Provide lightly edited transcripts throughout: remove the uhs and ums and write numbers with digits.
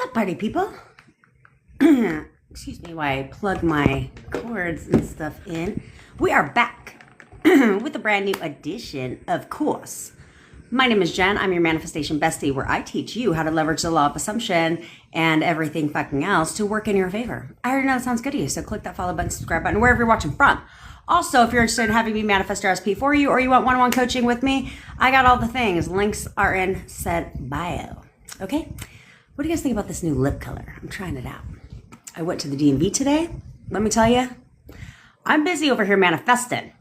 up, party people? Excuse me while I plug my cords and stuff in. We are back with a brand new edition, of course. My name is Jen. I'm your manifestation bestie, where I teach you how to leverage the law of assumption and everything fucking else to work in your favor. I already know it sounds good to you, so click that follow button, subscribe button, wherever you're watching from. Also, if you're interested in having me manifest your SP for you, or you want one-on-one coaching with me, I got all the things. Links are in said bio. Okay? What do you guys think about this new lip color? I'm trying it out. I went to the DMV today. Let me tell you, I'm busy over here manifesting.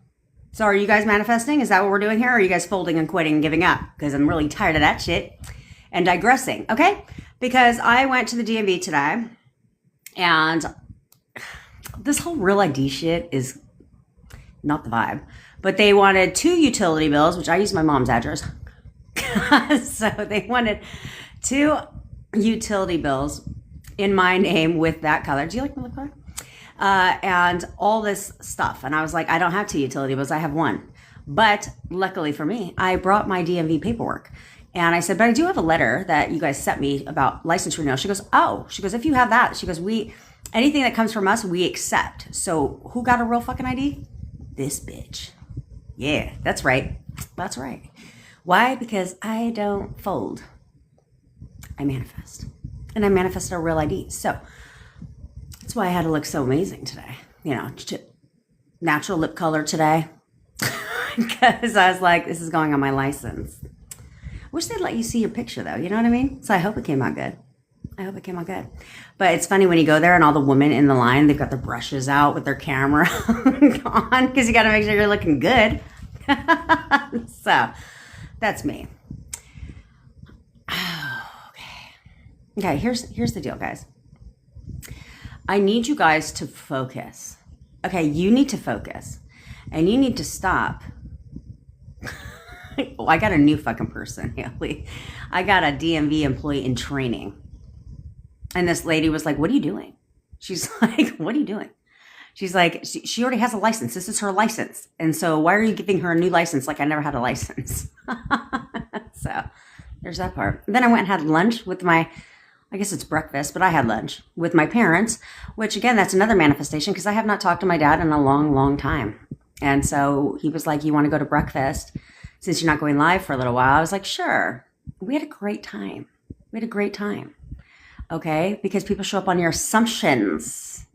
So are you guys manifesting? Is that what we're doing here? Or are you guys folding and quitting and giving up? Because I'm really tired of that shit and digressing, okay? Because I went to the DMV today, and this whole real ID shit is not the vibe. But they wanted 2 utility bills, which I use my mom's address. So they wanted 2 utility bills in my name with that color. Do you like my lip color? And all this stuff. And I was like, I don't have 2 utility bills. I have 1. But luckily for me, I brought my DMV paperwork. And I said, but I do have a letter that you guys sent me about license renewal. She goes, oh, she goes, if you have that, she goes, anything that comes from us, we accept. So who got a real fucking ID? This bitch. Yeah, that's right. That's right. Why? Because I don't fold. I manifest. And I manifested a real ID. So that's why I had to look so amazing today. You know, natural lip color today. Because I was like, this is going on my license. Wish they'd let you see your picture, though. You know what I mean? So I hope it came out good. I hope it came out good. But it's funny when you go there and all the women in the line, they've got their brushes out with their camera on, because you got to make sure you're looking good. So that's me. Okay, here's the deal, guys. I need you guys to focus. Okay, you need to focus. And you need to stop. Oh, I got a new fucking person. I got a DMV employee in training. And this lady was like, what are you doing? She's like, what are you doing? She's like, she already has a license. This is her license. And so why are you giving her a new license like I never had a license? So there's that part. Then I went and had lunch with I guess it's breakfast, but I had lunch with my parents, which again, that's another manifestation because I have not talked to my dad in a long, long time. And so he was like, you want to go to breakfast since you're not going live for a little while? I was like, sure. We had a great time. Okay. Because people show up on your assumptions.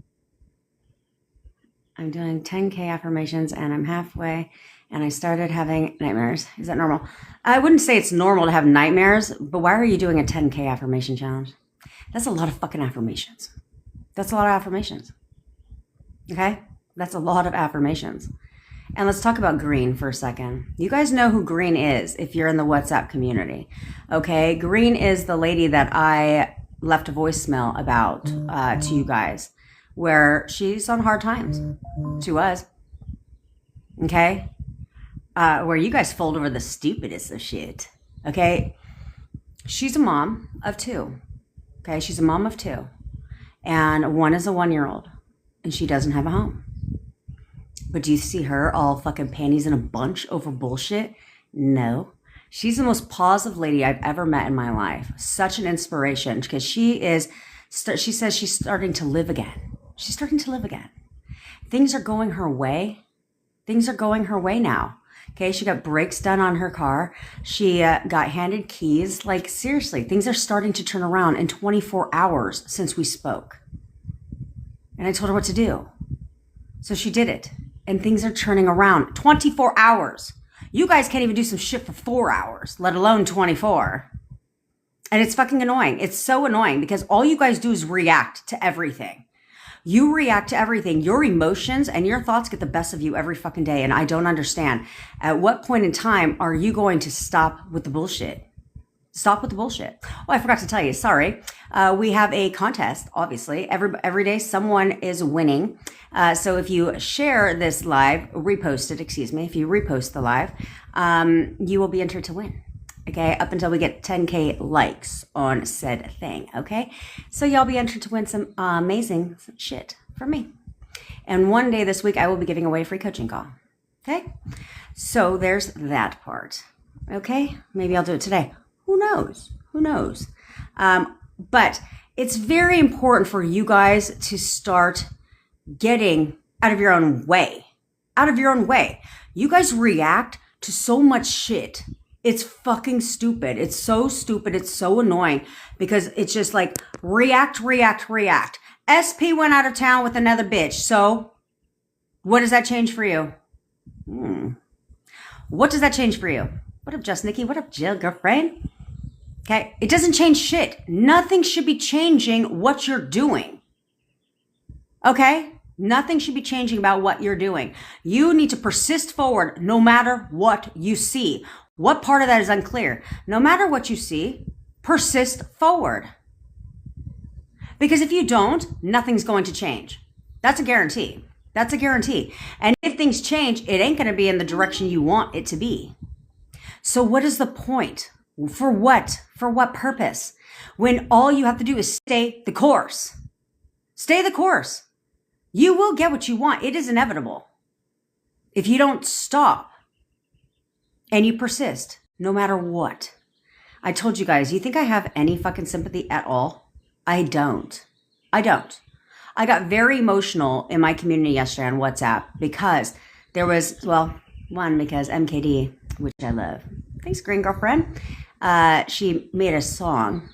I'm doing 10K affirmations and I'm halfway and I started having nightmares. Is that normal? I wouldn't say it's normal to have nightmares, but why are you doing a 10K affirmation challenge? That's a lot of fucking affirmations. That's a lot of affirmations. Okay? That's a lot of affirmations. And let's talk about Green for a second. You guys know who Green is if you're in the WhatsApp community. Okay? Green is the lady that I left a voicemail about to you guys, where she's on hard times. She was. Okay? Where you guys fold over the stupidest of shit. Okay? She's a mom of 2. Okay? She's a mom of 2. And one is a 1-year-old. And she doesn't have a home. But do you see her all fucking panties in a bunch over bullshit? No. She's the most positive lady I've ever met in my life. Such an inspiration. Because she says she's starting to live again. She's starting to live again. Things are going her way. Things are going her way now. Okay, she got brakes done on her car. She got handed keys. Like, seriously, things are starting to turn around in 24 hours since we spoke. And I told her what to do. So she did it. And things are turning around. 24 hours. You guys can't even do some shit for 4 hours, let alone 24. And it's fucking annoying. It's so annoying because all you guys do is react to everything. You react to everything. Your emotions and your thoughts get the best of you every fucking day. And I don't understand. At what point in time are you going to stop with the bullshit? Stop with the bullshit. Oh, I forgot to tell you. Sorry. We have a contest, obviously. Every day someone is winning. So if you share this live, repost it, if you repost the live, you will be entered to win. Okay, up until we get 10K likes on said thing, okay? So y'all be entered to win some amazing shit from me. And one day this week, I will be giving away a free coaching call, okay? So there's that part, okay? Maybe I'll do it today. Who knows? But It's very important for you guys to start getting out of your own way. Out of your own way. You guys react to so much shit. It's fucking stupid. It's so stupid. It's so annoying because it's just like react, react, react. SP went out of town with another bitch. So what does that change for you? What does that change for you? What up, Just Nikki? What up, Jill, girlfriend? Okay. It doesn't change shit. Nothing should be changing what you're doing. Okay? Nothing should be changing about what you're doing. You need to persist forward no matter what you see. What part of that is unclear? No matter what you see, persist forward. Because if you don't, nothing's going to change. That's a guarantee. That's a guarantee. And if things change, it ain't going to be in the direction you want it to be. So what is the point? For what? For what purpose? When all you have to do is stay the course. Stay the course. You will get what you want. It is inevitable. If you don't stop and you persist, no matter what. I told you guys, you think I have any fucking sympathy at all? I don't. I don't. I got very emotional in my community yesterday on WhatsApp because there was, well, one, because MKD, which I love. Thanks, green girlfriend. She made a song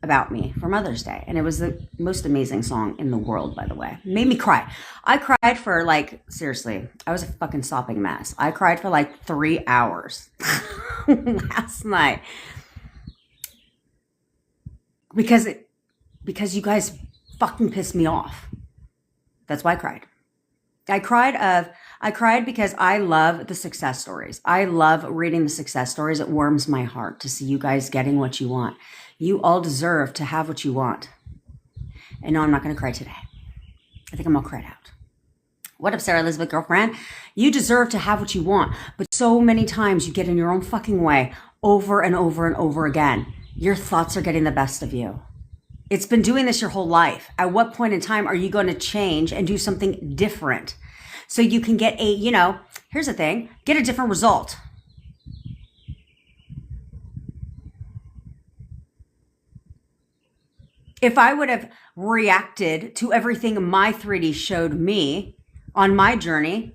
about me for Mother's Day. And it was the most amazing song in the world, by the way. Made me cry. I cried for seriously, I was a fucking sopping mess. I cried for 3 hours last night. Because you guys fucking pissed me off. That's why I cried. I cried because I love the success stories. I love reading the success stories. It warms my heart to see you guys getting what you want. You all deserve to have what you want. And no, I'm not going to cry today. I think I'm all cried out. What up, Sarah Elizabeth, girlfriend? You deserve to have what you want. But so many times you get in your own fucking way over and over and over again. Your thoughts are getting the best of you. It's been doing this your whole life. At what point in time are you going to change and do something different? So you can get here's the thing, get a different result. If I would have reacted to everything my 3D showed me on my journey,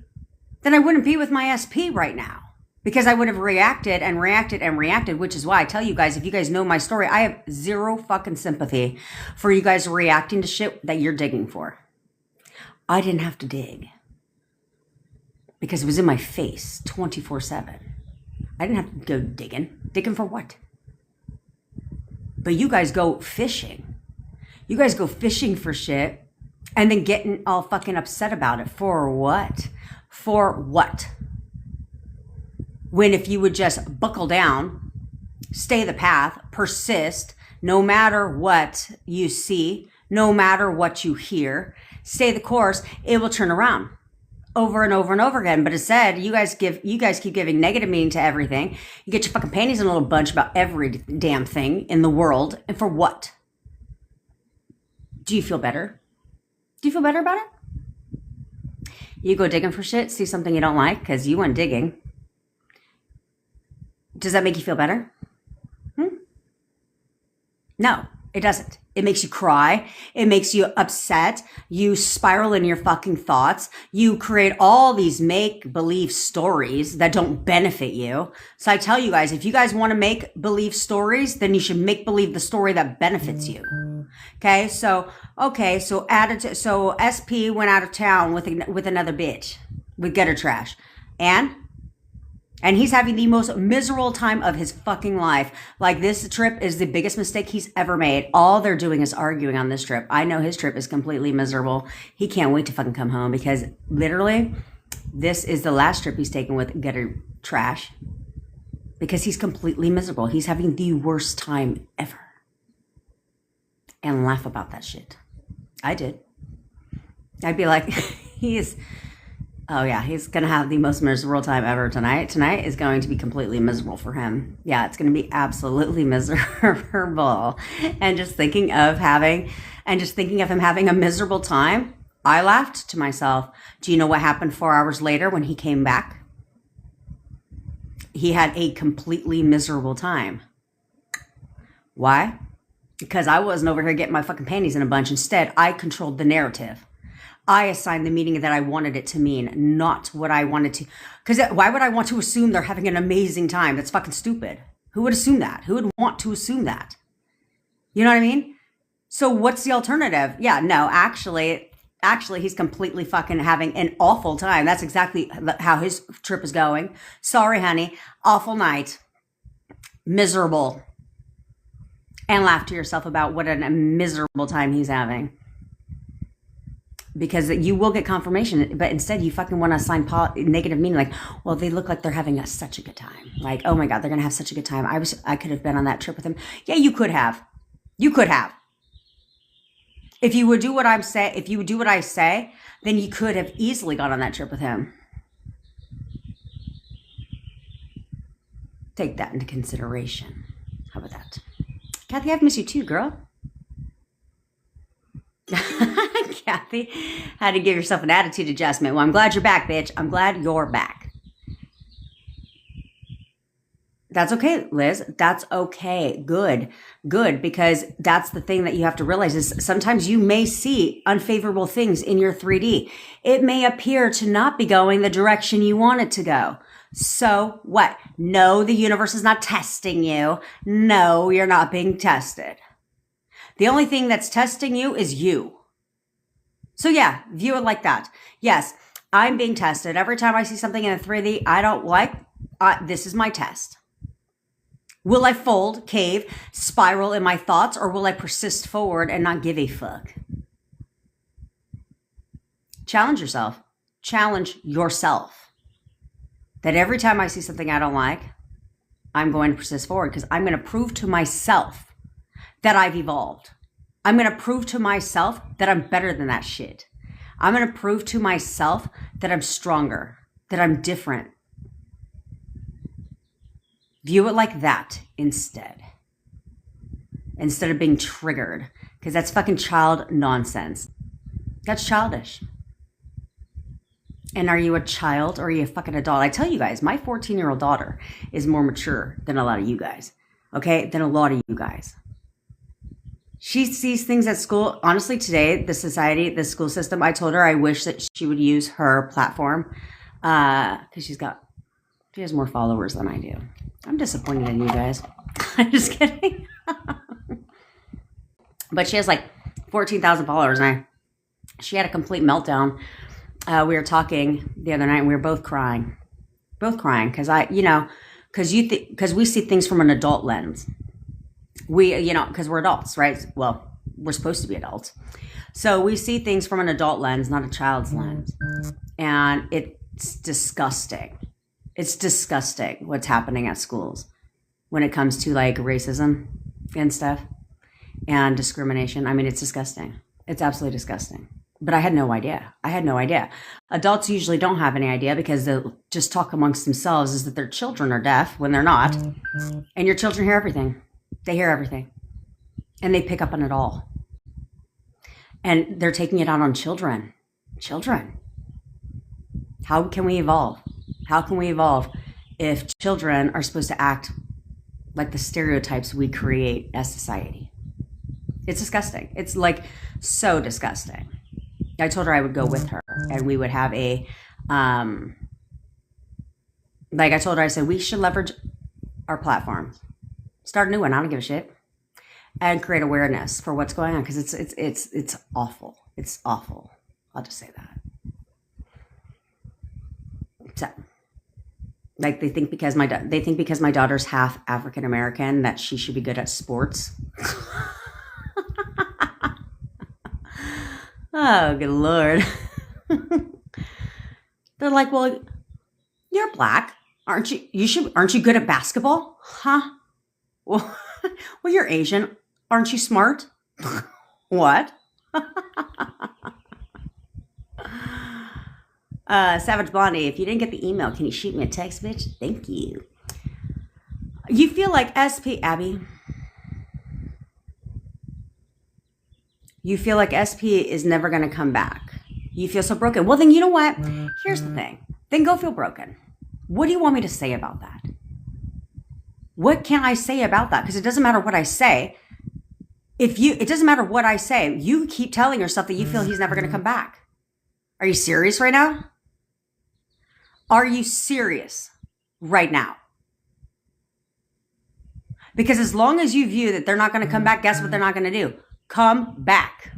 then I wouldn't be with my SP right now. Because I would have reacted and reacted and reacted, which is why I tell you guys, if you guys know my story, I have zero fucking sympathy for you guys reacting to shit that you're digging for. I didn't have to dig. Because it was in my face 24/7. I didn't have to go digging. Digging for what? But you guys go fishing. You guys go fishing for shit and then getting all fucking upset about it. For what? For what? When if you would just buckle down, stay the path, persist, no matter what you see, no matter what you hear, stay the course, it will turn around over and over and over again. But instead, you guys keep giving negative meaning to everything. You get your fucking panties in a little bunch about every damn thing in the world. And for what? Do you feel better? Do you feel better about it? You go digging for shit, see something you don't like because you went digging. Does that make you feel better? No, it doesn't. It makes you cry. It makes you upset. You spiral in your fucking thoughts. You create all these make-believe stories that don't benefit you. So I tell you guys, if you guys want to make believe stories, then you should make believe the story that benefits you. Okay, so SP went out of town with another bitch, with gutter trash. And he's having the most miserable time of his fucking life. Like, this trip is the biggest mistake he's ever made. All they're doing is arguing on this trip. I know his trip is completely miserable. He can't wait to fucking come home because literally this is the last trip he's taken with gutter trash because he's completely miserable. He's having the worst time ever. And laugh about that shit. I did. I'd be like, oh yeah, he's going to have the most miserable time ever tonight. Tonight is going to be completely miserable for him. Yeah, it's going to be absolutely miserable. And just thinking of him having a miserable time, I laughed to myself. Do you know what happened 4 hours later when he came back? He had a completely miserable time. Why? because I wasn't over here getting my fucking panties in a bunch. Instead, I controlled the narrative. I assigned the meaning that I wanted it to mean, not what I wanted to. Because why would I want to assume they're having an amazing time? That's fucking stupid. Who would assume that? Who would want to assume that? You know what I mean? So what's the alternative? Yeah, no, actually, he's completely fucking having an awful time. That's exactly how his trip is going. Sorry, honey. Awful night. Miserable. And laugh to yourself about what a miserable time he's having. Because you will get confirmation, but instead you fucking want to assign negative meaning. Like, well, they look like they're having such a good time. Like, oh my God, they're going to have such a good time. I could have been on that trip with him. Yeah, you could have. You could have. If you would do what I say, then you could have easily gone on that trip with him. Take that into consideration. How about that? Kathy, I've missed you too, girl. Kathy had to give yourself an attitude adjustment. Well, I'm glad you're back, bitch. I'm glad you're back. That's okay, Liz. That's okay. Good. Because that's the thing that you have to realize is sometimes you may see unfavorable things in your 3D. It may appear to not be going the direction you want it to go. So what? No, the universe is not testing you. No, you're not being tested. The only thing that's testing you is you. So yeah, view it like that. Yes, I'm being tested. Every time I see something in a 3D I don't like, this is my test. Will I fold, cave, spiral in my thoughts, or will I persist forward and not give a fuck? Challenge yourself. Challenge yourself. That every time I see something I don't like, I'm going to persist forward because I'm going to prove to myself that I've evolved. I'm going to prove to myself that I'm better than that shit. I'm going to prove to myself that I'm stronger, that I'm different. View it like that instead of being triggered, because that's fucking child nonsense. That's childish. And are you a child or are you a fucking adult? I tell you guys, my 14-year-old daughter is more mature than a lot of you guys. Okay? Than a lot of you guys. She sees things at school. Honestly, today, the school system, I told her I wish that she would use her platform because she has more followers than I do. I'm disappointed in you guys. I'm just kidding. But she has like 14,000 followers and she had a complete meltdown. We were talking the other night and we were both crying. Because we see things from an adult lens. Because we're adults, right? Well, we're supposed to be adults. So we see things from an adult lens, not a child's lens. And it's disgusting. It's disgusting what's happening at schools when it comes to like racism and stuff and discrimination. I mean, it's disgusting. It's absolutely disgusting. But I had no idea. Adults usually don't have any idea because they'll just talk amongst themselves is that their children are deaf when they're not. And your children hear everything. They hear everything. And they pick up on it all. And they're taking it out on children. Children. How can we evolve? How can we evolve if children are supposed to act like the stereotypes we create as society? It's disgusting. It's like so disgusting. I told her I would go with her and we would have I told her, I said, we should leverage our platforms. Start a new one. I don't give a shit. And create awareness for what's going on because it's awful. It's awful. I'll just say that. So, like they think because my daughter's half African American that she should be good at sports. Oh, good Lord. They're like, well, you're black, aren't you? Aren't you good at basketball? Huh? Well, you're Asian. Aren't you smart? What? Savage Blondie, if you didn't get the email, can you shoot me a text, bitch? Thank you. You feel like Abby. You feel like SP is never going to come back. You feel so broken. Well, then you know what? Here's the thing. Then go feel broken. What do you want me to say about that? What can I say about that? Because it doesn't matter what I say. It doesn't matter what I say, you keep telling yourself that you feel he's never going to come back. Are you serious right now? Are you serious right now? Because as long as you view that they're not going to come back, guess what they're not going to do? Come back.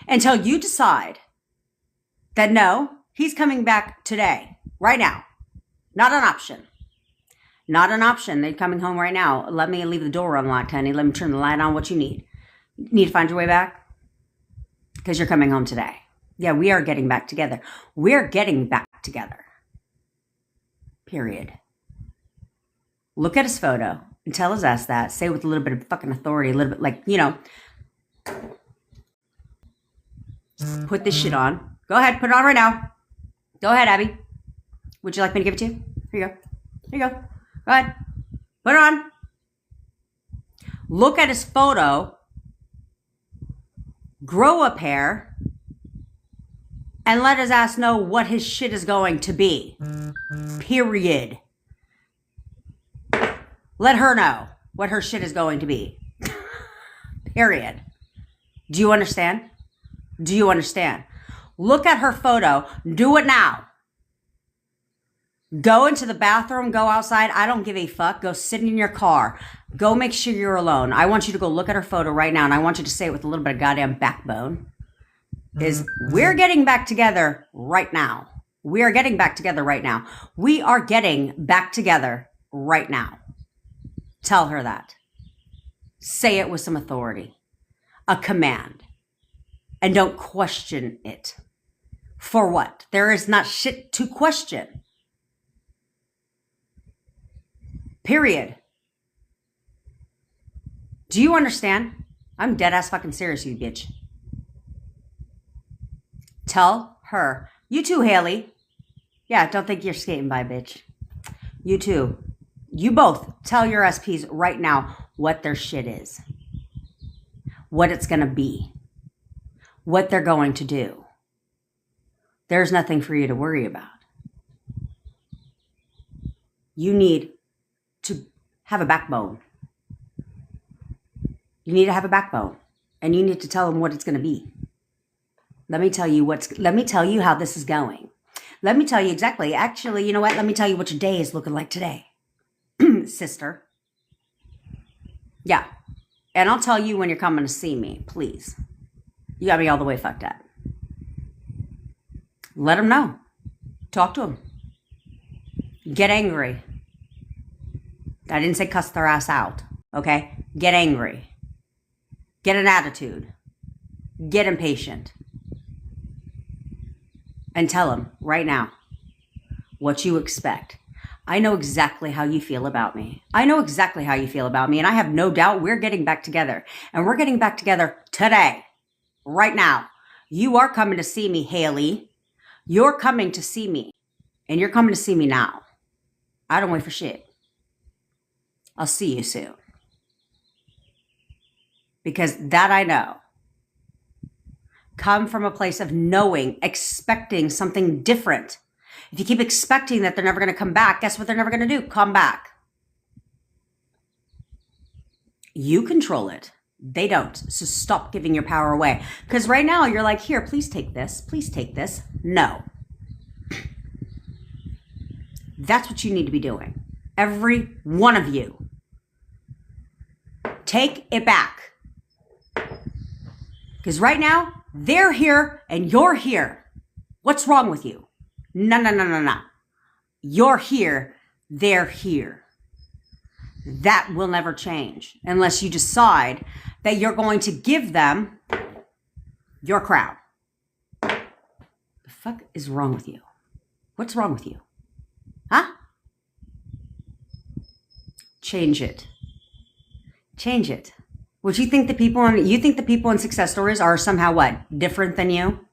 Until you decide that no, he's coming back today, right now. Not an option. Not an option. They're coming home right now. Let me leave the door unlocked, honey. Let me turn the light on. What you need? Need to find your way back? Because you're coming home today. Yeah, we are getting back together. We're getting back together. Period. Look at his photo and tell his ass that. Say it with a little bit of fucking authority. A little bit like, put this shit on. Go ahead. Put it on right now. Go ahead, Abby. Would you like me to give it to you? Here you go. Here you go. Go ahead. Put it on. Look at his photo. Grow a pair. And let his ass know what his shit is going to be. Period. Let her know what her shit is going to be. Period. Do you understand? Do you understand? Look at her photo. Do it now. Go into the bathroom. Go outside. I don't give a fuck. Go sit in your car. Go make sure you're alone. I want you to go look at her photo right now, and I want you to say it with a little bit of goddamn backbone. We're getting back together right now. We are getting back together right now. We are getting back together right now. Tell her that. Say it with some authority. A command. And don't question it. For what? There is not shit to question. Period. Do you understand? I'm dead ass fucking serious, you bitch. Tell her. You too, Haley. Yeah, don't think you're skating by, bitch. You too. You both tell your SPs right now what their shit is. What it's going to be. What they're going to do. There's nothing for you to worry about. You need to have a backbone. You need to have a backbone. And you need to tell them what it's going to be. Let me tell you how this is going. Let me tell you exactly. Actually, you know what? Let me tell you what your day is looking like today. Sister. Yeah. And I'll tell you when you're coming to see me, please. You got me all the way fucked up. Let them know. Talk to them. Get angry. I didn't say cuss their ass out. Okay? Get angry. Get an attitude. Get impatient. And tell them right now what you expect. I know exactly how you feel about me. I know exactly how you feel about me. And I have no doubt we're getting back together. And we're getting back together today. Right now. You are coming to see me, Haley. You're coming to see me. And you're coming to see me now. I don't wait for shit. I'll see you soon. Because that I know. Come from a place of knowing, expecting something different. If you keep expecting that they're never going to come back, guess what they're never going to do? Come back. You control it. They don't. So stop giving your power away. Because right now you're like, here, please take this. Please take this. No. That's what you need to be doing. Every one of you. Take it back. Because right now, they're here and you're here. What's wrong with you? No. You're here. They're here. That will never change unless you decide that you're going to give them your crown. The fuck is wrong with you? What's wrong with you? Huh? Change it. Change it. Would you think the people in success stories are somehow what? Different than you?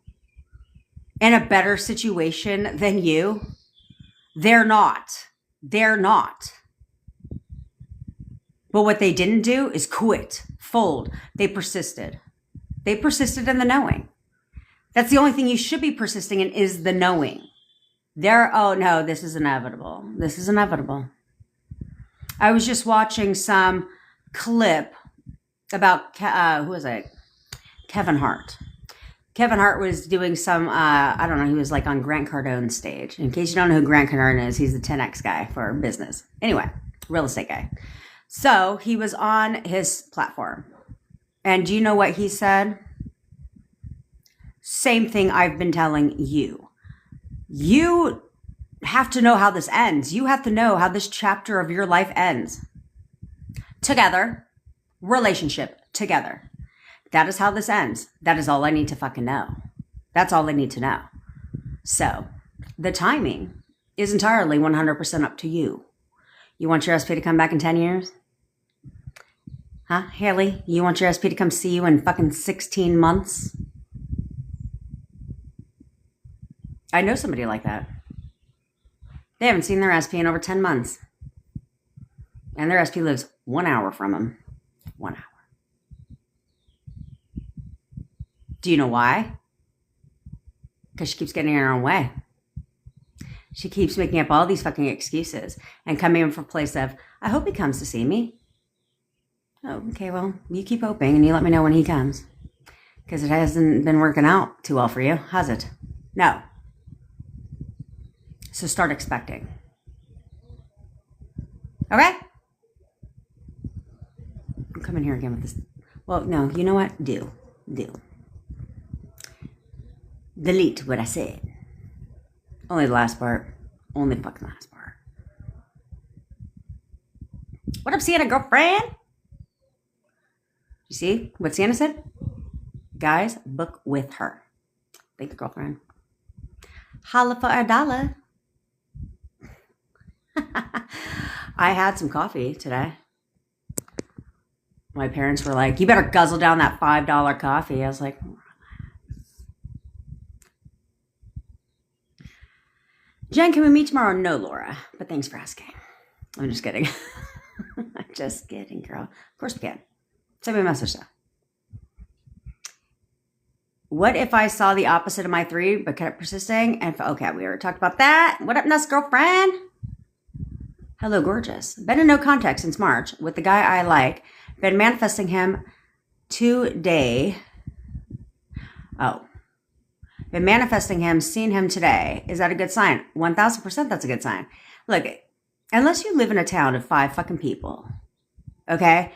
In a better situation than you? They're not. They're not. But what they didn't do is quit, fold. They persisted. They persisted in the knowing. That's the only thing you should be persisting in is the knowing. Oh no, this is inevitable. This is inevitable. I was just watching some clip about, who was it? Kevin Hart. Kevin Hart was doing some, I don't know, he was like on Grant Cardone's stage. In case you don't know who Grant Cardone is, he's the 10X guy for business. Anyway, real estate guy. So he was on his platform. And do you know what he said? Same thing I've been telling you. You have to know how this ends. You have to know how this chapter of your life ends. Together. Relationship. Together. That is how this ends. That is all I need to fucking know. That's all I need to know. So, the timing is entirely 100% up to you. You want your SP to come back in 10 years? Huh, Haley? You want your SP to come see you in fucking 16 months? I know somebody like that. They haven't seen their SP in over 10 months. And their SP lives 1 hour from them. 1 hour. Do you know why? Because she keeps getting in her own way. She keeps making up all these fucking excuses and coming in from a place of, I hope he comes to see me. Oh, okay, well, you keep hoping and you let me know when he comes. Because it hasn't been working out too well for you, has it? No. So start expecting. Okay? I'm coming here again with this. Well, no, you know what? Do. Delete what I said. Only the last part. Only the fucking last part. What up, Sienna, girlfriend? You see what Sienna said? Guys, book with her. Thank you, girlfriend. Holla for $1. I had some coffee today. My parents were like, you better guzzle down that $5 coffee. I was like, Jen, can we meet tomorrow? No, Laura, but thanks for asking. I'm just kidding. Just kidding, girl. Of course we can. Send me a message, though. What if I saw the opposite of my 3, but kept persisting? And okay, we already talked about that. What up, Nuss girlfriend? Hello, gorgeous. Been in no contact since March with the guy I like. Been manifesting him today. Oh. Been manifesting him, seen him today. Is that a good sign? 1,000% that's a good sign. Look, unless you live in a town of 5 fucking people, okay?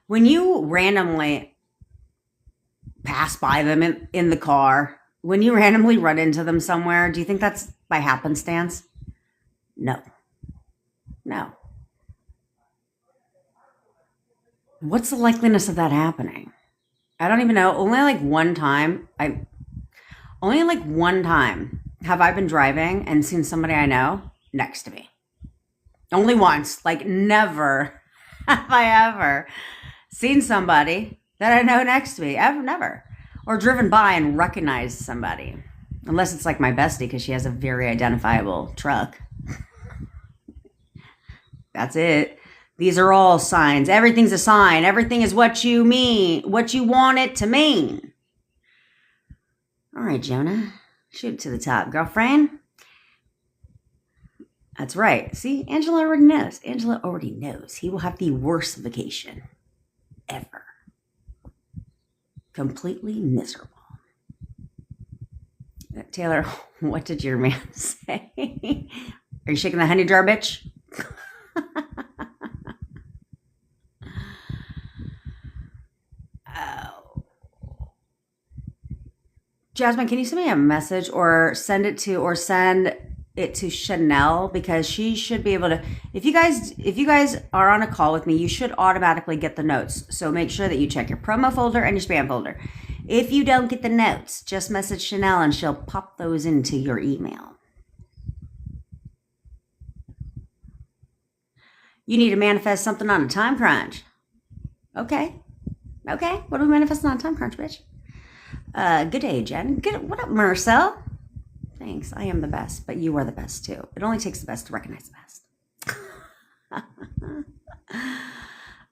When you randomly pass by them in the car, when you randomly run into them somewhere, do you think that's by happenstance? No. What's the likeliness of that happening? I don't even know. Only like one time have I been driving and seen somebody I know next to me. Only once. Like never have I ever seen somebody that I know next to me. Ever, never. Or driven by and recognized somebody. Unless it's like my bestie because she has a very identifiable truck. That's it. These are all signs. Everything's a sign. Everything is what you mean, what you want it to mean. All right, Jonah. Shoot it to the top, girlfriend. That's right. See, Angela already knows. Angela already knows. He will have the worst vacation ever. Completely miserable. Taylor, what did your man say? Are you shaking the honey jar, bitch? Oh. Jasmine, can you send me a message or send it to Chanel, because she should be able to, if you guys are on a call with me, you should automatically get the notes. So make sure that you check your promo folder and your spam folder. If you don't get the notes, just message Chanel and she'll pop those into your email. You need to manifest something on a time crunch. Okay. What are we manifesting on a time crunch, bitch? Good day, Jen. What up, Marcel? Thanks. I am the best, but you are the best too. It only takes the best to recognize the best.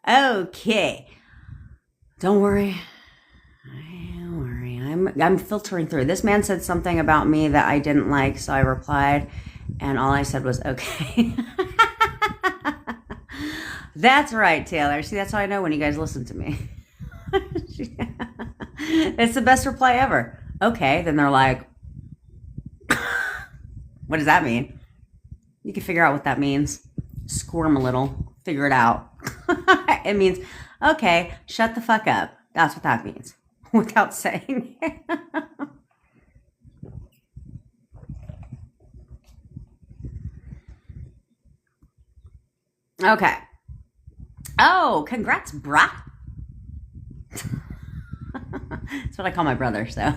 Okay. Don't worry. I'm filtering through. This man said something about me that I didn't like, so I replied, and all I said was okay. That's right, Taylor. See, that's how I know when you guys listen to me. It's the best reply ever. Okay, then they're like, what does that mean? You can figure out what that means. Squirm a little, figure it out. It means, okay, shut the fuck up. That's what that means. Without saying it. Okay. Oh, congrats, brah. That's what I call my brother, so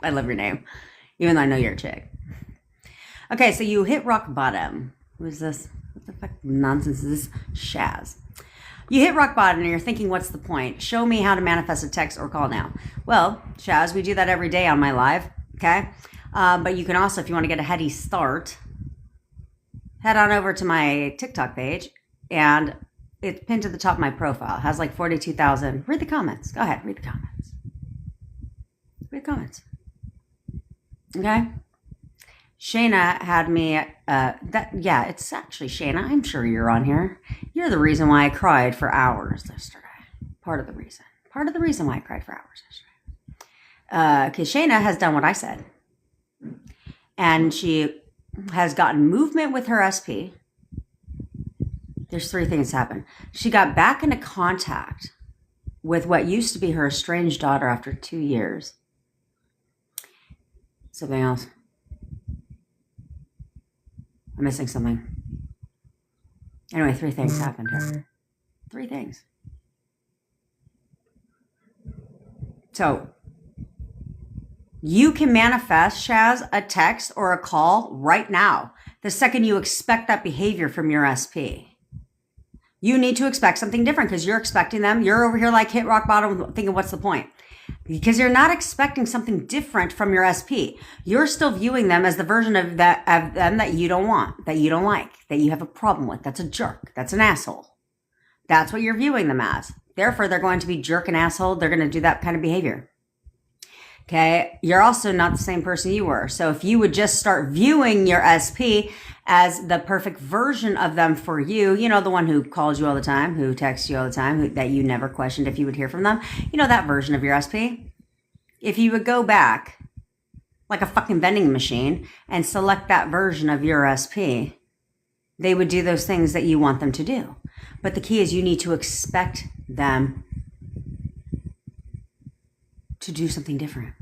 I love your name, even though I know you're a chick. Okay, so you hit rock bottom. Who's this? What the fuck nonsense is this? Shaz. You hit rock bottom and you're thinking, what's the point? Show me how to manifest a text or call now. Well, Shaz, we do that every day on my live, okay? But you can also, if you want to get a heady start, head on over to my TikTok page, and it's pinned to the top of my profile. It has like 42,000. Read the comments. Go ahead, read the comments. Read the comments. Okay? Shayna had me, it's actually Shayna. I'm sure you're on here. You're the reason why I cried for hours yesterday. Part of the reason. Part of the reason why I cried for hours yesterday. Because Shayna has done what I said. And she has gotten movement with her SP. There's 3 things happened. She got back into contact with what used to be her estranged daughter after 2 years. Something else. I'm missing something. Anyway, 3 things happened here. 3 things. So, you can manifest, Shaz, a text or a call right now. The second you expect that behavior from your SP. You need to expect something different because you're expecting them. You're over here like hit rock bottom thinking, what's the point? Because you're not expecting something different from your SP. You're still viewing them as the version of them that you don't want, that you don't like, that you have a problem with. That's a jerk. That's an asshole. That's what you're viewing them as. Therefore, they're going to be jerk and asshole. They're going to do that kind of behavior. Okay. You're also not the same person you were. So if you would just start viewing your SP as the perfect version of them for you, you know, the one who calls you all the time, who texts you all the time, that you never questioned if you would hear from them, you know, that version of your SP. If you would go back like a fucking vending machine and select that version of your SP, they would do those things that you want them to do. But the key is you need to expect them to do something different.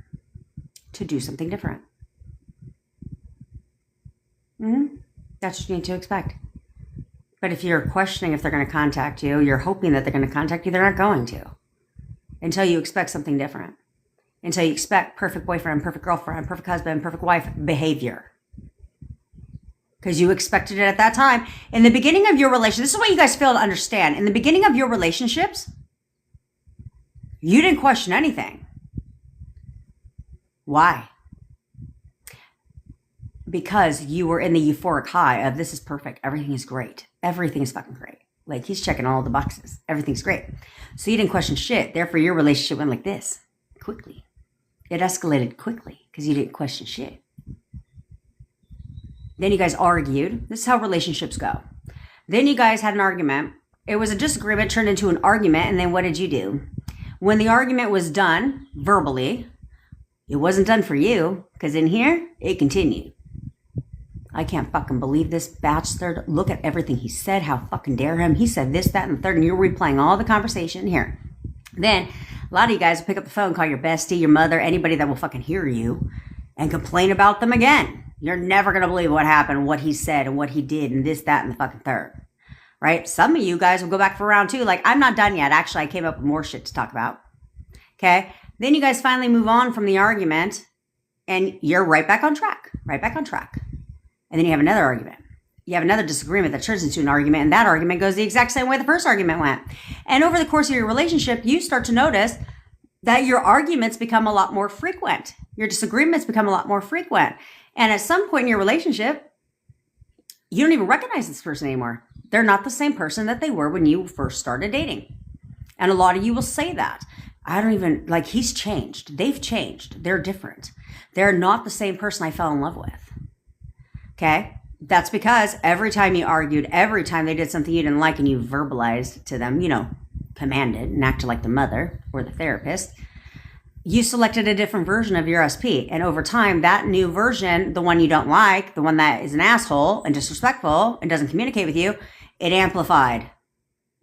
To do something different. That's what you need to expect. But if you're questioning if they're going to contact you, you're hoping that they're going to contact you, they're not going to. Until you expect something different. Until you expect perfect boyfriend, perfect girlfriend, perfect husband, perfect wife behavior. Because you expected it at that time. In the beginning of your relationship, this is what you guys fail to understand. In the beginning of your relationships, you didn't question anything. Why? Because you were in the euphoric high of this is perfect. Everything is great. Everything is fucking great. Like he's checking all the boxes. Everything's great. So you didn't question shit. Therefore, your relationship went like this quickly. It escalated quickly because you didn't question shit. Then you guys argued. This is how relationships go. Then you guys had an argument. It was a disagreement turned into an argument. And then what did you do? When the argument was done verbally, it wasn't done for you because in here, it continued. I can't fucking believe this bastard. Look at everything he said. How fucking dare him. He said this, that, and the third. And you're replaying all the conversation here. Then a lot of you guys will pick up the phone, call your bestie, your mother, anybody that will fucking hear you and complain about them again. You're never going to believe what happened, what he said, and what he did, and this, that, and the fucking third. Right? Some of you guys will go back for round 2. Like, I'm not done yet. Actually, I came up with more shit to talk about. Okay? Then you guys finally move on from the argument, and you're right back on track. Right back on track. And then you have another argument. You have another disagreement that turns into an argument, and that argument goes the exact same way the first argument went. And over the course of your relationship, you start to notice that your arguments become a lot more frequent. Your disagreements become a lot more frequent. And at some point in your relationship, you don't even recognize this person anymore. They're not the same person that they were when you first started dating. And a lot of you will say that. I don't even, like, he's changed. They've changed. They're different. They're not the same person I fell in love with. Okay? That's because every time you argued, every time they did something you didn't like and you verbalized to them, you know, commanded and acted like the mother or the therapist, you selected a different version of your SP. And over time, that new version, the one you don't like, the one that is an asshole and disrespectful and doesn't communicate with you, it amplified.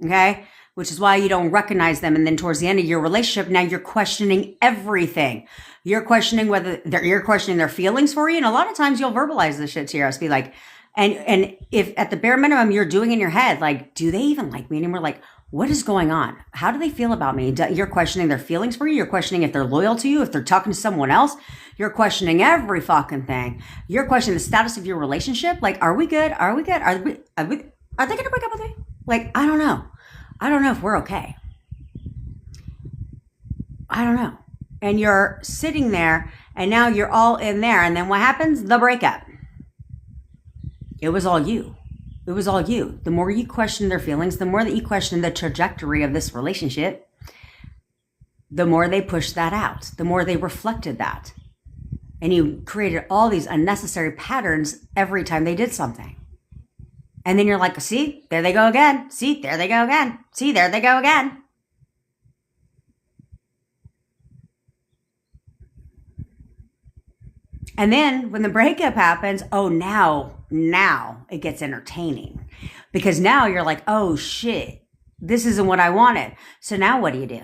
Okay? Which is why you don't recognize them. And then towards the end of your relationship, now you're questioning everything. You're questioning you're questioning their feelings for you. And a lot of times you'll verbalize this shit to your SP. Like, and if at the bare minimum you're doing in your head, like, do they even like me anymore? Like, what is going on? How do they feel about me? You're questioning their feelings for you. You're questioning if they're loyal to you, if they're talking to someone else. You're questioning every fucking thing. You're questioning the status of your relationship. Like, are we good? Are we good? Are they going to break up with me? Like, I don't know. I don't know if we're okay. I don't know. And you're sitting there and now you're all in there. And then what happens? The breakup. It was all you. It was all you. The more you question their feelings, the more that you question the trajectory of this relationship, the more they pushed that out, the more they reflected that. And you created all these unnecessary patterns every time they did something. And then you're like, see, there they go again. See, there they go again. See, there they go again. And then when the breakup happens, oh, now it gets entertaining because now you're like, oh shit, this isn't what I wanted. So now what do?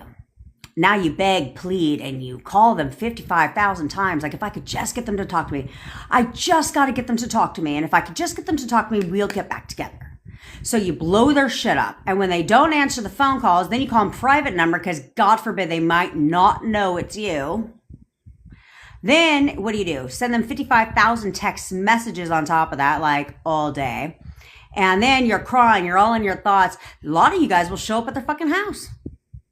Now you beg, plead, and you call them 55,000 times. Like, if I could just get them to talk to me, I just got to get them to talk to me. And if I could just get them to talk to me, we'll get back together. So you blow their shit up. And when they don't answer the phone calls, then you call them private number because God forbid they might not know it's you. Then what do? Send them 55,000 text messages on top of that, like all day. And then you're crying. You're all in your thoughts. A lot of you guys will show up at their fucking house.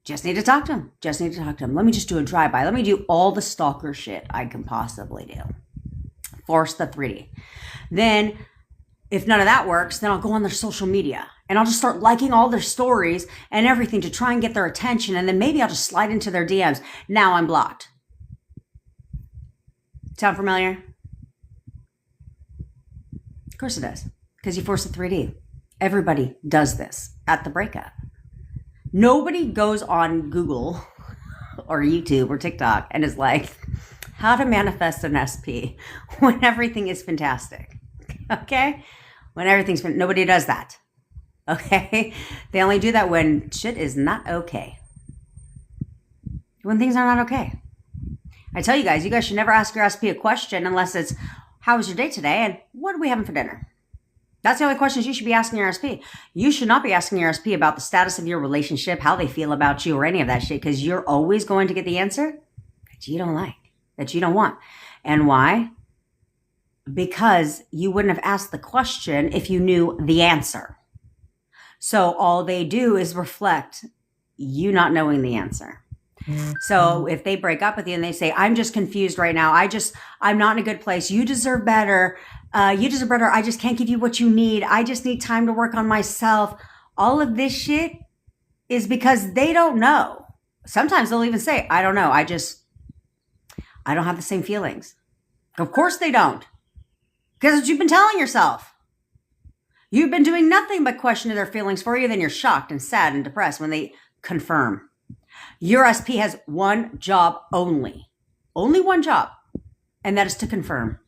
Just need to talk to them. Just need to talk to them. Let me just do a drive-by. Let me do all the stalker shit I can possibly do. Force the 3D. Then if none of that works, then I'll go on their social media and I'll just start liking all their stories and everything to try and get their attention. And then maybe I'll just slide into their DMs. Now I'm blocked. Sound familiar? Of course it does. Because you force the 3D. Everybody does this at the breakup. Nobody goes on Google or YouTube or TikTok and is like, how to manifest an SP when everything is fantastic. Okay? When everything's nobody does that. Okay? They only do that when shit is not okay. When things are not okay. I tell you guys should never ask your SP a question unless it's, how was your day today? And what are we having for dinner? That's the only questions you should be asking your SP. You should not be asking your SP about the status of your relationship, how they feel about you, or any of that shit, because you're always going to get the answer that you don't like, that you don't want. And why? Because you wouldn't have asked the question if you knew the answer. So all they do is reflect you not knowing the answer. So if they break up with you and they say, I'm just confused right now. I'm not in a good place. You deserve better. You deserve better. I just can't give you what you need. I just need time to work on myself. All of this shit is because they don't know. Sometimes they'll even say, I don't know. I don't have the same feelings. Of course they don't. Because it's what you've been telling yourself. You've been doing nothing but question their feelings for you. Then you're shocked and sad and depressed when they confirm. Your SP has one job only. Only one job. And that is to confirm.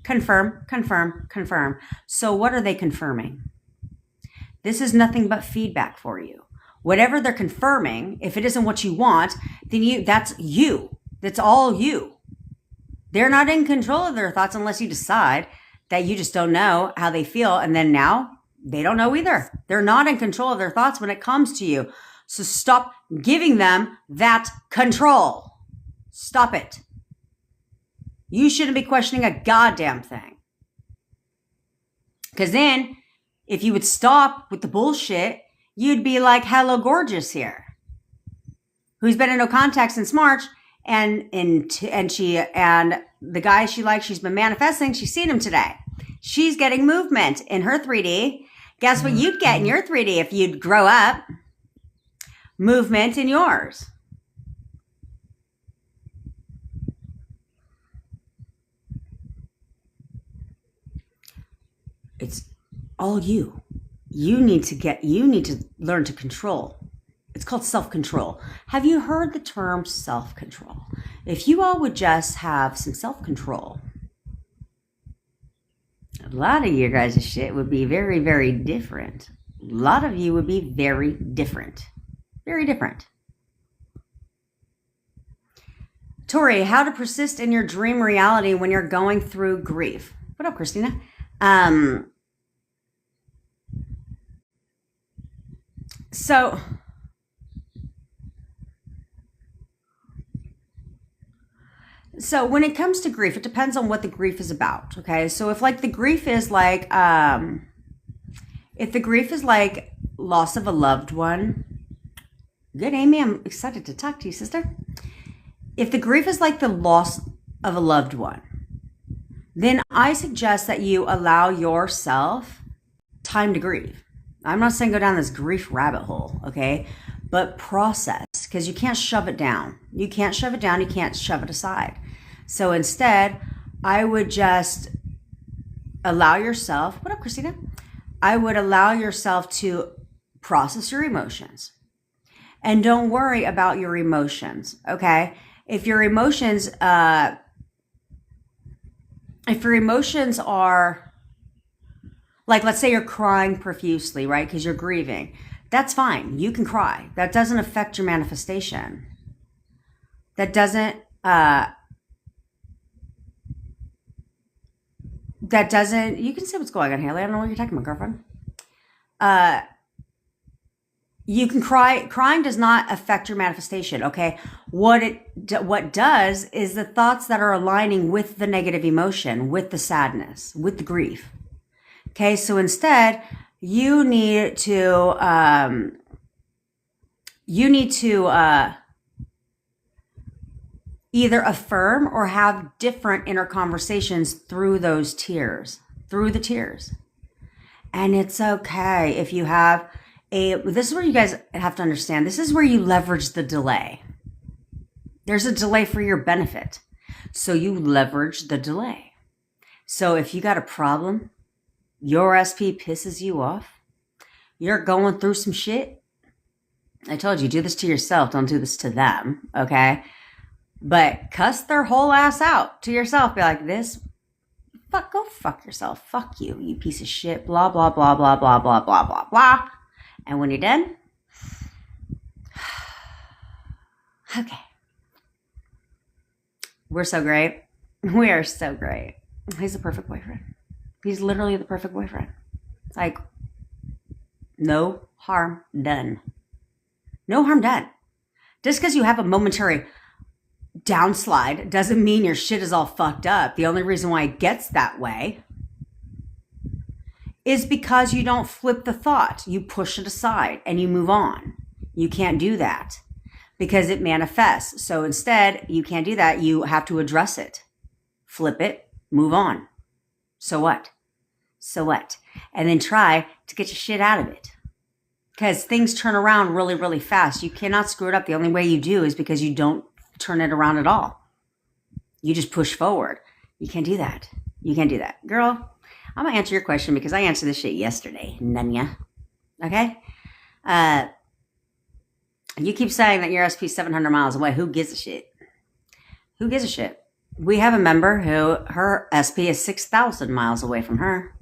Confirm, confirm, confirm. So what are they confirming? This is nothing but feedback for you. Whatever they're confirming, if it isn't what you want, then that's you. That's all you. They're not in control of their thoughts unless you decide that you just don't know how they feel. And then now they don't know either. They're not in control of their thoughts when it comes to you. So stop giving them that control. Stop it. You shouldn't be questioning a goddamn thing. Because then, if you would stop with the bullshit, you'd be like, hello, gorgeous here. Who's been in no contact since March, and the guy she likes, she's been manifesting, she's seen him today. She's getting movement in her 3D. Guess what you'd get in your 3D if you'd grow up? Movement in yours. It's all you. You need to learn to control It's called self-control. Have you heard the term self-control? If you all would just have some self-control, a lot of your guys' shit would be very, very different. A lot of you would be very different. Very different. Tori, how to persist in your dream reality when you're going through grief. What up, Christina? So when it comes to grief, it depends on what the grief is about. Okay. So if like the grief is like, if the grief is like loss of a loved one, good, Amy. I'm excited to talk to you, sister. If the grief is like the loss of a loved one, then I suggest that you allow yourself time to grieve. I'm not saying go down this grief rabbit hole, okay? But process, because you can't shove it down. You can't shove it down. You can't shove it aside. So instead, I would just allow yourself, what up, Christina? I would allow yourself to process your emotions. And don't worry about your emotions, okay? If your emotions are, like, let's say you're crying profusely, right? Because you're grieving. That's fine. You can cry. That doesn't affect your manifestation. That doesn't, you can say what's going on, Haley. I don't know what you're talking about, girlfriend. You can cry. Crying does not affect your manifestation, okay? What does is the thoughts that are aligning with the negative emotion, with the sadness, with the grief. Okay, so instead, you need to either affirm or have different inner conversations through those tears, through the tears. And it's okay if you have this is where you guys have to understand, this is where you leverage the delay. There's a delay for your benefit. So you leverage the delay. So if you got a problem, your SP pisses you off, you're going through some shit. I told you, do this to yourself. Don't do this to them. Okay. But cuss their whole ass out to yourself. Be like, go fuck yourself. Fuck you, you piece of shit. Blah, blah, blah, blah, blah, blah, blah, blah, blah. And when you're done, okay. We're so great. We are so great. He's the perfect boyfriend. He's literally the perfect boyfriend. Like, no harm done. No harm done. Just because you have a momentary downslide doesn't mean your shit is all fucked up. The only reason why it gets that way is because you don't flip the thought. You push it aside and you move on. You can't do that because it manifests. So instead, you can't do that. You have to address it, flip it, move on. So what? So what? And then try to get your shit out of it. Because things turn around really, really fast. You cannot screw it up. The only way you do is because you don't turn it around at all. You just push forward. You can't do that. You can't do that. Girl, I'm going to answer your question because I answered this shit yesterday. Nanya. Okay? You keep saying that your SP 700 miles away. Who gives a shit? Who gives a shit? We have a member who her SP is 6,000 miles away from her.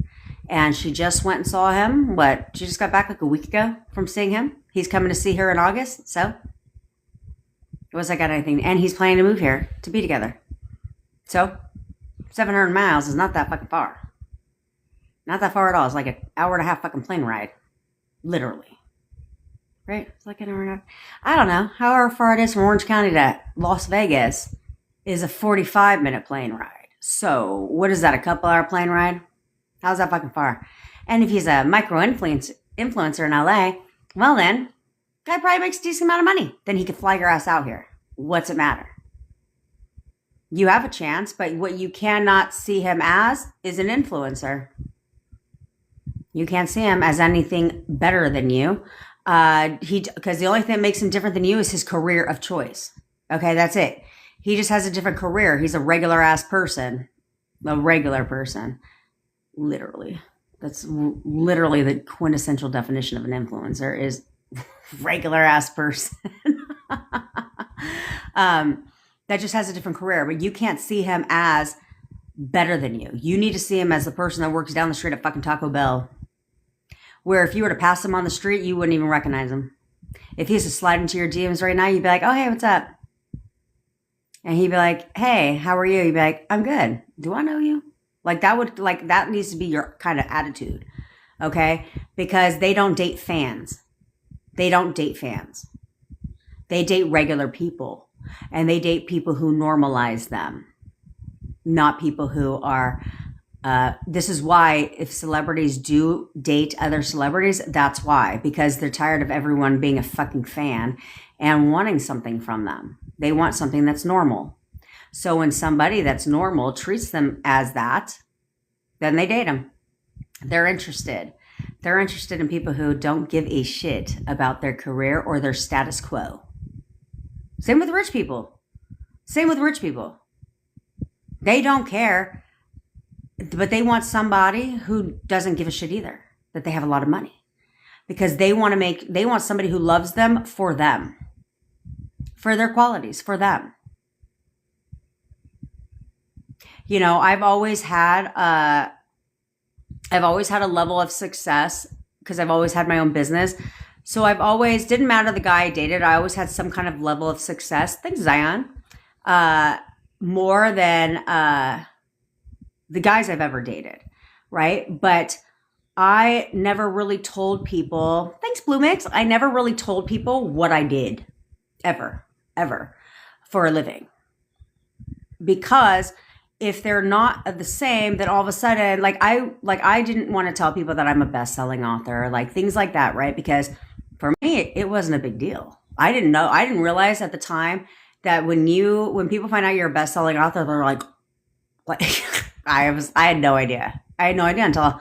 And she just went and saw him. She just got back like a week ago from seeing him. He's coming to see her in August. So, what's that got anything? And he's planning to move here to be together. So, 700 miles is not that fucking far. Not that far at all. It's like an hour and a half fucking plane ride. Literally. Right? It's like an hour and a half. I don't know. However far it is from Orange County to Las Vegas is a 45-minute plane ride. So, what is that? A couple hour plane ride? How's that fucking far? And if he's a micro influencer in LA, well then, guy probably makes a decent amount of money. Then he could fly your ass out here. What's it matter? You have a chance, but what you cannot see him as is an influencer. You can't see him as anything better than you. Because the only thing that makes him different than you is his career of choice. Okay, that's it. He just has a different career. He's a regular ass person. A regular person. Literally. That's literally the quintessential definition of an influencer is regular ass person. That just has a different career, but you can't see him as better than you. You need to see him as the person that works down the street at fucking Taco Bell, where if you were to pass him on the street, you wouldn't even recognize him. If he was to slide into your DMs right now, you'd be like, oh, hey, what's up? And he'd be like, hey, how are you? You'd be like, I'm good. Do I know you? That needs to be your kind of attitude. Okay? Because they don't date fans. They don't date fans. They date regular people. And they date people who normalize them. Not people who are, this is why if celebrities do date other celebrities, that's why. Because they're tired of everyone being a fucking fan and wanting something from them. They want something that's normal. So when somebody that's normal treats them as that, then they date them. They're interested. They're interested in people who don't give a shit about their career or their status quo. Same with rich people. Same with rich people. They don't care, but they want somebody who doesn't give a shit either, that they have a lot of money. Because they want somebody who loves them, for their qualities, for them. You know, I've always had a level of success because I've always had my own business. So didn't matter the guy I dated, I always had some kind of level of success. Thanks, Zion. More than the guys I've ever dated, right? But I never really told people, thanks, Blue Mix. I never really told people what I did, ever, for a living. Because if they're not the same, then all of a sudden, I didn't want to tell people that I'm a best-selling author, like things like that, right? Because for me, it wasn't a big deal. I didn't realize at the time that when people find out you're a best-selling author, they're like I had no idea. I had no idea until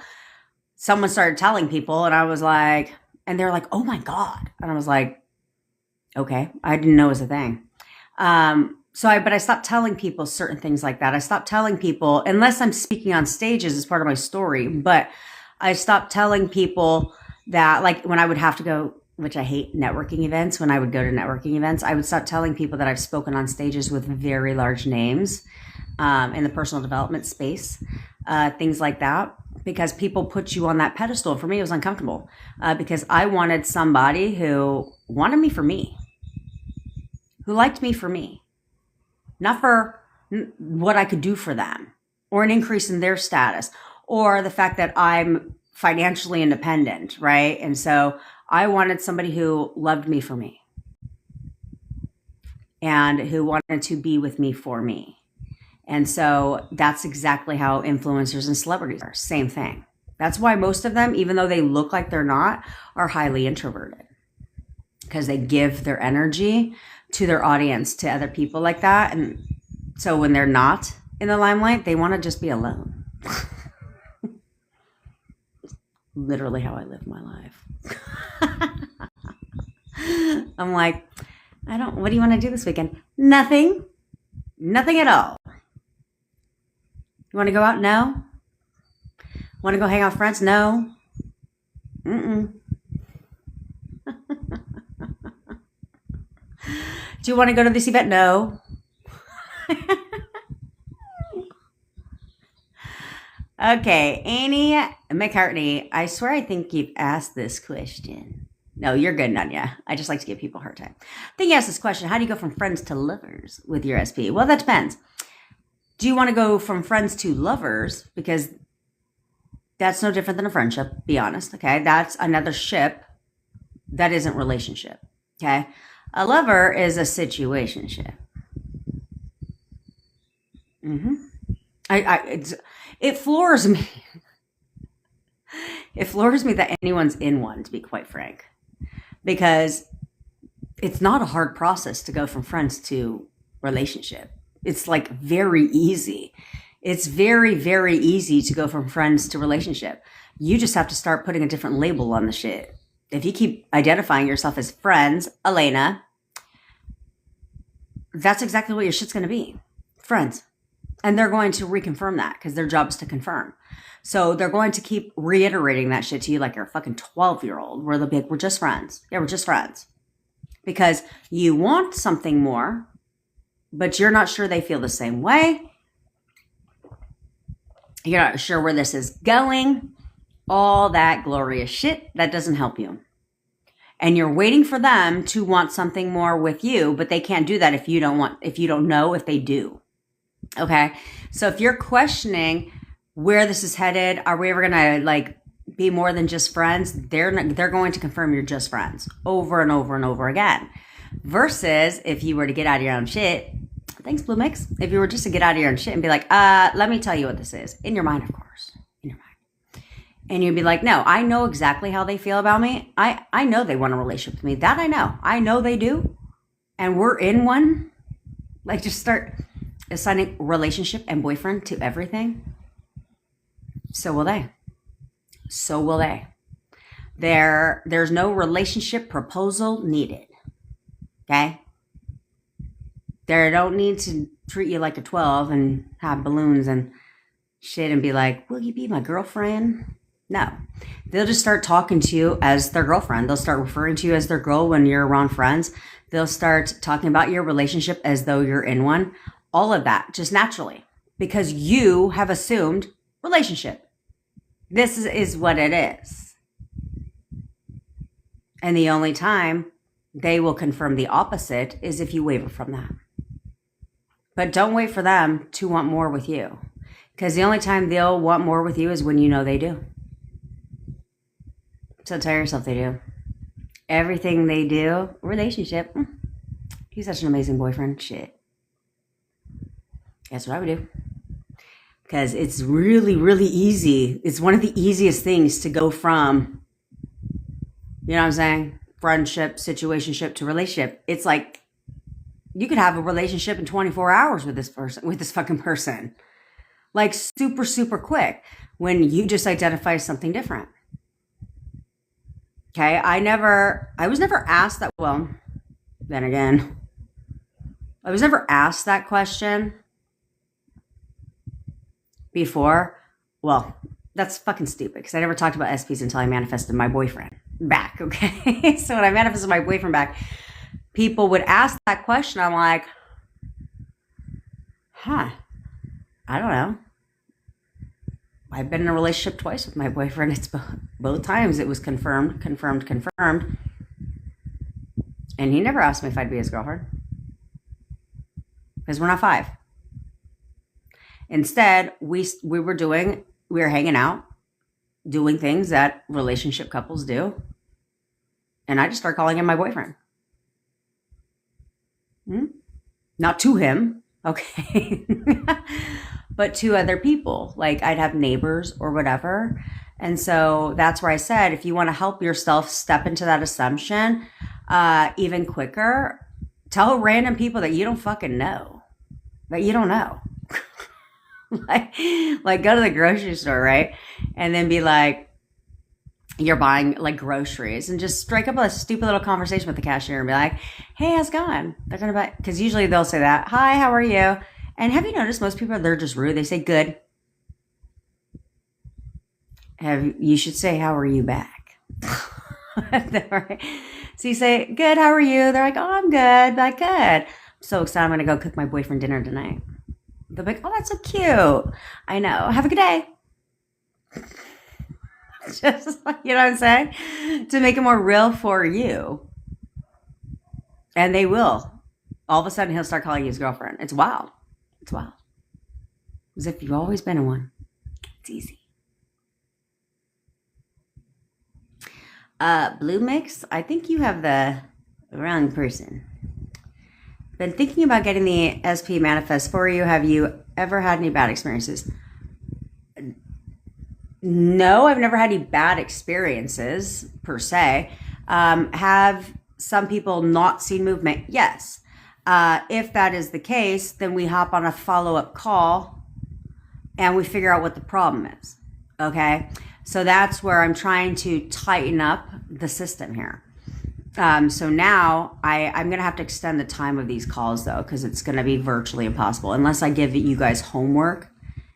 someone started telling people, and I was like, and they're like, oh my God. And I was like, okay, I didn't know it was a thing. But I stopped telling people certain things like that. I stopped telling people, unless I'm speaking on stages as part of my story, but I stopped telling people that, like, when I would have to go, which I hate networking events, when I would go to networking events, I would stop telling people that I've spoken on stages with very large names in the personal development space, things like that, because people put you on that pedestal. For me, it was uncomfortable because I wanted somebody who wanted me for me, who liked me for me, not for what I could do for them or an increase in their status or the fact that I'm financially independent, right? And so I wanted somebody who loved me for me and who wanted to be with me for me. And so that's exactly how influencers and celebrities are. Same thing. That's why most of them, even though they look like they're not, are highly introverted because they give their energy to their audience, to other people like that. And so when they're not in the limelight, they want to just be alone. Literally how I live my life. I'm like, what do you want to do this weekend? Nothing at all. You want to go out? No. Want to go hang out with friends? No. Do you want to go to this event? No. Okay, Annie McCartney, I swear I think you've asked this question. No, you're good, Nanya. I just like to give people a hard time. I think you asked this question. How do you go from friends to lovers with your SP? Well, that depends. Do you want to go from friends to lovers? Because that's no different than a friendship, be honest, okay? That's another ship that isn't relationship, okay? A lover is a situationship. It floors me. It floors me that anyone's in one, to be quite frank, because it's not a hard process to go from friends to relationship. It's like very easy. It's very, very easy to go from friends to relationship. You just have to start putting a different label on the shit. If you keep identifying yourself as friends, Elena, that's exactly what your shit's going to be. Friends. And they're going to reconfirm that because their job is to confirm. So they're going to keep reiterating that shit to you like you're a fucking 12-year-old, where they'll be like, we're just friends. Yeah, we're just friends. Because you want something more, but you're not sure they feel the same way. You're not sure where this is going. All that glorious shit that doesn't help you. And you're waiting for them to want something more with you, but they can't do that if you don't know if they do. Okay? So if you're questioning where this is headed, are we ever going to like be more than just friends? They're going to confirm you're just friends over and over and over again. Versus if you were to get out of your own shit, thanks Blue Mix. If you were just to get out of your own shit and be like, let me tell you what this is. In your mind, of course. In your mind. And you'd be like, no, I know exactly how they feel about me. I know they want a relationship with me. That I know. I know they do. And we're in one. Like just start assigning relationship and boyfriend to everything. So will they. So will they. There's no relationship proposal needed. Okay? They don't need to treat you like a 12 and have balloons and shit and be like, will you be my girlfriend? No. They'll just start talking to you as their girlfriend. They'll start referring to you as their girl when you're around friends. They'll start talking about your relationship as though you're in one. All of that, just naturally. Because you have assumed relationship. This is what it is. And the only time they will confirm the opposite is if you waver from that. But don't wait for them to want more with you. Because the only time they'll want more with you is when you know they do. So tell yourself they do. Everything they do, relationship. He's such an amazing boyfriend. Shit. That's what I would do. Because it's really, really easy. It's one of the easiest things to go from, you know what I'm saying? Friendship, situationship to relationship. It's like you could have a relationship in 24 hours with this person, with this fucking person. Like super, super quick when you just identify something different. Okay. I was never asked that. Well, then again, I was never asked that question before. Well, that's fucking stupid because I never talked about SPs until I manifested my boyfriend back. Okay. So when I manifested my boyfriend back, people would ask that question. I'm like, I don't know. I've been in a relationship twice with my boyfriend. It's both times it was confirmed. And he never asked me if I'd be his girlfriend. Because we're not 5. Instead, we were hanging out, doing things that relationship couples do. And I just started calling him my boyfriend. Not to him, okay, but to other people. Like I'd have neighbors or whatever. And so that's where I said, if you want to help yourself step into that assumption even quicker, tell random people that you don't fucking know, that you don't know. like go to the grocery store, right? And then be like, you're buying like groceries and just strike up a stupid little conversation with the cashier and be like, hey, how's it going? They're going to buy, because usually they'll say that. Hi, how are you? And have you noticed most people, they're just rude. They say good. You should say, how are you back? Right? So you say, good, how are you? They're like, oh, I'm good. Like, good. I'm so excited. I'm going to go cook my boyfriend dinner tonight. They'll be like, oh, that's so cute. I know. Have a good day. Just, you know what I'm saying? To make it more real for you. And they will. All of a sudden, he'll start calling you his girlfriend. It's wild. It's wild. As if you've always been in one. It's easy. Blue Mix, I think you have the wrong person. Been thinking about getting the SP manifest for you. Have you ever had any bad experiences? No, I've never had any bad experiences per se. Have some people not seen movement? Yes. If that is the case, then we hop on a follow-up call and we figure out what the problem is. Okay. So that's where I'm trying to tighten up the system here. So now I'm going to have to extend the time of these calls though, because it's going to be virtually impossible unless I give you guys homework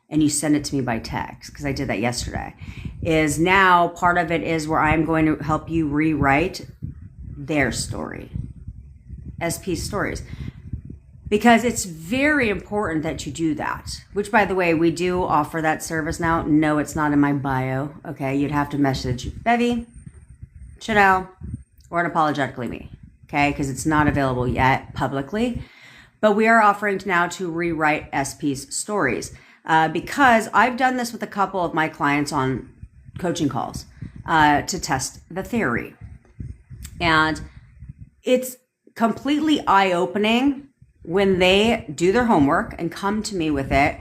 and you send it to me by text, because I did that yesterday. Is now part of it is where I'm going to help you rewrite their story, SP stories, because it's very important that you do that, which by the way, we do offer that service now. No, it's not in my bio. Okay. You'd have to message Bevy, Chanel, or unapologetically me. Okay. Because it's not available yet publicly, but we are offering now to rewrite SP's stories. Because I've done this with a couple of my clients on coaching calls to test the theory. And it's completely eye-opening when they do their homework and come to me with it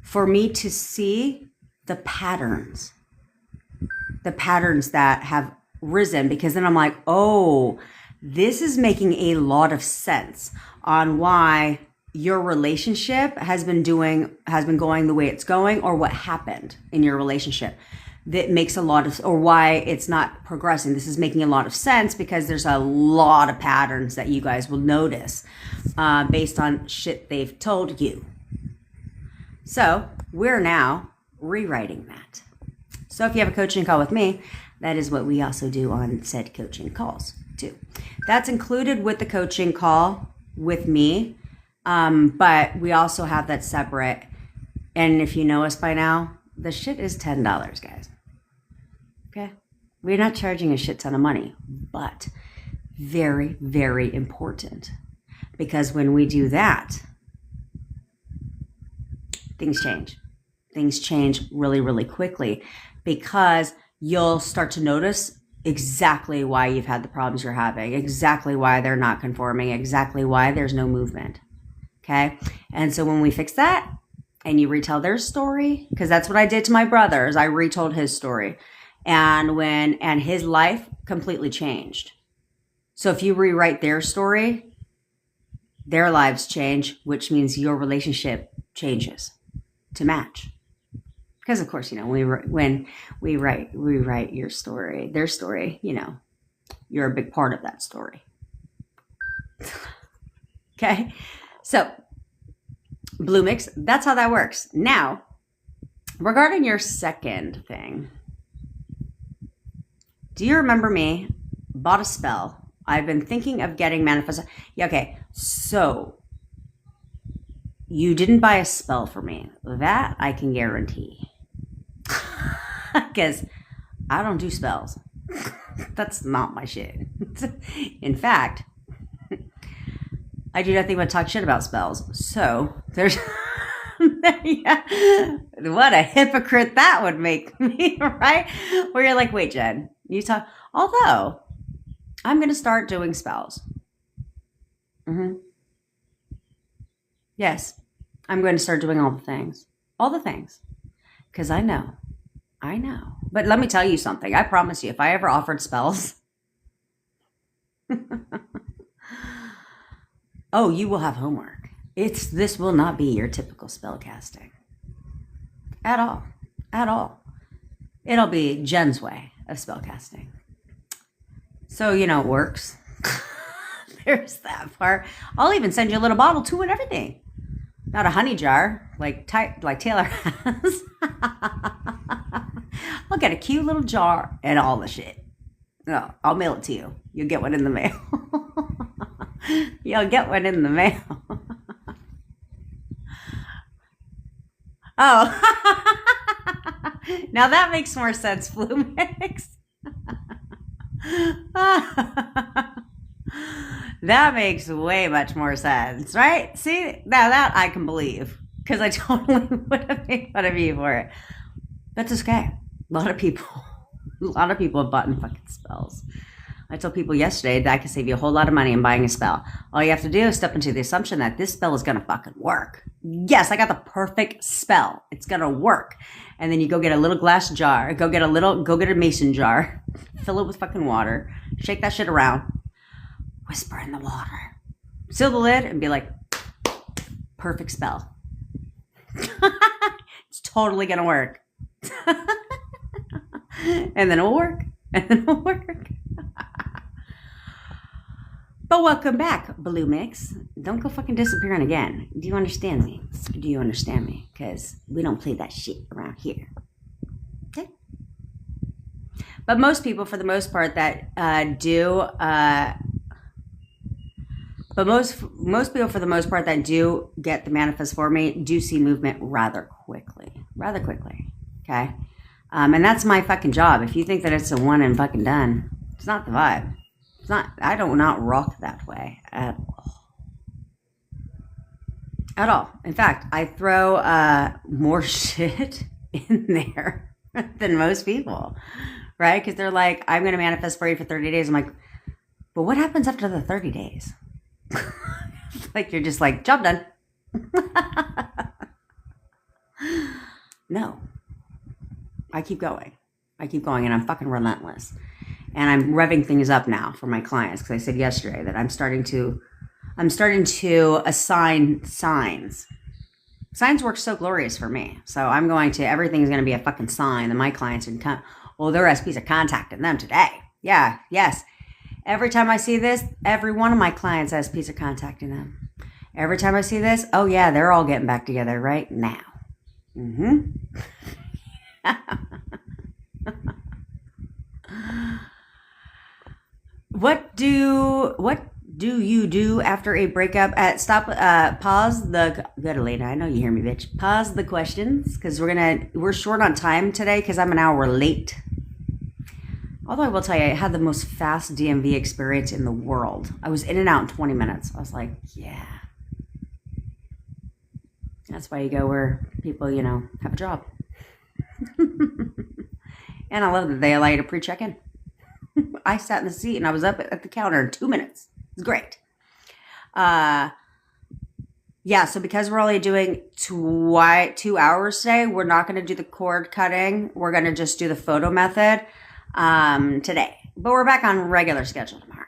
for me to see the patterns that have risen, because then I'm like, oh, this is making a lot of sense on why your relationship has been going the way it's going, or what happened in your relationship that makes a lot of, or why it's not progressing. This is making a lot of sense because there's a lot of patterns that you guys will notice based on shit they've told you. So we're now rewriting that. So if you have a coaching call with me, that is what we also do on said coaching calls too. That's included with the coaching call with me. But we also have that separate. And if you know us by now, the shit is $10, guys. Okay. We're not charging a shit ton of money, but very, very important, because when we do that, things change. Things change really, really quickly, because you'll start to notice exactly why you've had the problems you're having, exactly why they're not conforming, exactly why there's no movement. Okay. And so when we fix that and you retell their story, because that's what I did to my brothers, I retold his story, and his life completely changed. So if you rewrite their story, their lives change, which means your relationship changes to match. Because of course, when we rewrite your story, their story, you're a big part of that story. Okay. So, Blue Mix, that's how that works. Now, regarding your second thing, do you remember me? Bought a spell. I've been thinking of getting manifest. Yeah, okay. So, you didn't buy a spell for me. That I can guarantee. Because I don't do spells. That's not my shit. In fact, I do nothing but talk shit about spells. So there's, yeah, what a hypocrite that would make me, right? Where you're like, wait, Jen, you talk, although I'm going to start doing spells. Mm-hmm. Yes, I'm going to start doing all the things, because I know. But let me tell you something. I promise you, if I ever offered spells, oh, you will have homework. This will not be your typical spell casting. At all. It'll be Jen's way of spell casting. So, it works. There's that part. I'll even send you a little bottle too and everything. Not a honey jar like Taylor has. I'll get a cute little jar and all the shit. No, I'll mail it to you. You'll get one in the mail. You'll get one in the mail. Oh. Now that makes more sense, Blue Mix. That makes way much more sense, right? See, now that I can believe, because I totally would have made fun of you for it. That's okay. A lot of people have bought fucking spells. I told people yesterday that I can save you a whole lot of money in buying a spell. All you have to do is step into the assumption that this spell is going to fucking work. Yes, I got the perfect spell. It's going to work. And then you go get a little glass jar, go get a mason jar, fill it with fucking water, shake that shit around, whisper in the water, seal the lid, and be like, perfect spell. It's totally going to work. And then it will work. But welcome back, Blue Mix. Don't go fucking disappearing again. Do you understand me? Do you understand me? Because we don't play that shit around here. Okay? But most people, for the most part, that do... But most people, for the most part, that do get the manifest for me, do see movement rather quickly. Okay? And that's my fucking job. If you think that it's a one and fucking done, it's not the vibe. It's not. I do not rock that way at all. At all. In fact, I throw more shit in there than most people, right? Because they're like, I'm going to manifest for you for 30 days. I'm like, but what happens after the 30 days? Like, you're just like, job done. No. I keep going, and I'm fucking relentless. And I'm revving things up now for my clients, because I said yesterday that I'm starting to assign signs. Signs work so glorious for me. So I'm everything's going to be a fucking sign that my clients can come. Well, their SPs are contacting them today. Yeah, yes. Every time I see this, every one of my clients' SPs are contacting them. Every time I see this, oh yeah, they're all getting back together right now. What do you do after a breakup? Pause the good Elena. I know you hear me, bitch. Pause the questions, because we're short on time today because I'm an hour late. Although I will tell you, I had the most fast DMV experience in the world. I was in and out in 20 minutes. I was like, yeah. That's why you go where people, have a job. And I love that they allow you to pre-check-in. I sat in the seat and I was up at the counter in 2 minutes. It's great. Yeah, so because we're only doing 2 hours today, we're not going to do the cord cutting. We're going to just do the photo method today. But we're back on regular schedule tomorrow.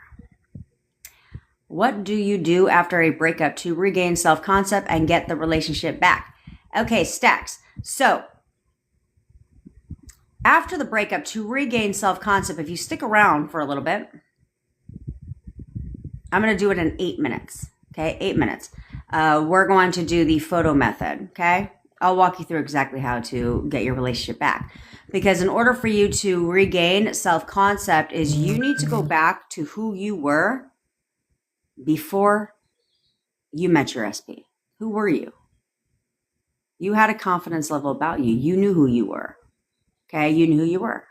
What do you do after a breakup to regain self-concept and get the relationship back? Okay, Stacks. So after the breakup, to regain self-concept, if you stick around for a little bit, I'm going to do it in 8 minutes. Okay, 8 minutes. We're going to do the photo method. Okay, I'll walk you through exactly how to get your relationship back. Because in order for you to regain self-concept, is you need to go back to who you were before you met your SP. Who were you? You had a confidence level about you. You knew who you were. Okay, you knew who you were.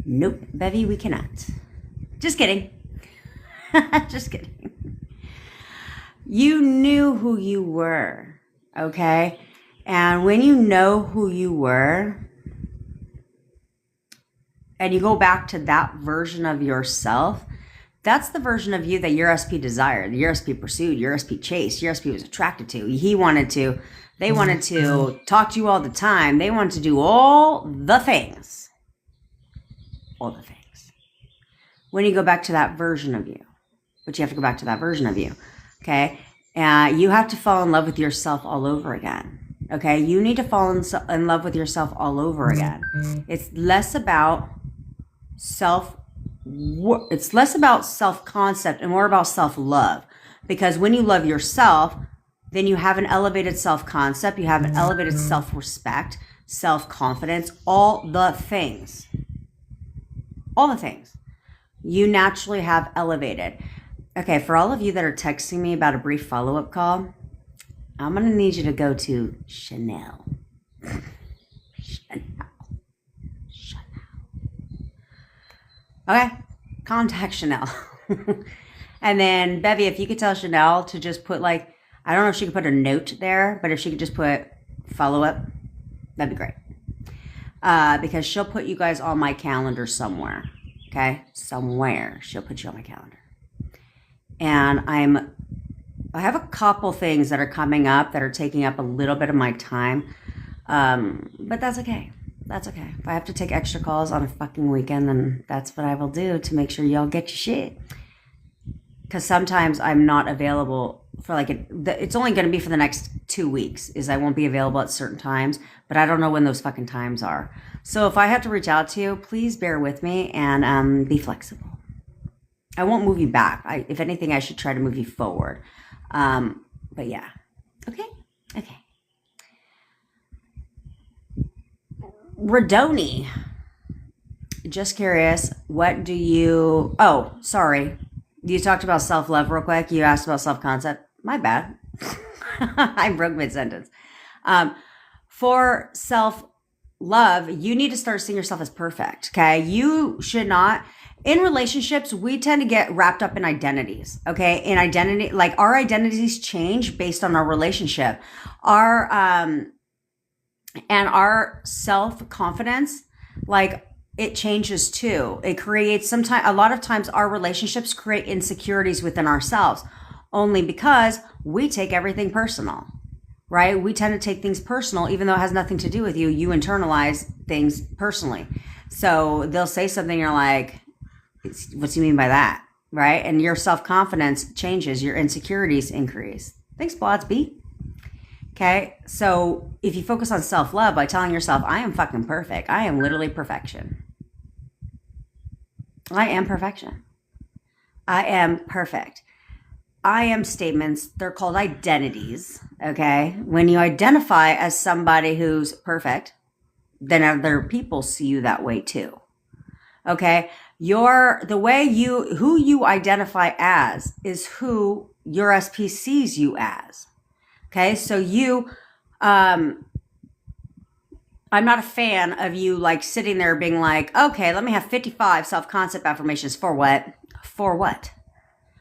Nope, Bevy, we cannot. Just kidding. Just kidding. You knew who you were, okay? And when you know who you were, and you go back to that version of yourself, that's the version of you that your SP desired, your SP pursued, your SP chased, your SP was attracted to. They wanted to talk to you all the time. They wanted to do all the things. All the things. When you go back to that version of you, but you have to go back to that version of you, okay? You have to fall in love with yourself all over again. Okay, you need to fall in love with yourself all over again. It's less about self-concept and more about self-love. Because when you love yourself, then you have an elevated self-concept, you have an elevated self-respect, self-confidence, all the things. All the things. You naturally have elevated. Okay, for all of you that are texting me about a brief follow-up call, I'm going to need you to go to Chanel. Chanel. Okay, contact Chanel. And then, Bevy, if you could tell Chanel to just put I don't know if she could put a note there, but if she could just put follow-up, that'd be great. Because she'll put you guys on my calendar somewhere. Okay? Somewhere she'll put you on my calendar. And I have a couple things that are coming up that are taking up a little bit of my time. But that's okay. That's okay. If I have to take extra calls on a fucking weekend, then that's what I will do to make sure y'all get your shit. Because sometimes I'm not available for it's only going to be for the next 2 weeks, is I won't be available at certain times, but I don't know when those fucking times are. So if I have to reach out to you, please bear with me and be flexible. I won't move you back. If anything, I should try to move you forward. But yeah. Okay. Okay. Radoni. Just curious, what do you... Oh, sorry. You talked about self-love real quick. You asked about self-concept. My bad. I broke mid-sentence. For self-love, you need to start seeing yourself as perfect, okay? You should not... In relationships, we tend to get wrapped up in identities, okay? In identity, like our identities change based on our relationship. And our self-confidence, like it changes too. It creates a lot of times our relationships create insecurities within ourselves only because we take everything personal, right? We tend to take things personal, even though it has nothing to do with you. You internalize things personally. So they'll say something, you're like, what do you mean by that? Right? And your self-confidence changes, your insecurities increase. Thanks, Blots B. Okay. So if you focus on self-love by telling yourself, I am fucking perfect. I am literally perfection. I am perfection. I am perfect. I am statements. They're called identities. Okay. When you identify as somebody who's perfect, then other people see you that way too. Okay. Who you identify as is who your SP sees you as. Okay. So I'm not a fan of you like sitting there being like, okay, let me have 55 self-concept affirmations. For what? For what?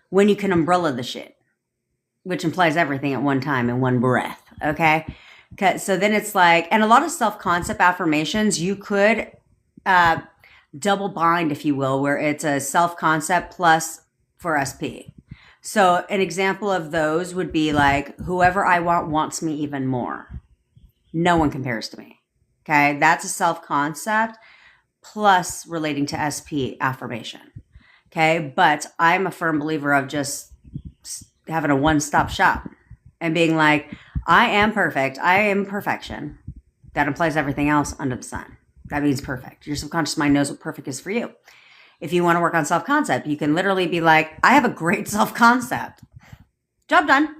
When you can umbrella the shit, which implies everything at one time in one breath. Okay. So then it's like, and a lot of self-concept affirmations, you could, double bind, if you will, where it's a self-concept plus for SP. So an example of those would be like, whoever I want wants me even more. No one compares to me. Okay. That's a self-concept plus relating to SP affirmation. Okay. But I'm a firm believer of just having a one-stop shop and being like, I am perfect. I am perfection. That implies everything else under the sun. That means perfect. Your subconscious mind knows what perfect is for you. If you want to work on self-concept, you can literally be like, I have a great self-concept. Job done.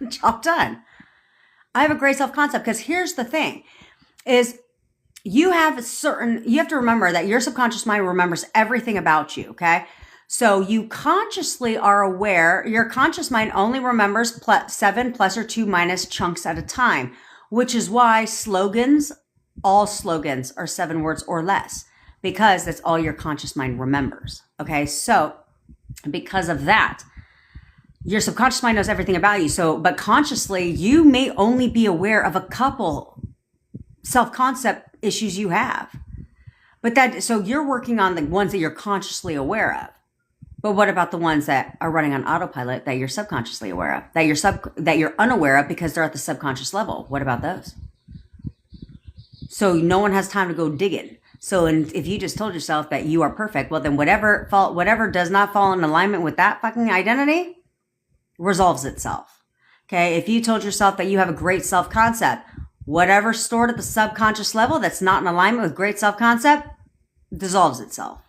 Job done. I have a great self-concept because here's the thing is you have to remember that your subconscious mind remembers everything about you. Okay. So you consciously are aware, your conscious mind only remembers 7 plus or 2 minus chunks at a time, which is why all slogans are 7 words or less, because that's all your conscious mind remembers. Okay. So because of that, your subconscious mind knows everything about you. So, but consciously, you may only be aware of a couple self-concept issues you have. So you're working on the ones that you're consciously aware of. But what about the ones that are running on autopilot that you're subconsciously aware of, that you're unaware of because they're at the subconscious level? What about those? So no one has time to go digging. So if you just told yourself that you are perfect, well then whatever does not fall in alignment with that fucking identity resolves itself. Okay. If you told yourself that you have a great self-concept, whatever stored at the subconscious level that's not in alignment with great self-concept dissolves itself.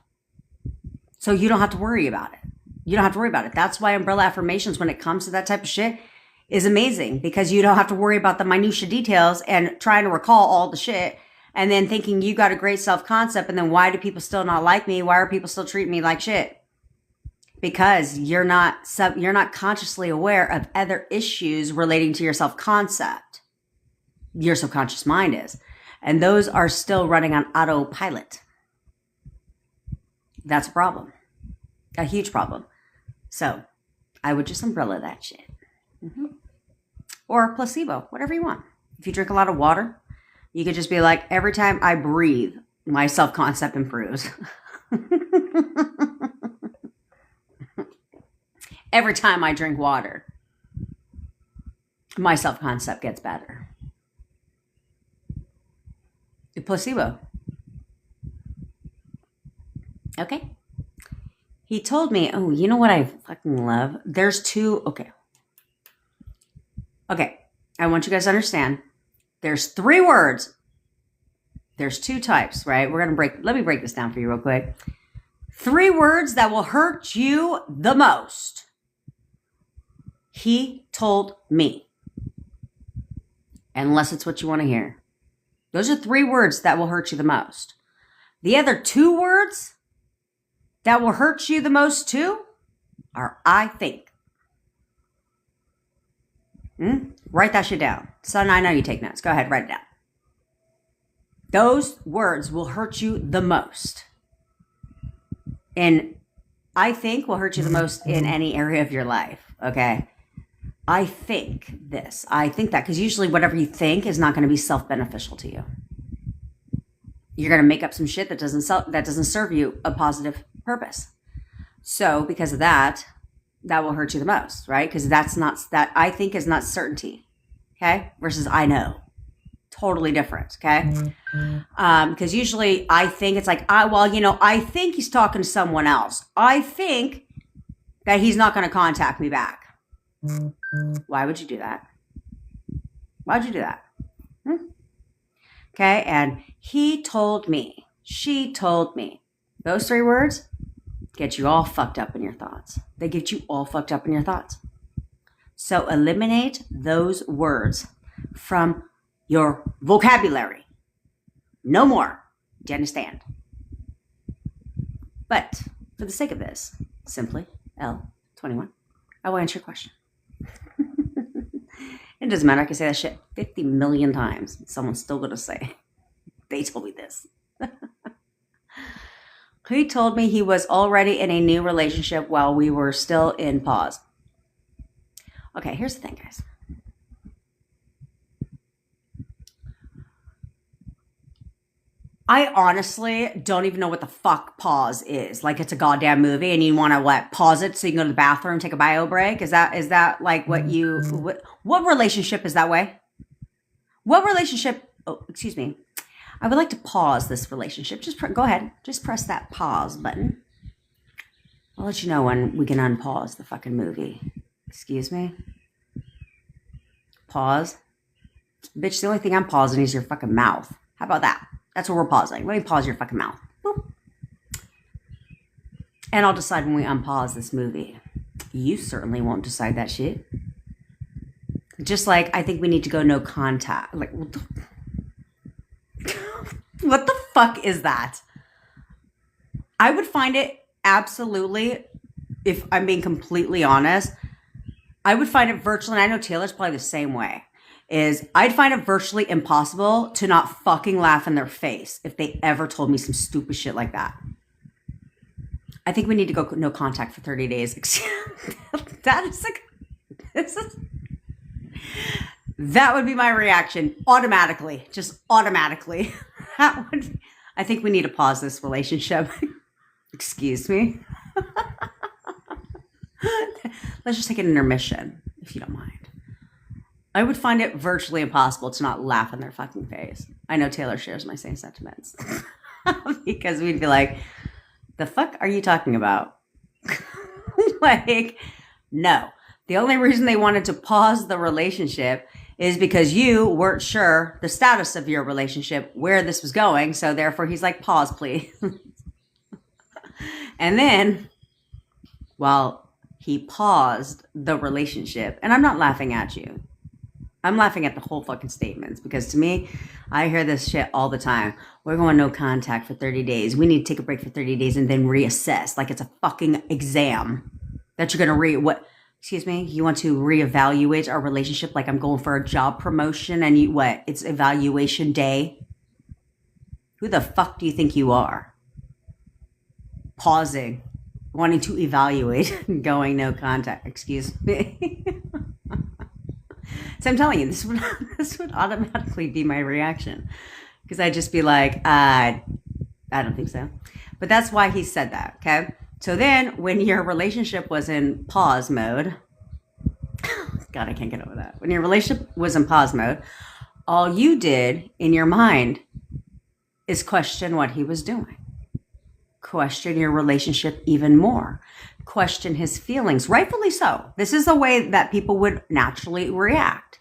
So you don't have to worry about it. You don't have to worry about it. That's why umbrella affirmations, when it comes to that type of shit, is amazing, because you don't have to worry about the minutia details and trying to recall all the shit and then thinking you got a great self-concept. And then why do people still not like me? Why are people still treating me like shit? Because you're not consciously aware of other issues relating to your self-concept. Your subconscious mind is. And those are still running on autopilot. That's a problem. A huge problem. So I would just umbrella that shit. Mm-hmm. Or placebo, whatever you want. If you drink a lot of water, you could just be like, every time I breathe, my self-concept improves. Every time I drink water, my self-concept gets better. The placebo. Okay. He told me, oh, you know what I fucking love? There's 2. Okay. I want you guys to understand. There's 3 words. There's 2 types, right? Let me break this down for you real quick. 3 words that will hurt you the most. He told me. Unless it's what you want to hear. Those are 3 words that will hurt you the most. The other 2 words that will hurt you the most too are I think. Write that shit down. Son, I know you take notes. Go ahead, write it down. Those words will hurt you the most. And I think will hurt you the most in any area of your life, okay? I think this. I think that. Because usually whatever you think is not going to be self-beneficial to you. You're going to make up some shit that doesn't serve you a positive purpose. So because of that, that will hurt you the most, right? Because that I think is not certainty, okay? Versus I know. Totally different, okay? Because usually I think it's like, I think he's talking to someone else. I think that he's not going to contact me back. Why would you do that? Why'd you do that? Okay, and he told me, she told me. Those 3 words get you all fucked up in your thoughts. They get you all fucked up in your thoughts. So eliminate those words from your vocabulary. No more. Do you understand? But for the sake of this, simply L21, I will answer your question. It doesn't matter. I can say that shit 50 million times. Someone's still going to say, they told me this. He told me he was already in a new relationship while we were still in pause. Okay, here's the thing, guys. I honestly don't even know what the fuck pause is. Like it's a goddamn movie and you want to pause it so you can go to the bathroom and take a bio break? Is that like what relationship is that way? What relationship? Oh, excuse me. I would like to pause this relationship. Just go ahead. Just press that pause button. I'll let you know when we can unpause the fucking movie. Excuse me. Pause. Bitch, the only thing I'm pausing is your fucking mouth. How about that? That's what we're pausing. Let me pause your fucking mouth. Boop. And I'll decide when we unpause this movie. You certainly won't decide that shit. Just like I think we need to go no contact. Like, what the fuck is that? I would find it absolutely, if I'm being completely honest, I would find it virtually, and I know Taylor's probably the same way, is I'd find it virtually impossible to not fucking laugh in their face if they ever told me some stupid shit like that. I think we need to go no contact for 30 days. That would be my reaction automatically, just automatically. I think we need to pause this relationship. Excuse me. Let's just take an intermission, if you don't mind. I would find it virtually impossible to not laugh in their fucking face. I know Taylor shares my same sentiments. Because we'd be like, the fuck are you talking about? Like, no. The only reason they wanted to pause the relationship is because you weren't sure the status of your relationship, where this was going. So therefore he's like, pause, please. And then, while he paused the relationship, and I'm not laughing at you. I'm laughing at the whole fucking statements because to me, I hear this shit all the time. We're going no contact for 30 days. We need to take a break for 30 days and then reassess like it's a fucking exam that you're going to excuse me, you want to reevaluate our relationship like I'm going for a job promotion and it's evaluation day. Who the fuck do you think you are? Pausing, wanting to evaluate, going no contact, excuse me. So I'm telling you, this would automatically be my reaction because I'd just be like, I don't think so. But that's why he said that, okay? So then when your relationship was in pause mode, God, I can't get over that. When your relationship was in pause mode, all you did in your mind is question what he was doing. Question your relationship even more. Question his feelings, rightfully so. This is the way that people would naturally react,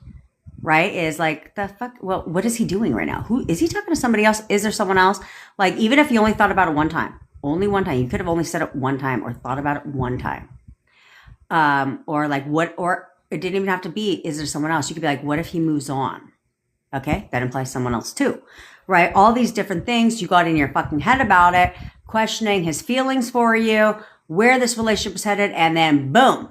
right? Is like, the fuck, what is he doing right now? Who is he talking to somebody else? Is there someone else? Like, even if you only thought about it one time, Only one time. You could have only said it one time or thought about it one time. Or like what, or it didn't even have to be, is there someone else? You could be like, what if he moves on? Okay. That implies someone else too, right? All these different things you got in your fucking head about it, questioning his feelings for you, where this relationship was headed. And then boom,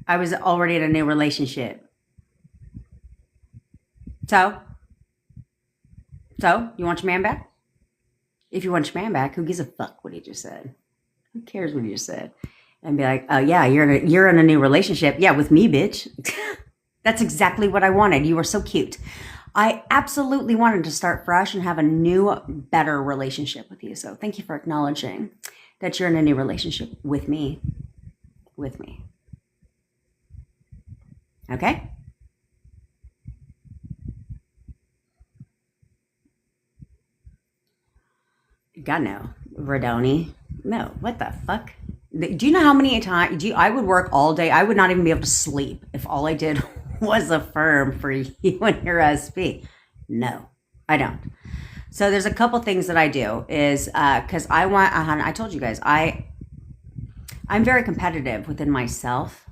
I was already in a new relationship. So you want your man back? If you want your man back, who gives a fuck what he just said? Who cares what he just said? And be like, oh yeah, you're in a new relationship. Yeah, with me, bitch. That's exactly what I wanted. You were so cute. I absolutely wanted to start fresh and have a new, better relationship with you. So thank you for acknowledging that you're in a new relationship with me. With me. Okay? God no. Radoni. No, what the fuck? Do you know how many times I would work all day? I would not even be able to sleep if all I did was affirm for you and your SP. No, I don't. So there's a couple things that I do is because I told you guys, I'm very competitive within myself.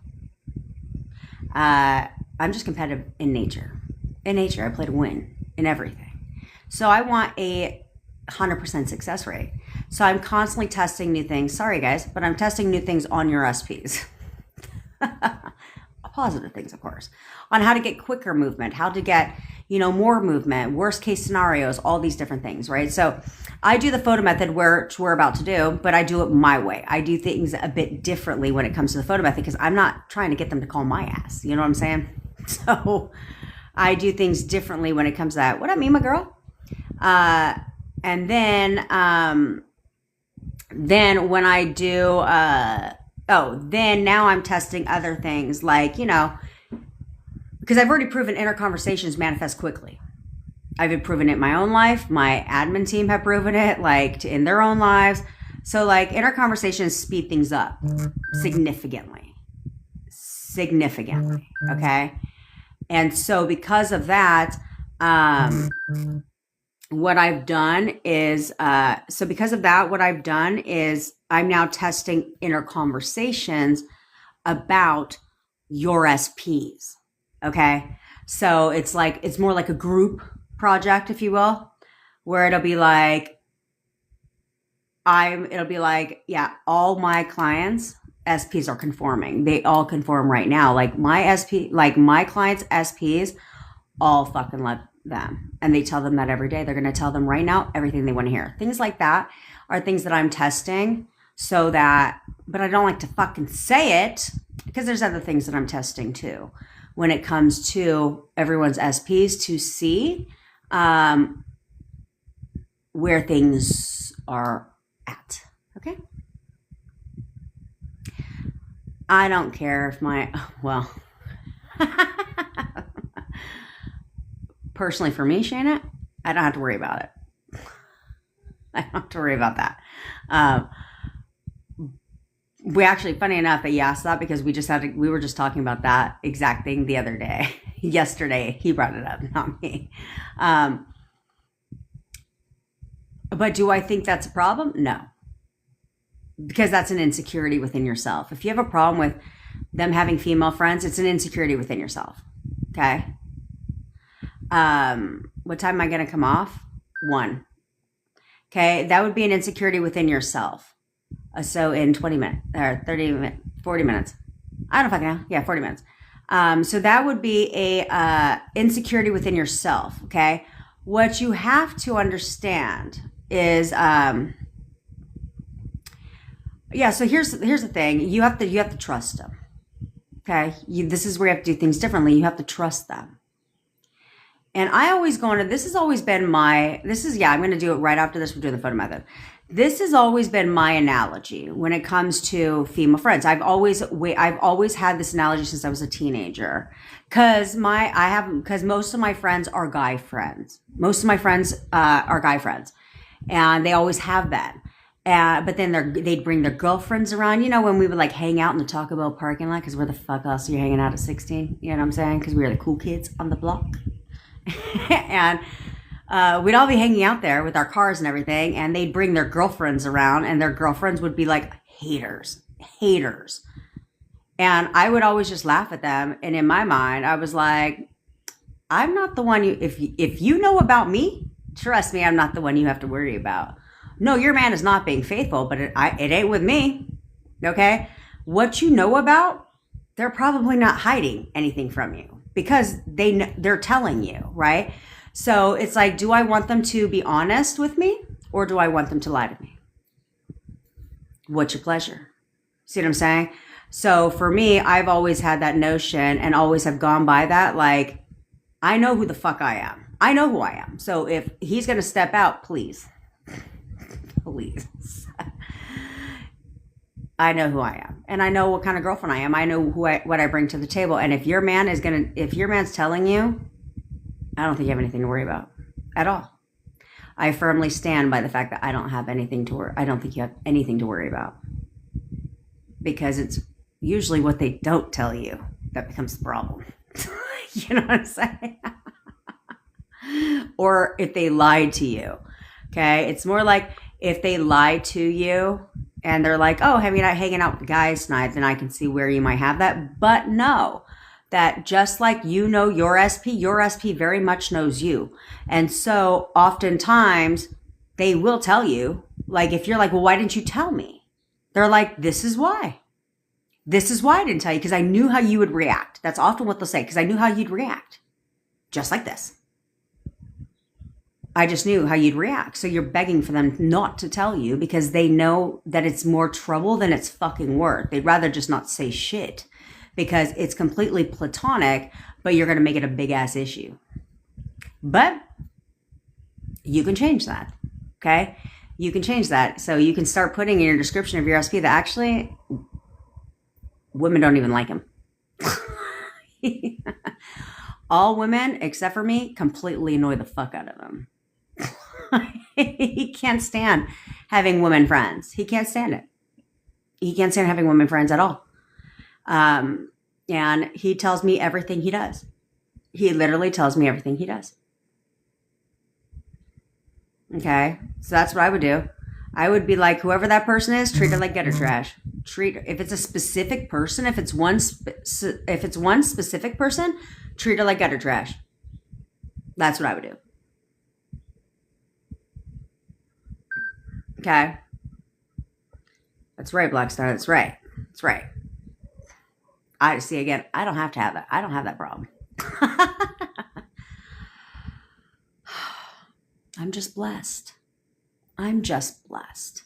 I'm just competitive in nature. In nature, I play to win in everything. So I want a 100% success rate. So I'm constantly testing new things. Sorry, guys, but I'm testing new things on your SPs. Positive things, of course, on how to get quicker movement, how to get, more movement, worst case scenarios, all these different things, right? So I do the photo method, which we're about to do, but I do it my way. I do things a bit differently when it comes to the photo method because I'm not trying to get them to call my ass. You know what I'm saying? So I do things differently when it comes to that. What I mean, my girl? And then when I do, then now I'm testing other things like, because I've already proven inner conversations manifest quickly. I've proven it in my own life. My admin team have proven it in their own lives. So inner conversations speed things up significantly. Okay. And so because of that, what I've done is, I'm now testing inner conversations about your SPs. Okay. So it's more like a group project, if you will, where it'll be like, all my clients SPs are conforming. They all conform right now. My clients SPs all fucking love them. And they tell them that every day. They're going to tell them right now everything they want to hear. Things like that are things that I'm testing but I don't like to fucking say it because there's other things that I'm testing too when it comes to everyone's SPs to see where things are at. Okay. I don't care if personally for me, Shana, I don't have to worry about it. I don't have to worry about that. We actually, funny enough that you asked that because we were just talking about that exact thing the other day. Yesterday, he brought it up, not me. But do I think that's a problem? No. Because that's an insecurity within yourself. If you have a problem with them having female friends, it's an insecurity within yourself. Okay? What time am I going to come off? 1. Okay? That would be an insecurity within yourself. So in 20 minutes, or 30 minutes, 40 minutes. I don't fucking know. Yeah, 40 minutes. So that would be a insecurity within yourself. Okay? What you have to understand is, so here's the thing. You have to trust them. Okay? This is where you have to do things differently. You have to trust them. And I always go into, I'm going to do it right after this. We're doing the photo method. This has always been my analogy when it comes to female friends. I've always had this analogy since I was a teenager, because most of my friends are guy friends. Most of my friends are guy friends, and they always have been. But then they'd bring their girlfriends around. When we would hang out in the Taco Bell parking lot, because where the fuck else are you hanging out at 16? You know what I'm saying? Because we were the cool kids on the block. And we'd all be hanging out there with our cars and everything, and they'd bring their girlfriends around, and their girlfriends would be like haters. And I would always just laugh at them. And in my mind, I was like, I'm not the one if you know about me, trust me, I'm not the one you have to worry about. No, your man is not being faithful, but it ain't with me. Okay? What you know about, they're probably not hiding anything from you because they're telling you, right? So it's like, do I want them to be honest with me or do I want them to lie to me? What's your pleasure? See what I'm saying? So for me, I've always had that notion and always have gone by that. Like, I know who the fuck I am. I know who I am. So if he's going to step out, please. I know who I am. And I know what kind of girlfriend I am. I know what I bring to the table. And if your man's telling you, I don't think you have anything to worry about at all. I firmly stand by the fact that I don't have anything to worry. I don't think you have anything to worry about. Because it's usually what they don't tell you that becomes the problem. You know what I'm saying? Or if they lied to you. Okay? It's more like if they lie to you and they're like, oh, have you not hanging out with guys tonight? Then I can see where you might have that. But no, that just like you know your SP very much knows you. And so oftentimes they will tell you, like if you're like, well, why didn't you tell me? They're like, this is why. This is why I didn't tell you, because I knew how you would react. That's often what they'll say, because I knew how you'd react. Just like this. I just knew how you'd react. So you're begging for them not to tell you because they know that it's more trouble than it's fucking worth. They'd rather just not say shit because it's completely platonic, but you're going to make it a big ass issue. But you can change that. Okay? You can change that. So you can start putting in your description of your SP that actually women don't even like him. All women, except for me, completely annoy the fuck out of him. He can't stand having women friends. He can't stand it. He can't stand having women friends at all. And he tells me everything he does. He literally tells me everything he does. Okay, so that's what I would do. I would be like, whoever that person is, treat it like gutter trash. If it's a specific person, if it's one specific person, treat it like gutter trash. That's what I would do. Okay. That's right, Blackstar. That's right. That's right. I see again. I don't have to have that. I don't have that problem. I'm just blessed. I'm just blessed.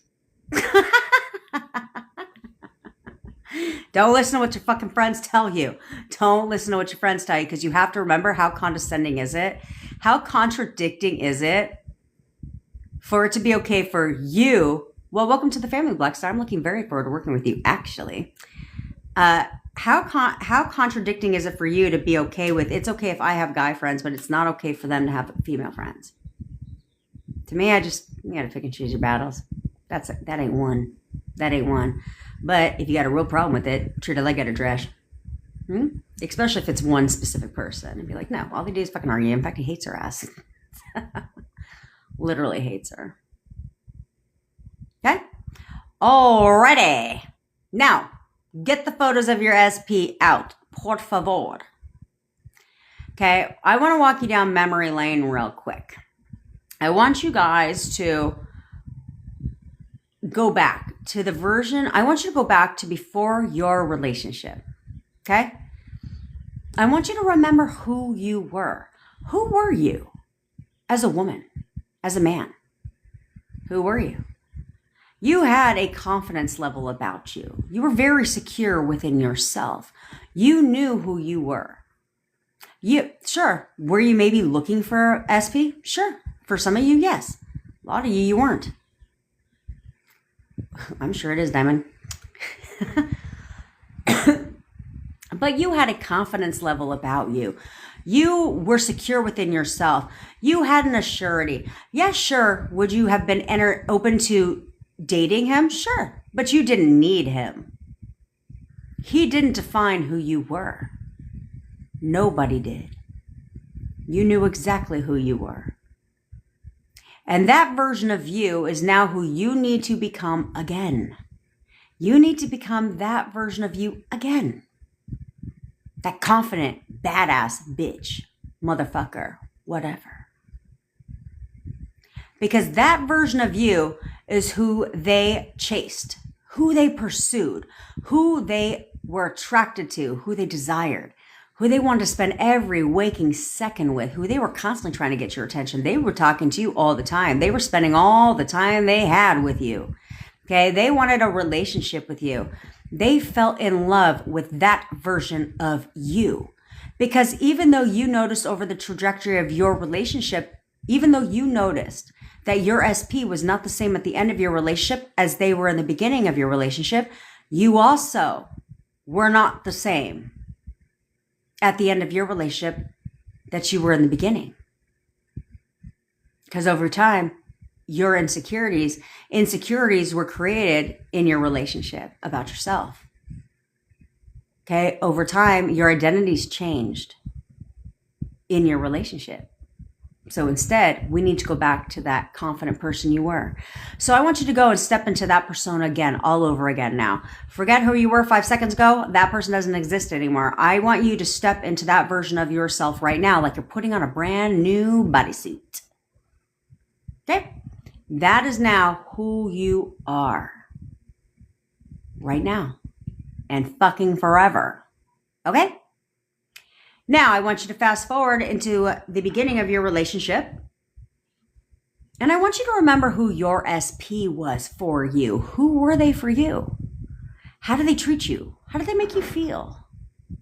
Don't listen to what your fucking friends tell you. Don't listen to what your friends tell you because you have to remember how condescending is it? How contradicting is it for it to be okay for you? Well, welcome to the family, Blackstar. I'm looking very forward to working with you, actually. How contradicting is it for you to be okay with, it's okay if I have guy friends, but it's not okay for them to have female friends? To me, you gotta pick and choose your battles. That ain't one. That ain't one. But if you got a real problem with it, treat it like gutter trash. Especially if it's one specific person. And be like, no, all they do is fucking argue. In fact, he hates her ass. Literally hates her. Okay? Alrighty. Now, get the photos of your SP out. Por favor. Okay? I want to walk you down memory lane real quick. I want you guys to go back to the version. I want you to go back to before your relationship. Okay? I want you to remember who you were. Who were you as a woman, as a man? Who were you? You had a confidence level about you. You were very secure within yourself. You knew who you were. Sure. Were you maybe looking for SP? Sure. For some of you, yes. A lot of you weren't. I'm sure it is, Diamond. But you had a confidence level about you. You were secure within yourself. You had an assurity. Yes, sure. Would you have been open to dating him? Sure. But you didn't need him. He didn't define who you were. Nobody did. You knew exactly who you were. And that version of you is now who you need to become again. You need to become that version of you again. That confident, badass bitch, motherfucker, whatever. Because that version of you is who they chased, who they pursued, who they were attracted to, who they desired, who they wanted to spend every waking second with, who they were constantly trying to get your attention. They were talking to you all the time. They were spending all the time they had with you. Okay, they wanted a relationship with you. They fell in love with that version of you. Because even though you noticed over the trajectory of your relationship, even though you noticed that your SP was not the same at the end of your relationship as they were in the beginning of your relationship, you also were not the same at the end of your relationship that you were in the beginning. Because over time, your insecurities were created in your relationship about yourself. Okay, over time, your identities changed in your relationship. So instead, we need to go back to that confident person you were. So I want you to go and step into that persona again, all over again now. Forget who you were 5 seconds ago. That person doesn't exist anymore. I want you to step into that version of yourself right now, like you're putting on a brand new bodysuit. Okay? That is now who you are. Right now. And fucking forever. Okay? Now, I want you to fast forward into the beginning of your relationship. And I want you to remember who your SP was for you. Who were they for you? How did they treat you? How did they make you feel?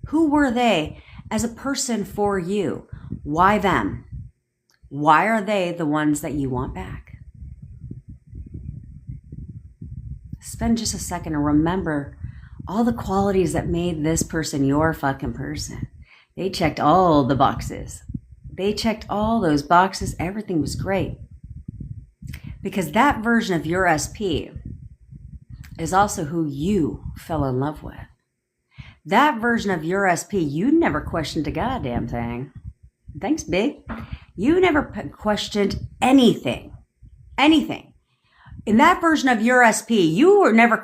Who were they as a person for you? Why them? Why are they the ones that you want back? Spend just a second and remember all the qualities that made this person your fucking person. They checked all the boxes. They checked all those boxes. Everything was great. Because that version of your SP is also who you fell in love with. That version of your SP, you never questioned a goddamn thing. Thanks, big. You never questioned anything. Anything. In that version of your SP, you were never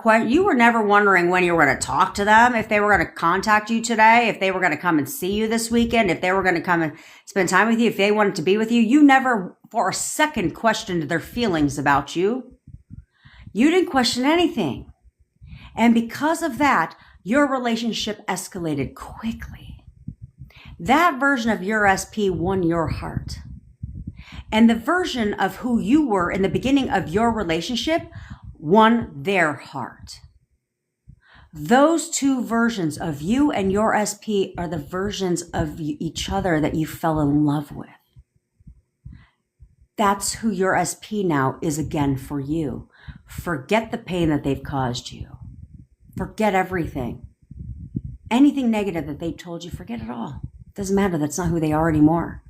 wondering when you were going to talk to them, if they were going to contact you today, if they were going to come and see you this weekend, if they were going to come and spend time with you, if they wanted to be with you. You never for a second questioned their feelings about you. You didn't question anything. And because of that, your relationship escalated quickly. That version of your SP won your heart. And the version of who you were in the beginning of your relationship won their heart. Those two versions of you and your SP are the versions of each other that you fell in love with. That's who your SP now is again for you. Forget the pain that they've caused you. Forget everything. Anything negative that they told you, forget it all. Doesn't matter. That's not who they are anymore.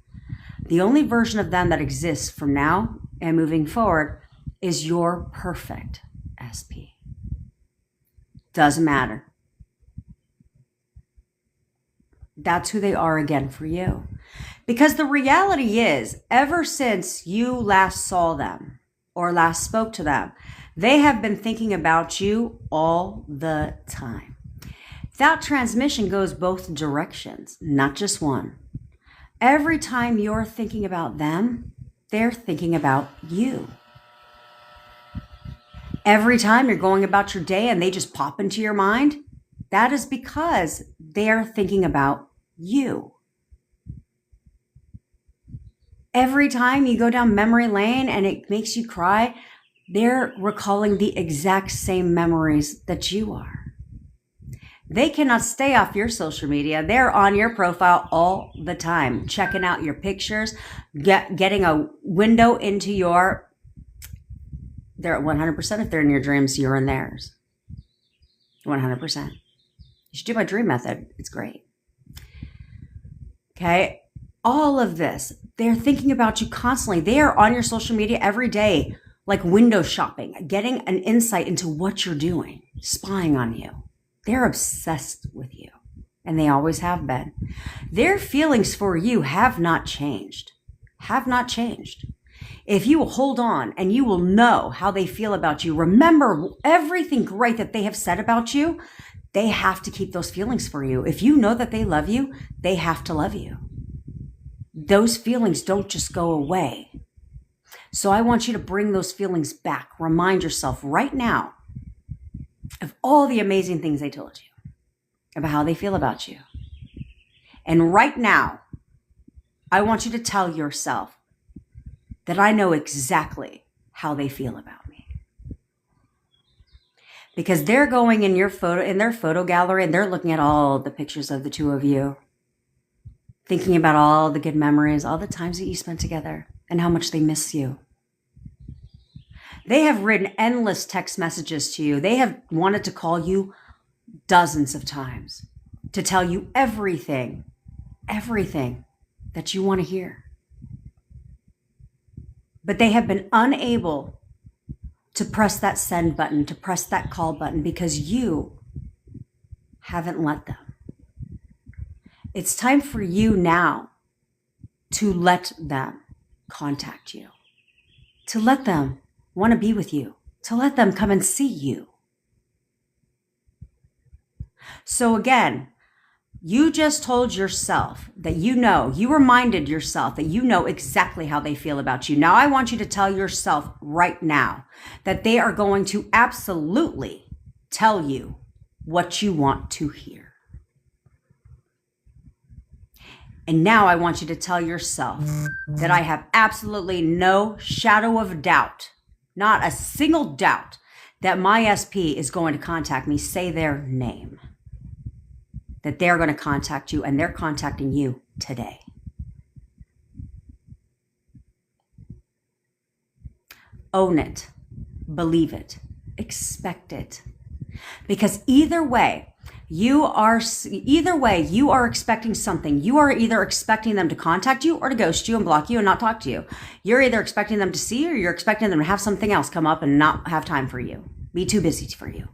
The only version of them that exists from now and moving forward is your perfect SP. Doesn't matter. That's who they are again for you. Because the reality is, ever since you last saw them or last spoke to them, they have been thinking about you all the time. That transmission goes both directions, not just one. Every time you're thinking about them, they're thinking about you. Every time you're going about your day and they just pop into your mind, that is because they're thinking about you. Every time you go down memory lane and it makes you cry, they're recalling the exact same memories that you are. They cannot stay off your social media. They're on your profile all the time, checking out your pictures, getting a window into your, they're at 100% if they're in your dreams, you're in theirs. 100%. You should do my dream method. It's great. Okay. All of this, they're thinking about you constantly. They are on your social media every day, like window shopping, getting an insight into what you're doing, spying on you. They're obsessed with you, and they always have been. Their feelings for you have not changed. Have not changed. If you will hold on and you will know how they feel about you, remember everything great that they have said about you, they have to keep those feelings for you. If you know that they love you, they have to love you. Those feelings don't just go away. So I want you to bring those feelings back. Remind yourself right now of all the amazing things they told you about how they feel about you. And right now, I want you to tell yourself that I know exactly how they feel about me. Because they're going in their photo gallery and they're looking at all the pictures of the two of you, thinking about all the good memories, all the times that you spent together, and how much they miss you. They have written endless text messages to you. They have wanted to call you dozens of times to tell you everything that you want to hear. But they have been unable to press that send button, to press that call button, because you haven't let them. It's time for you now to let them contact you, to let them want to be with you, to let them come and see you. So again, you just told yourself that you reminded yourself that you know exactly how they feel about you. Now I want you to tell yourself right now that they are going to absolutely tell you what you want to hear. And now I want you to tell yourself that I have absolutely no shadow of doubt, not a single doubt, that my SP is going to contact me. Say their name. That they're going to contact you, and they're contacting you today. Own it. Believe it. Expect it. Because either way you are expecting something. You are either expecting them to contact you or to ghost you and block you and not talk to you. You're either expecting them to see you, or you're expecting them to have something else come up and not have time for you. Be too busy for you.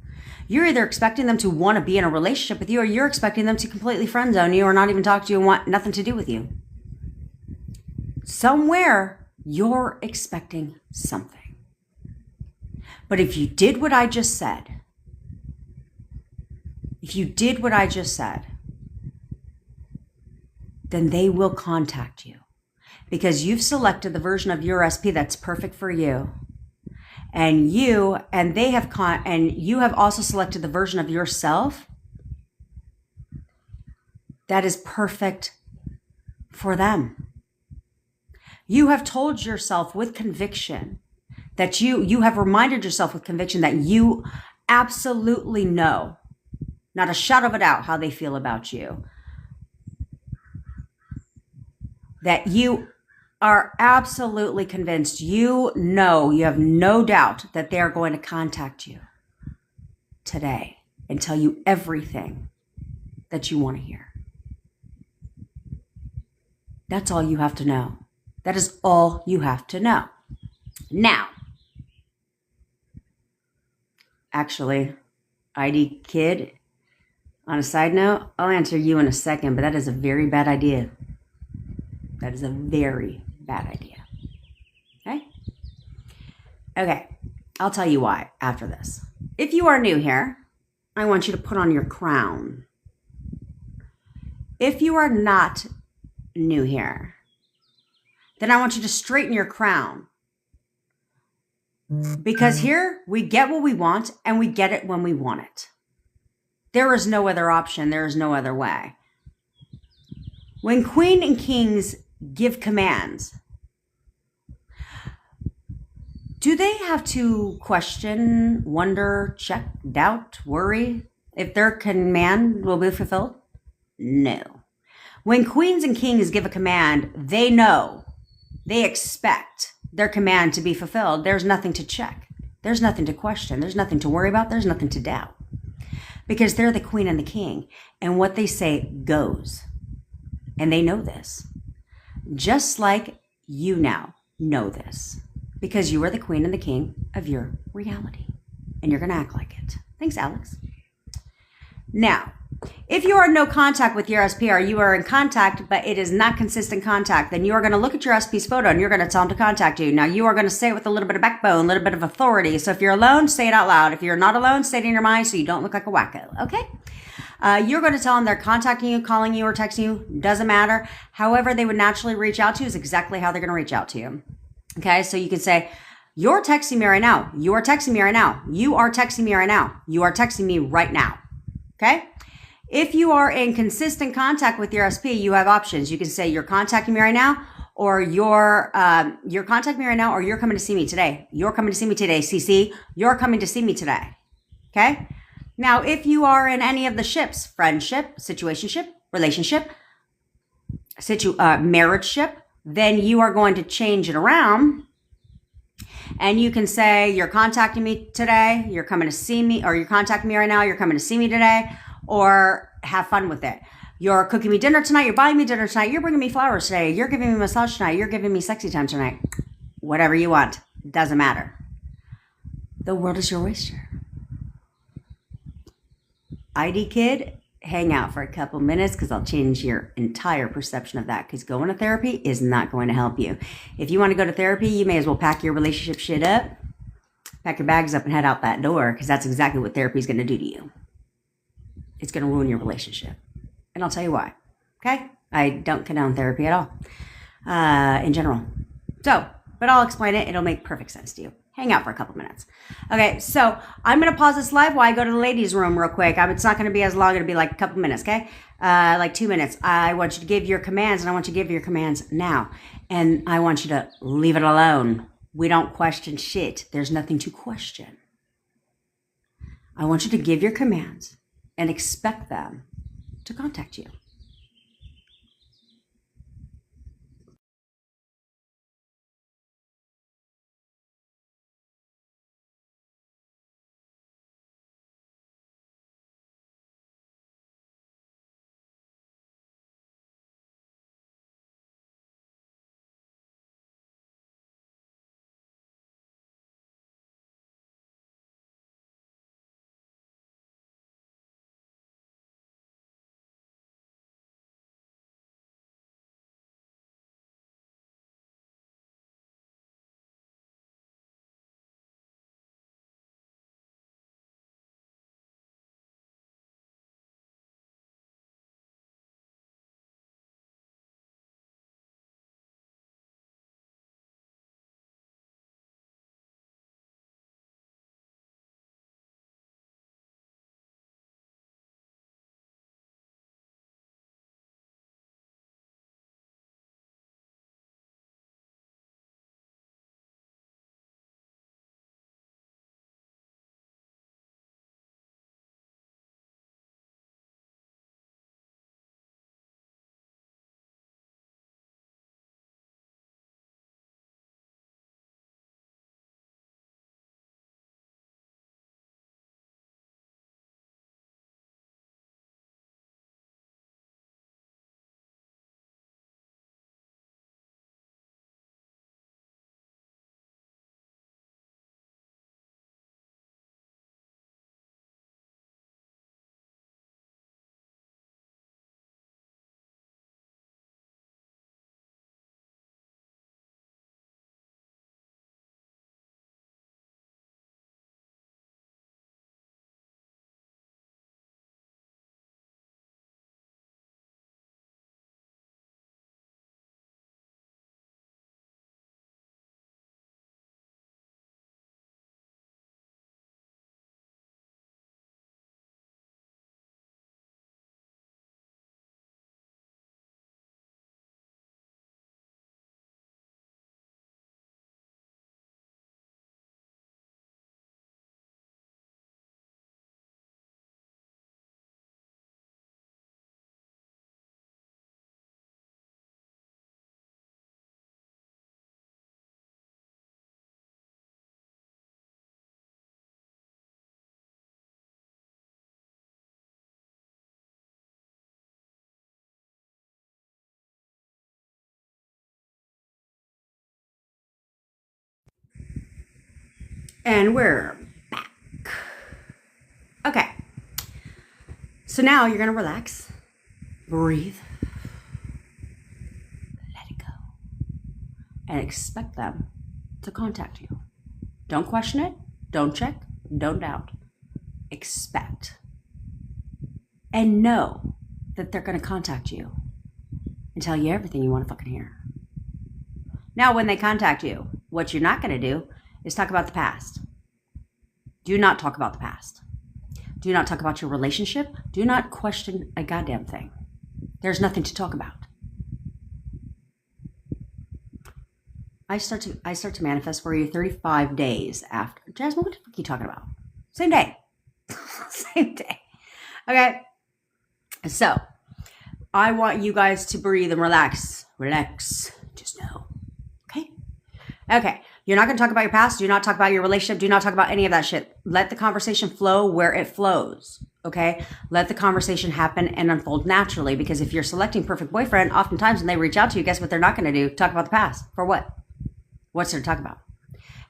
You're either expecting them to want to be in a relationship with you, or you're expecting them to completely friend zone you or not even talk to you and want nothing to do with you. Somewhere you're expecting something. But if you did what I just said, then they will contact you, because you've selected the version of your SP that's perfect for you. And you have also selected the version of yourself that is perfect for them. You have told yourself with conviction that you have reminded yourself with conviction that you absolutely know, not a shadow of a doubt, how they feel about you. That you are absolutely convinced, you have no doubt that they are going to contact you today and tell you everything that you want to hear. That's all you have to know. That is all you have to know. Now, actually, ID Kid, on a side note, I'll answer you in a second, but that is a very bad idea. That is a very bad idea. Okay, I'll tell you why after this. If you are new here, I want you to put on your crown. If you are not new here, then I want you to straighten your crown. Because here we get what we want, and we get it when we want it. There is no other option. There is no other way. When Queen and Kings give commands, do they have to question, wonder, check, doubt, worry if their command will be fulfilled? No. When queens and kings give a command, they know, they expect their command to be fulfilled. There's nothing to check. There's nothing to question. There's nothing to worry about. There's nothing to doubt. Because they're the queen and the king. And what they say goes. And they know this. Just like you now know this. Because you are the queen and the king of your reality. And you're going to act like it. Thanks, Alex. Now, If you are in no contact with your SP, or you are in contact, but it is not consistent contact, then you are going to look at your SP's photo and you're going to tell them to contact you. Now, you are going to say it with a little bit of backbone, a little bit of authority. So if you're alone, say it out loud. If you're not alone, say it in your mind so you don't look like a wacko, okay? You're going to tell them they're contacting you, calling you, or texting you. Doesn't matter. However they would naturally reach out to you is exactly how they're going to reach out to you. Okay, so you can say, you're texting me right now. You are texting me right now. You are texting me right now. You are texting me right now. Okay? If you are in consistent contact with your SP, you have options. You can say you're contacting me right now, or you're contacting me right now, or you're coming to see me today. You're coming to see me today, CC. You're coming to see me today. Okay? Now, if you are in any of the ships, friendship, situationship, relationship, marriage ship, then you are going to change it around. And you can say, you're contacting me today, you're coming to see me, or you're contacting me right now, you're coming to see me today, or have fun with it. You're cooking me dinner tonight, you're buying me dinner tonight, you're bringing me flowers today, you're giving me a massage tonight, you're giving me sexy time tonight. Whatever you want, doesn't matter. The world is your oyster. ID kid, hang out for a couple minutes because I'll change your entire perception of that, because going to therapy is not going to help you. If you want to go to therapy, you may as well pack your relationship shit up, pack your bags up and head out that door, because that's exactly what therapy is going to do to you. It's going to ruin your relationship. And I'll tell you why. Okay? I don't condone therapy at all in general. So, but I'll explain it. It'll make perfect sense to you. Hang out for a couple minutes. Okay, so I'm going to pause this live while I go to the ladies' room real quick. It's not going to be as long. It'll be like a couple minutes, okay? Like 2 minutes. I want you to give your commands, and I want you to give your commands now. And I want you to leave it alone. We don't question shit. There's nothing to question. I want you to give your commands and expect them to contact you. And we're back. Okay. So now you're going to relax, breathe, let it go, and expect them to contact you. Don't question it. Don't check. Don't doubt. Expect. And know that they're going to contact you and tell you everything you want to fucking hear. Now, when they contact you, what you're not going to do is talk about the past. Do not talk about the past. Do not talk about your relationship. Do not question a goddamn thing. There's nothing to talk about. I start to manifest for you 35 days after. Jasmine, what the fuck are you talking about? Same day. Same day. Okay. So, I want you guys to breathe and relax. Relax. Just know. Okay? Okay. You're not going to talk about your past. Do not talk about your relationship. Do not talk about any of that shit. Let the conversation flow where it flows. Okay? Let the conversation happen and unfold naturally. Because if you're selecting perfect boyfriend, oftentimes when they reach out to you, guess what they're not going to do? Talk about the past. For what? What's there to talk about?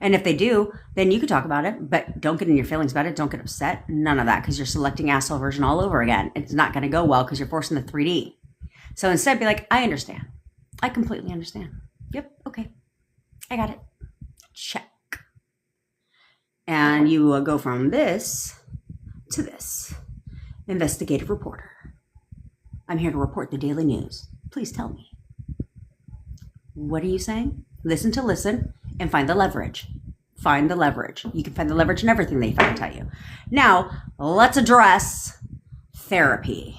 And if they do, then you can talk about it, but don't get in your feelings about it. Don't get upset. None of that, because you're selecting asshole version all over again. It's not going to go well because you're forcing the 3D. So instead, be like, I understand. I completely understand. Yep. Okay. I got it. Check. And you will go from this to this. Investigative reporter. I'm here to report the daily news. Please tell me. What are you saying? Listen to listen and find the leverage. Find the leverage. You can find the leverage in everything they fucking tell you. Now, let's address therapy.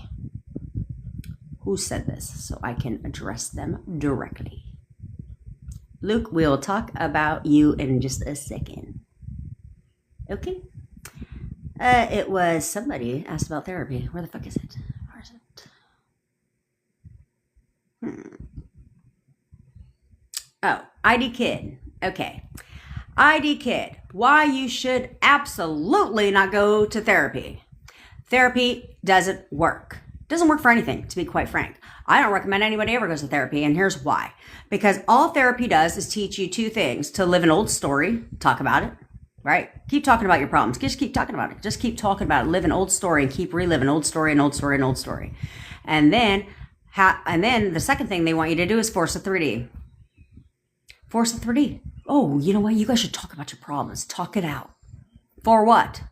Who said this so I can address them directly? Luke, we'll talk about you in just a second. Okay? It was somebody asked about therapy. Where the fuck is it? Where is it? Oh, ID Kid. Okay. ID Kid. Why you should absolutely not go to therapy. Therapy doesn't work. Doesn't work for anything, to be quite frank. I don't recommend anybody ever goes to therapy, and here's why. Because all therapy does is teach you two things. To live an old story, talk about it, right? Keep talking about your problems. Just keep talking about it. Just keep talking about it. Live an old story and keep reliving old story and old story and old story. And then the second thing they want you to do is force a 3D. Force a 3D. Oh, you know what? You guys should talk about your problems. Talk it out. For what?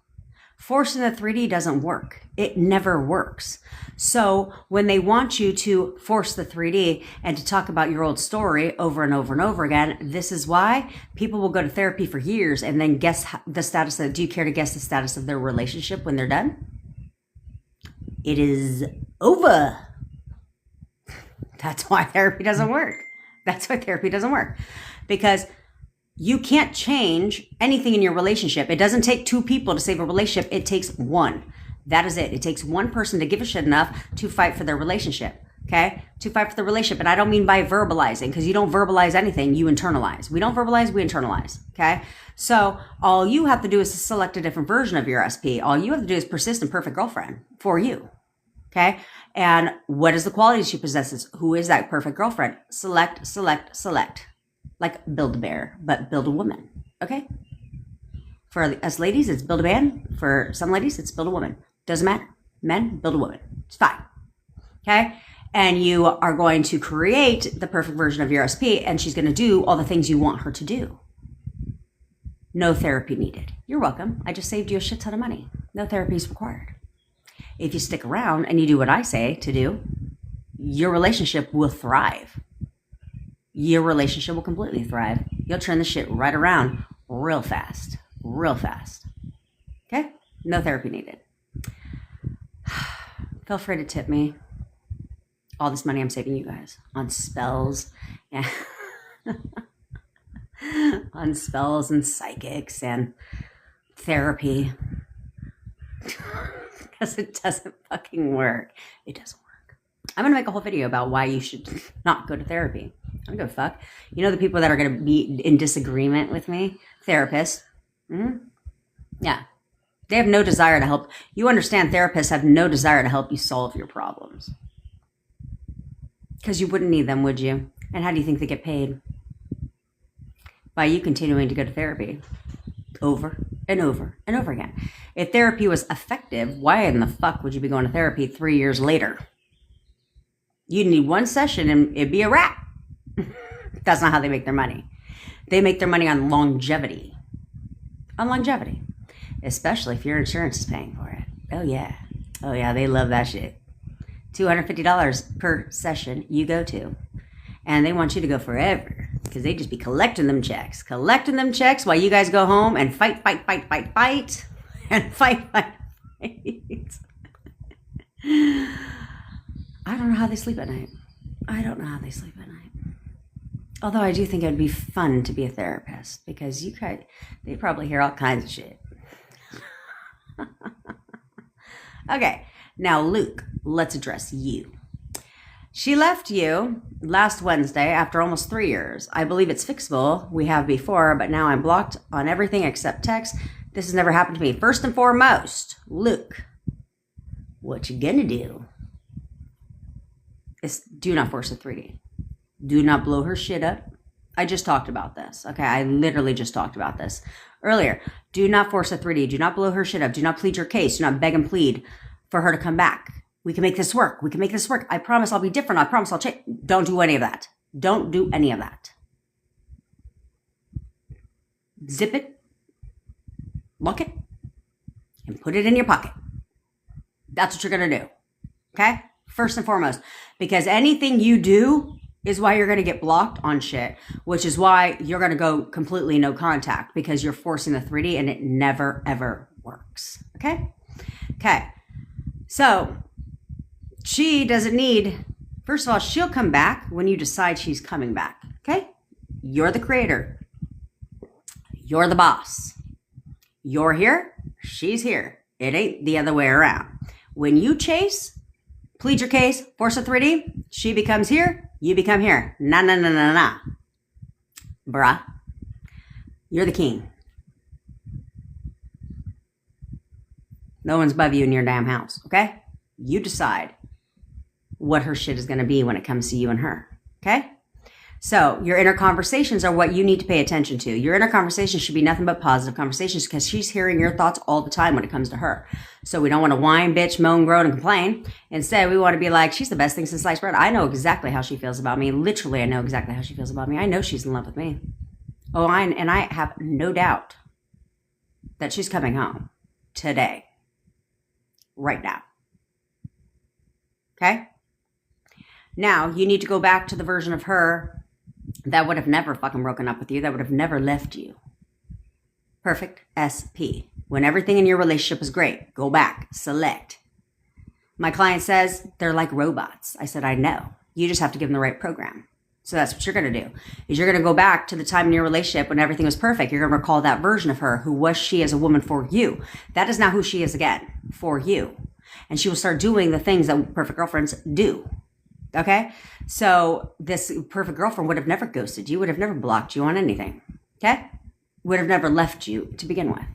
Forcing the 3D doesn't work. It never works. So when they want you to force the 3D and to talk about your old story over and over and over again, this is why people will go to therapy for years and then guess the status of, do you care to guess the status of their relationship when they're done? It is over. That's why therapy doesn't work. That's why therapy doesn't work. Because you can't change anything in your relationship. It doesn't take two people to save a relationship. It takes one. That is it. It takes one person to give a shit enough to fight for their relationship. Okay? To fight for the relationship. And I don't mean by verbalizing, because you don't verbalize anything. You internalize. We don't verbalize, we internalize. Okay? So all you have to do is to select a different version of your SP. All you have to do is persist in perfect girlfriend for you. Okay? And what is the qualities she possesses? Who is that perfect girlfriend? Select, select, select. Like build a bear, but build a woman. Okay? For us ladies, it's build a man. For some ladies, it's build a woman. Doesn't matter. Men, build a woman. It's fine. Okay? And you are going to create the perfect version of your SP, and she's going to do all the things you want her to do. No therapy needed. You're welcome. I just saved you a shit ton of money. No therapy is required. If you stick around and you do what I say to do, your relationship will thrive. Your relationship will completely thrive. You'll turn the shit right around real fast. Real fast. Okay? No therapy needed. Feel free to tip me all this money I'm saving you guys on spells and on spells and psychics and therapy. Because it doesn't fucking work. It doesn't work. I'm going to make a whole video about why you should not go to therapy. I don't give a fuck. You know the people that are going to be in disagreement with me? Therapists. Mm-hmm. Yeah. They have no desire to help. You understand therapists have no desire to help you solve your problems. Because you wouldn't need them, would you? And how do you think they get paid? By you continuing to go to therapy over and over and over again. If therapy was effective, why in the fuck would you be going to therapy 3 years later? You'd need one session and it'd be a wrap. That's not how they make their money. They make their money on longevity. On longevity. Especially if your insurance is paying for it. Oh yeah. Oh yeah, they love that shit. $250 per session you go to. And they want you to go forever. Because they just be collecting them checks. Collecting them checks while you guys go home and fight. And fight. I don't know how they sleep at night. Although I do think it would be fun to be a therapist. Because they probably hear all kinds of shit. Okay. Now, Luke, let's address you. She left you last Wednesday after almost 3 years. I believe it's fixable. We have before, but now I'm blocked on everything except text. This has never happened to me. First and foremost, Luke, what you gonna do is do not force a 3D. Do not blow her shit up. I just talked about this. Okay, I literally just talked about this earlier. Do not force a 3D. Do not blow her shit up. Do not plead your case. Do not beg and plead for her to come back. We can make this work. I promise I'll be different. I promise I'll change. Don't do any of that. Don't do any of that. Zip it, lock it, and put it in your pocket. That's what you're going to do. Okay? First and foremost. Because anything you do is why you're going to get blocked on shit, which is why you're going to go completely no contact because you're forcing the 3D and it never, ever works. Okay? Okay. So, she doesn't need, first of all, she'll come back when you decide she's coming back, okay? You're the creator. You're the boss. You're here, she's here. It ain't the other way around. When you chase, plead your case, force a 3D, she becomes here, you become here. Nah. Bruh. You're the king. No one's above you in your damn house, okay? You decide what her shit is going to be when it comes to you and her. Okay? So your inner conversations are what you need to pay attention to. Your inner conversations should be nothing but positive conversations because she's hearing your thoughts all the time when it comes to her. So we don't want to whine, bitch, moan, groan, and complain. Instead, we want to be like, she's the best thing since sliced bread. I know exactly how she feels about me. Literally, I know exactly how she feels about me. I know she's in love with me. Oh, and I have no doubt that she's coming home today. Right now. Okay? Now, you need to go back to the version of her that would have never fucking broken up with you, that would have never left you. Perfect SP. When everything in your relationship is great, go back, select. My client says they're like robots. I said, I know. You just have to give them the right program. So that's what you're going to do, is you're going to go back to the time in your relationship when everything was perfect. You're going to recall that version of her. Who was she as a woman for you? That is now who she is again, for you. And she will start doing the things that perfect girlfriends do. Okay? So this perfect girlfriend would have never ghosted you, would have never blocked you on anything. Okay? Would have never left you to begin with.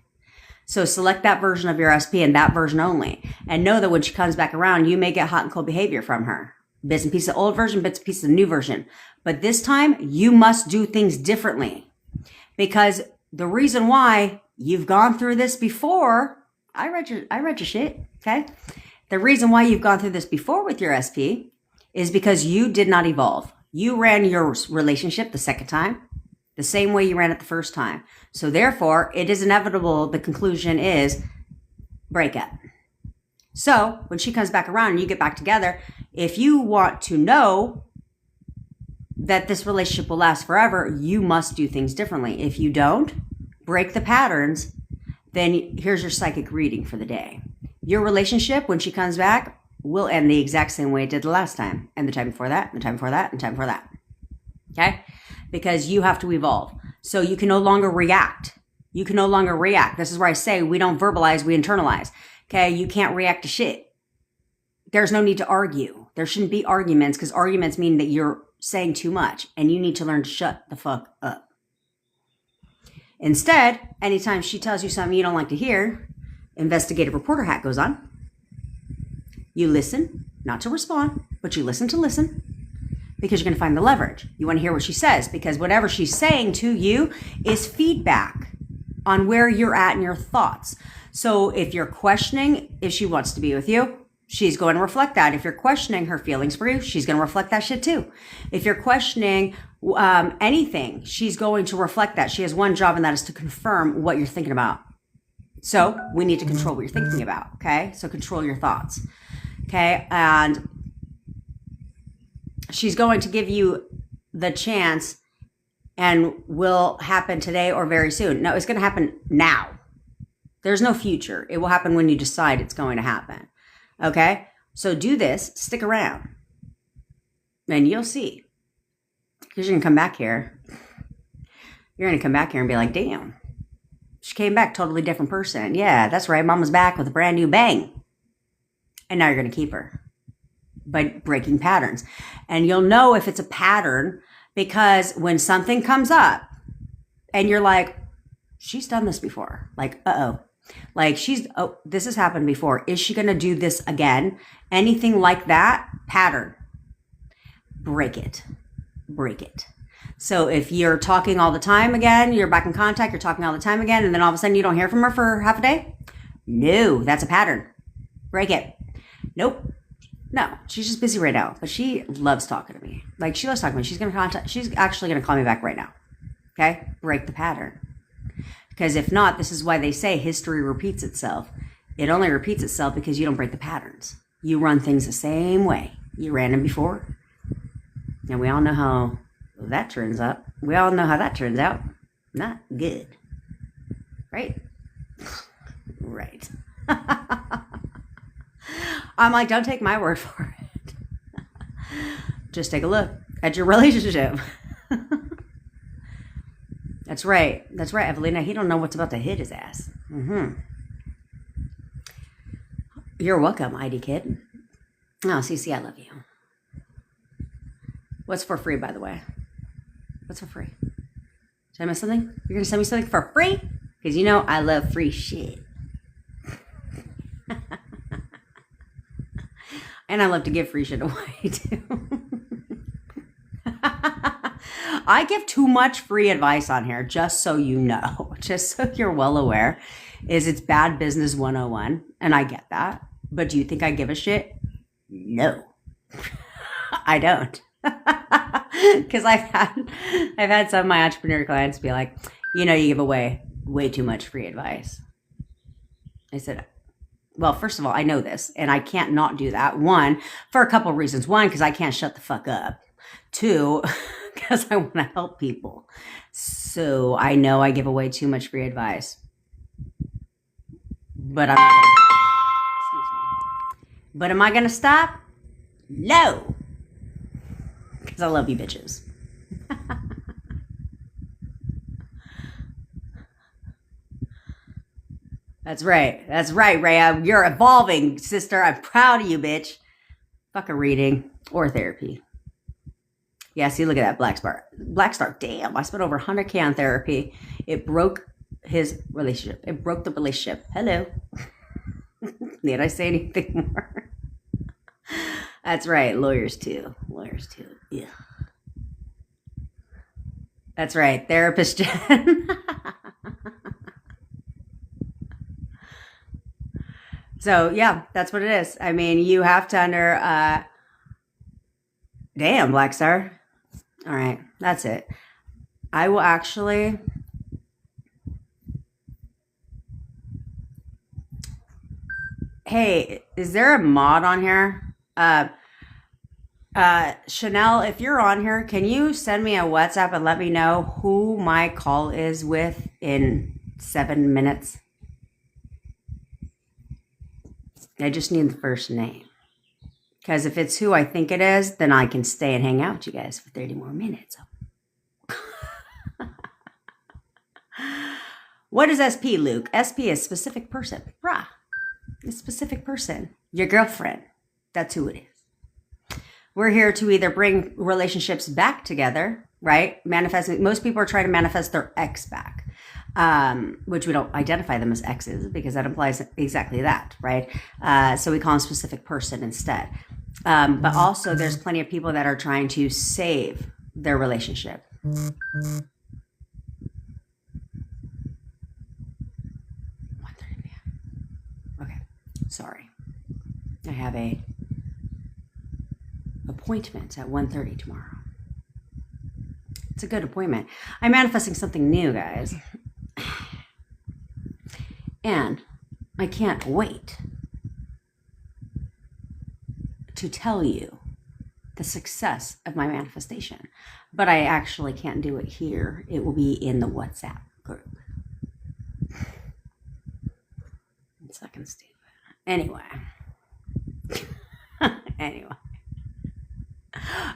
So select that version of your SP and that version only. And know that when she comes back around, you may get hot and cold behavior from her. Bits and pieces of old version, bits and pieces of new version. But this time, you must do things differently. Because the reason why you've gone through this before, I read your shit, okay? The reason why you've gone through this before with your SP is because you did not evolve. You ran your relationship the second time the same way you ran it the first time. So therefore, it is inevitable. The conclusion is breakup. So when she comes back around and you get back together, if you want to know that this relationship will last forever, you must do things differently. If you don't break the patterns, then here's your psychic reading for the day. Your relationship, when she comes back, will end the exact same way it did the last time. And the time before that, and the time before that, and the time before that. Okay? Because you have to evolve. So you can no longer react. You can no longer react. This is where I say we don't verbalize, we internalize. Okay? You can't react to shit. There's no need to argue. There shouldn't be arguments because arguments mean that you're saying too much and you need to learn to shut the fuck up. Instead, anytime she tells you something you don't like to hear, investigative reporter hat goes on. You listen, not to respond, but you listen to listen because you're going to find the leverage. You want to hear what she says because whatever she's saying to you is feedback. on where you're at in your thoughts. So if you're questioning if she wants to be with you, she's going to reflect that. If you're questioning her feelings for you, she's going to reflect that shit too. If you're questioning anything, she's going to reflect that. She has one job, and that is to confirm what you're thinking about. So we need to control what you're thinking about. Okay. So control your thoughts. Okay. And she's going to give you the chance, and will happen today or very soon. No, it's going to happen now. There's no future. It will happen when you decide it's going to happen. Okay? So do this. Stick around. And you'll see. Because you're going to come back here. You're going to come back here and be like, damn. She came back totally different person. Yeah, that's right. Mama's back with a brand new bang. And now you're going to keep her. By breaking patterns. And you'll know if it's a pattern, because when something comes up and you're like, she's done this before. Like, like this has happened before. Is she going to do this again? Anything like that pattern, break it. So if you're talking all the time again, you're back in contact, you're talking all the time again, and then all of a sudden you don't hear from her for half a day. No, that's a pattern. Break it. Nope. No, she's just busy right now, but she loves talking to me. Like, she loves talking to me. She's actually going to call me back right now. Okay? Break the pattern. Because if not, this is why they say history repeats itself. It only repeats itself because you don't break the patterns. You run things the same way. You ran them before. And we all know how that turns out. We all know how that turns out. Not good. Right? Right. I'm like, don't take my word for it. Just take a look at your relationship. That's right. That's right, Evelina. He don't know what's about to hit his ass. You're welcome, ID kid. Oh, CC, I love you. What's for free, by the way? What's for free? Did I miss something? You're going to send me something for free? Because you know I love free shit. And I love to give free shit away, too. I give too much free advice on here, just so you know. Just so you're well aware. It's bad business 101, and I get that. But do you think I give a shit? No. I don't. Because I've had some of my entrepreneur clients be like, you give away way too much free advice. I said, well, first of all, I know this, and I can't not do that. One, for a couple of reasons. One, because I can't shut the fuck up. Two, because I want to help people. So I know I give away too much free advice. But I'm not gonna, excuse me. But am I going to stop? No. Because I love you bitches. That's right. That's right, Rhea. You're evolving, sister. I'm proud of you, bitch. Fuck a reading or therapy. Yeah, see, look at that Black Star. Damn, I spent over 100K on therapy. It broke his relationship. It broke the relationship. Hello. Did I say anything more? That's right. Lawyers too. Yeah. That's right. Therapist Jen. So, yeah, that's what it is. I mean, you have to damn, Black Star. All right, that's it. I will actually... Hey, is there a mod on here? Chanel, if you're on here, can you send me a WhatsApp and let me know who my call is with in 7 minutes? I just need the first name. Because if it's who I think it is, then I can stay and hang out with you guys for 30 more minutes. What is SP, Luke? SP is specific person. Rah. A specific person. Your girlfriend. That's who it is. We're here to either bring relationships back together, right? Manifesting. Most people are trying to manifest their ex back. Which we don't identify them as exes because that implies exactly that, right? So we call them specific person instead. But also there's plenty of people that are trying to save their relationship. Sorry. I have a appointment at 1:30 tomorrow. It's a good appointment. I'm manifesting something new, guys. And I can't wait to tell you the success of my manifestation. But I actually can't do it here. It will be in the WhatsApp group. It's fucking stupid. Anyway. Anyway.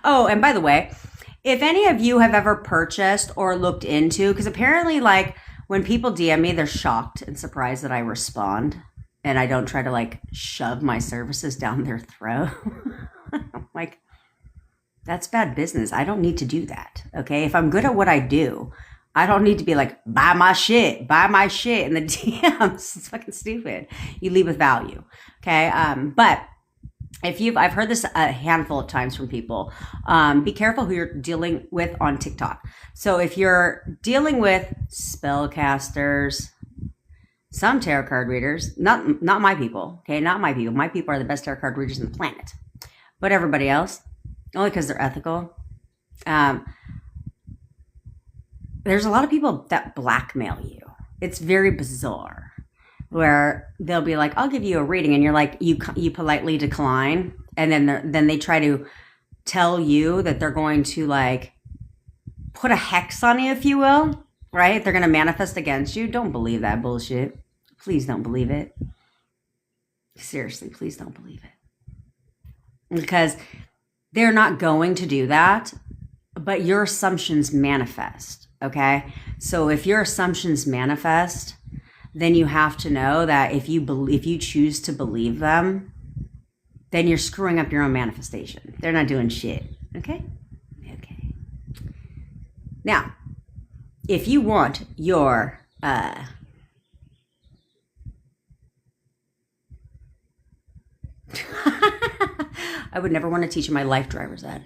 Oh, and by the way, if any of you have ever purchased or looked into, because apparently, like, when people DM me, they're shocked and surprised that I respond and I don't try to, like, shove my services down their throat. I'm like, that's bad business. I don't need to do that, okay? If I'm good at what I do, I don't need to be like, buy my shit in the DMs. It's fucking stupid. You lead with value, okay? But I've heard this a handful of times from people. Be careful who you're dealing with on TikTok. So if you're dealing with spellcasters, some tarot card readers, not my people, okay? Not my people. My people are the best tarot card readers on the planet. But everybody else, only because they're ethical. There's a lot of people that blackmail you. It's very bizarre. Where they'll be like, I'll give you a reading, and you're like, you politely decline, and then they try to tell you that they're going to, like, put a hex on you, if you will, right? They're going to manifest against you. Don't believe that bullshit. Please don't believe it. Seriously, please don't believe it. Because they're not going to do that, but your assumptions manifest, okay? So if your assumptions manifest, then you have to know that if you choose to believe them, then you're screwing up your own manifestation. They're not doing shit. Okay? Okay. Now, if you want your I would never want to teach my life driver's ed.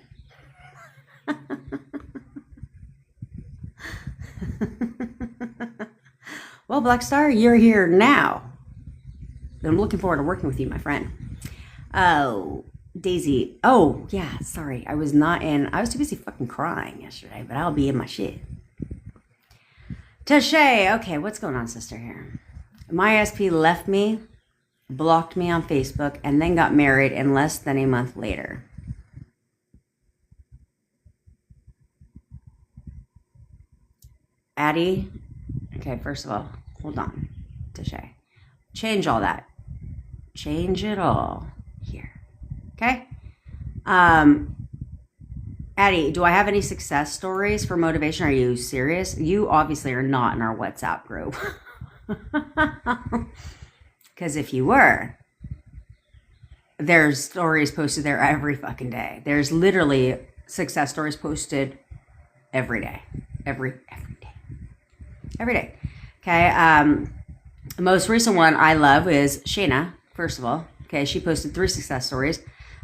Well, Black Star, you're here now. I'm looking forward to working with you, my friend. Oh, Daisy. Oh, yeah, sorry. I was too busy fucking crying yesterday, but I'll be in my shit. Tashay. Okay, what's going on, sister, here? My SP left me, blocked me on Facebook, and then got married in less than a month later. Addie. Okay, first of all, hold on, Tashay. Change all that. Change it all here. Okay? Addie, do I have any success stories for motivation? Are you serious? You obviously are not in our WhatsApp group. Because if you were, there's stories posted there every fucking day. There's literally success stories posted every day. Every day. Every day. Okay. The most recent one I love is Shayna, first of all. Okay. She posted 3 success stories.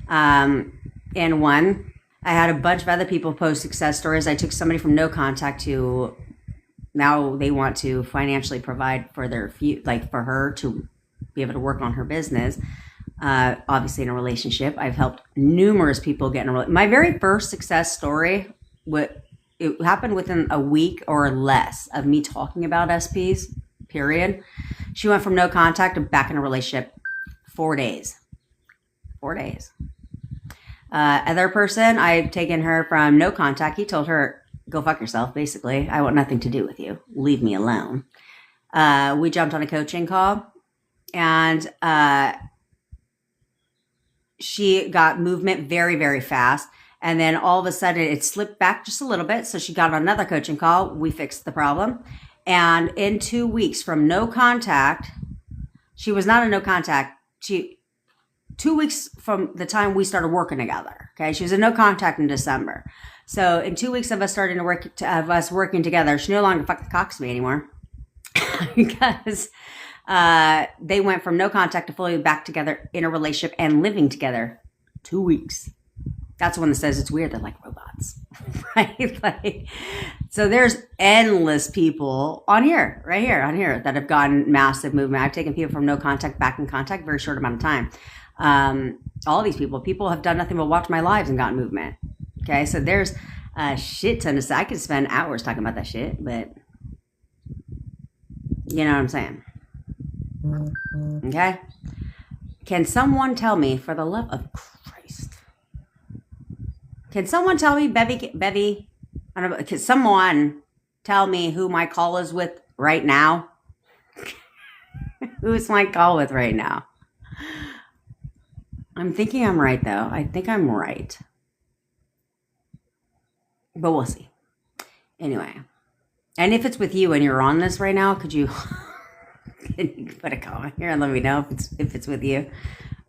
And one, I had a bunch of other people post success stories. I took somebody from no contact to now they want to financially provide for for her to be able to work on her business. Obviously in a relationship. I've helped numerous people get in a relationship. My very first success story, it happened within a week or less of me talking about SPs, period. She went from no contact to back in a relationship 4 days. 4 days. Other person, I've taken her from no contact. He told her, go fuck yourself, basically. I want nothing to do with you. Leave me alone. We jumped on a coaching call, and she got movement very, very fast. And then all of a sudden it slipped back just a little bit. So she got on another coaching call. We fixed the problem. And in 2 weeks from no contact, she was not a no contact. 2 weeks from the time we started working together. Okay. She was a no contact in December. So in 2 weeks of us working together, she no longer fucking cocks me anymore. Because they went from no contact to fully back together in a relationship and living together. 2 weeks. That's the one that says it's weird. They're like robots, right? Like, so there's endless people on here, right here, on here that have gotten massive movement. I've taken people from no contact back in contact, very short amount of time. All these people have done nothing but watch my lives and gotten movement. Okay, so there's a shit ton of stuff. I could spend hours talking about that shit, but you know what I'm saying? Okay. Can someone tell me, for the love of Christ? Can someone tell me, Bevy? I don't know. Can someone tell me who my call is with right now? Who's my call with right now? I'm thinking I'm right, though. I think I'm right. But we'll see. Anyway. And if it's with you and you're on this right now, could you put a comment here and let me know if it's with you?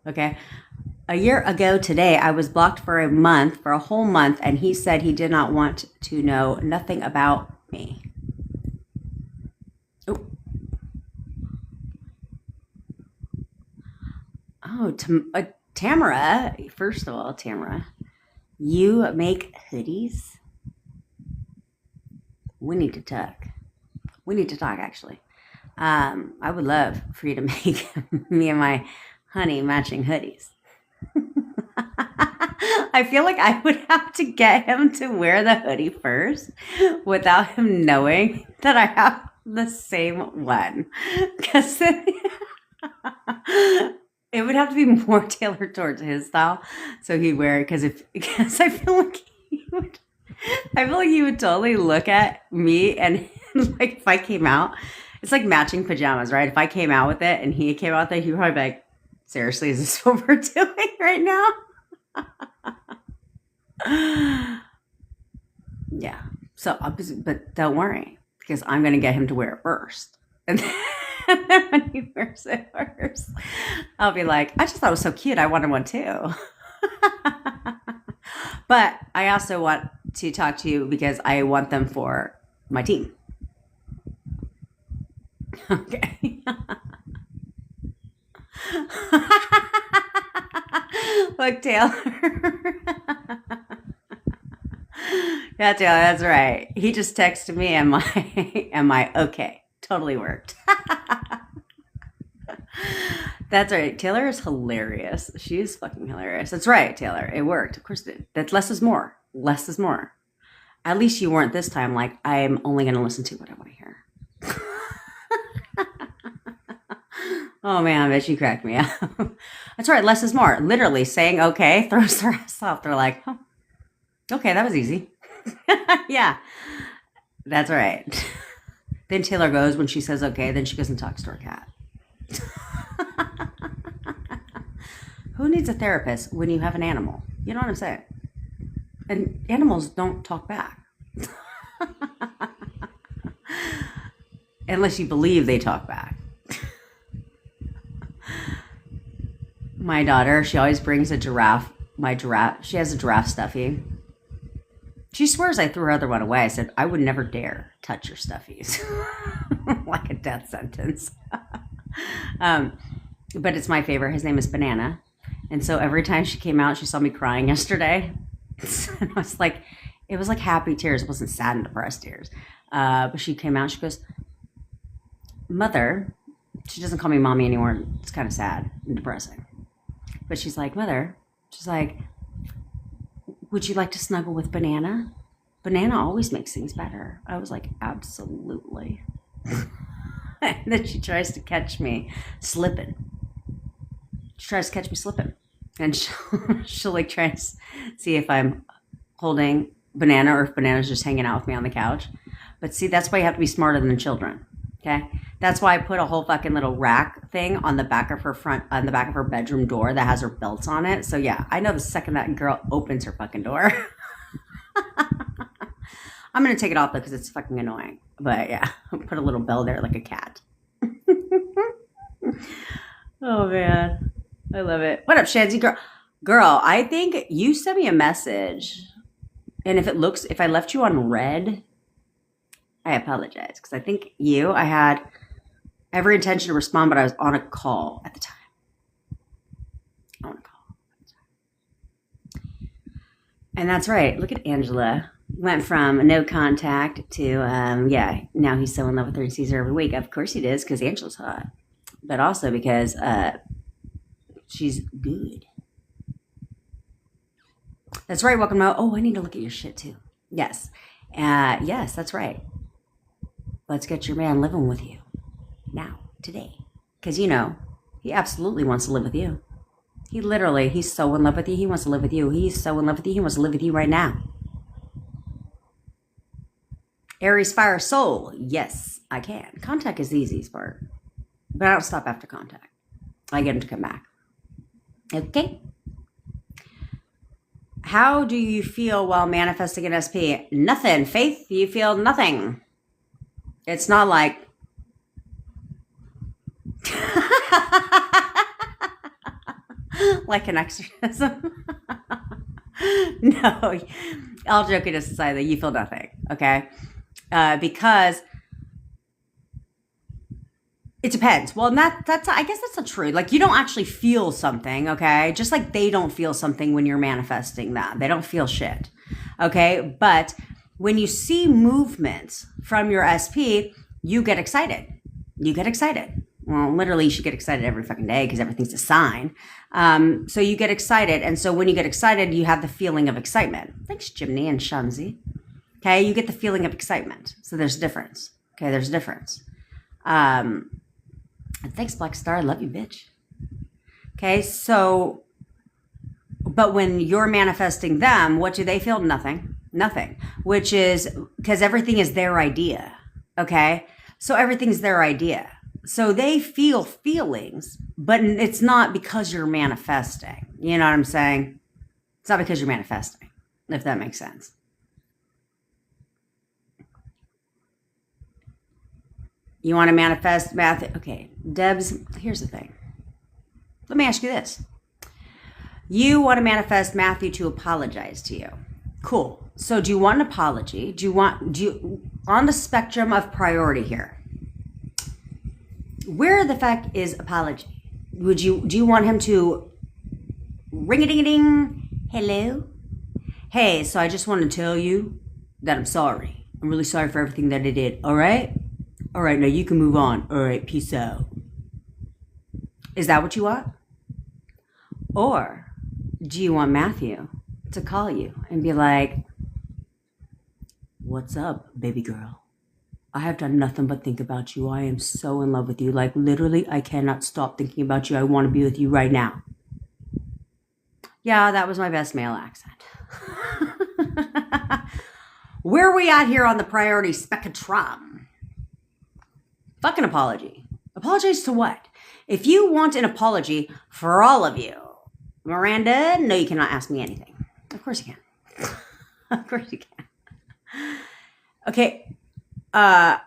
Okay. A year ago today, I was blocked for a whole month, and he said he did not want to know nothing about me. Oh, Tamara. First of all, Tamara, you make hoodies? We need to talk. We need to talk, actually. I would love for you to make me and my honey matching hoodies. I feel like I would have to get him to wear the hoodie first without him knowing that I have the same one. Because it would have to be more tailored towards his style. So he'd wear it because I feel like he would totally look at me and like if I came out, it's like matching pajamas, right? If I came out with it and he came out there, he'd probably be like, seriously, is this what we're doing right now? Yeah. So, but don't worry, because I'm going to get him to wear it first. And then when he wears it first, I'll be like, I just thought it was so cute. I wanted one too. But I also want to talk to you because I want them for my team. Okay. Look, Taylor. Yeah, Taylor, that's right. He just texted me, am I okay? Totally worked. That's right. Taylor is hilarious. She is fucking hilarious. That's right, Taylor. It worked. Of course it did. That's less is more. Less is more. At least you weren't this time like, I'm only going to listen to what I want to hear. Oh, man, I bet you cracked me up. That's right. Less is more. Literally saying okay throws their ass off. They're like, oh, okay, that was easy. Yeah, that's right. Then Taylor goes, when she says okay, then she goes and talks to her cat. Who needs a therapist when you have an animal? You know what I'm saying? And animals don't talk back. Unless you believe they talk back. My daughter, she always brings a giraffe. She has a giraffe stuffy. She swears I threw her other one away. I said, I would never dare touch your stuffies. Like a death sentence. But it's my favorite. His name is Banana. And so every time she came out, she saw me crying yesterday. And I was like, it was like happy tears. It wasn't sad and depressed tears. But she came out, she goes, Mother, she doesn't call me mommy anymore. It's kind of sad and depressing. But she's like, Mother, she's like, would you like to snuggle with Banana? Banana always makes things better. I was like, absolutely. And then she tries to catch me slipping. She tries to catch me slipping. And she'll like try and see if I'm holding Banana or if Banana's just hanging out with me on the couch. But see, that's why you have to be smarter than children. Okay? That's why I put a whole fucking little rack thing on the back of her bedroom door that has her belts on it. So yeah, I know the second that girl opens her fucking door. I'm going to take it off though because it's fucking annoying. But yeah, I'll put a little bell there like a cat. Oh man. I love it. What up, Shanzy girl? Girl, I think you sent me a message. And if I left you on red, I apologize. Because I think I had every intention to respond, but I was on a call at the time. On a call. And that's right. Look at Angela. Went from no contact to, now he's so in love with her and sees her every week. Of course he does, because Angela's hot. But also because she's good. That's right, welcome Mo. Oh, I need to look at your shit too. Yes. Yes, that's right. Let's get your man living with you. Now, today. Because, he absolutely wants to live with you. He's so in love with you. He wants to live with you. He's so in love with you. He wants to live with you right now. Aries fire soul. Yes, I can. Contact is the easiest part. But I don't stop after contact. I get him to come back. Okay. How do you feel while manifesting an SP? Nothing. Faith, you feel nothing. It's not like... like an exorcism. No, all joking aside, that you feel nothing, okay? Because it depends. Well, that's I guess that's not true. Like, you don't actually feel something, okay? Just like they don't feel something when you're manifesting that. They don't feel shit, okay? But when you see movement from your SP, you get excited. You get excited. Well, literally, you should get excited every fucking day because everything's a sign. So you get excited. And so when you get excited, you have the feeling of excitement. Thanks, Jimny and Shamsi. Okay, you get the feeling of excitement. So there's a difference. Okay, there's a difference. And thanks, Black Star. I love you, bitch. Okay, so, but when you're manifesting them, what do they feel? Nothing. Nothing. Which is because everything is their idea. Okay, so everything's their idea. So they feel feelings, but it's not because you're manifesting. You know what I'm saying? It's not because you're manifesting, if that makes sense. You want to manifest Matthew? Okay, Debs, here's the thing. Let me ask you this. You want to manifest Matthew to apologize to you. Cool. So do you want an apology? Do you on the spectrum of priority here? Where the fuck is apology? Do you want him to ring-a-ding-a-ding? Hello? Hey, so I just want to tell you that I'm sorry. I'm really sorry for everything that I did. All right? All right, now you can move on. All right, peace out. Is that what you want? Or do you want Matthew to call you and be like, what's up, baby girl? I have done nothing but think about you. I am so in love with you. Like, literally, I cannot stop thinking about you. I want to be with you right now. Yeah, that was my best male accent. Where are we at here on the priority spectrum? Fucking apology. Apologize to what? If you want an apology for all of you, Miranda, no, you cannot ask me anything. Of course you can. Of course you can. Okay. I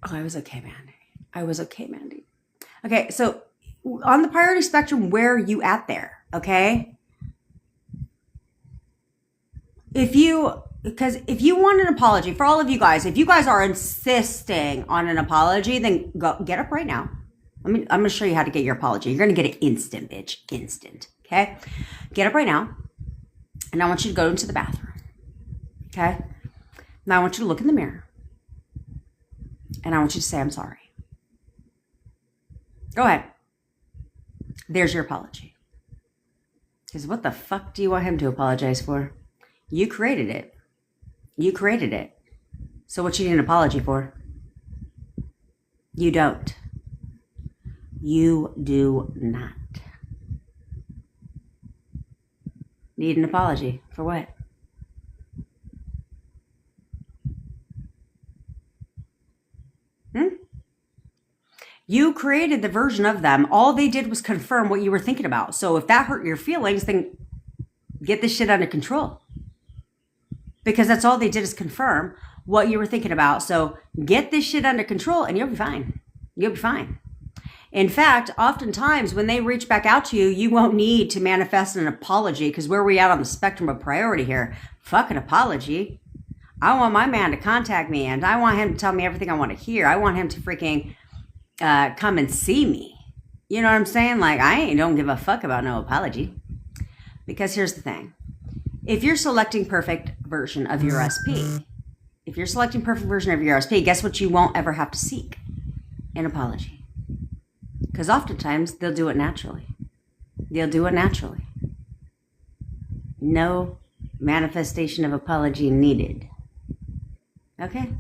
was okay, Mandy. I was okay, Mandy. Okay, so on the priority spectrum, where are you at there? Okay? If you want an apology, for all of you guys, if you guys are insisting on an apology, then go get up right now. I'm going to show you how to get your apology. You're going to get it instant, bitch. Instant. Okay? Get up right now. And I want you to go into the bathroom. Okay? Now I want you to look in the mirror. And I want you to say, I'm sorry. Go ahead. There's your apology. Because what the fuck do you want him to apologize for? You created it. You created it. So what you need an apology for? You don't. You do not. Need an apology. For what? You created the version of them. All they did was confirm what you were thinking about. So if that hurt your feelings, then get this shit under control. Because that's all they did is confirm what you were thinking about. So get this shit under control and you'll be fine. You'll be fine. In fact, oftentimes when they reach back out to you, you won't need to manifest an apology because where are we at on the spectrum of priority here? Fuck an apology. I want my man to contact me and I want him to tell me everything I want to hear. I want him to freaking come and see me. You know what I'm saying? Like, I don't give a fuck about no apology. Because here's the thing. If you're selecting perfect version of your SP, guess what you won't ever have to seek? An apology. Because oftentimes they'll do it naturally. No manifestation of apology needed. Okay?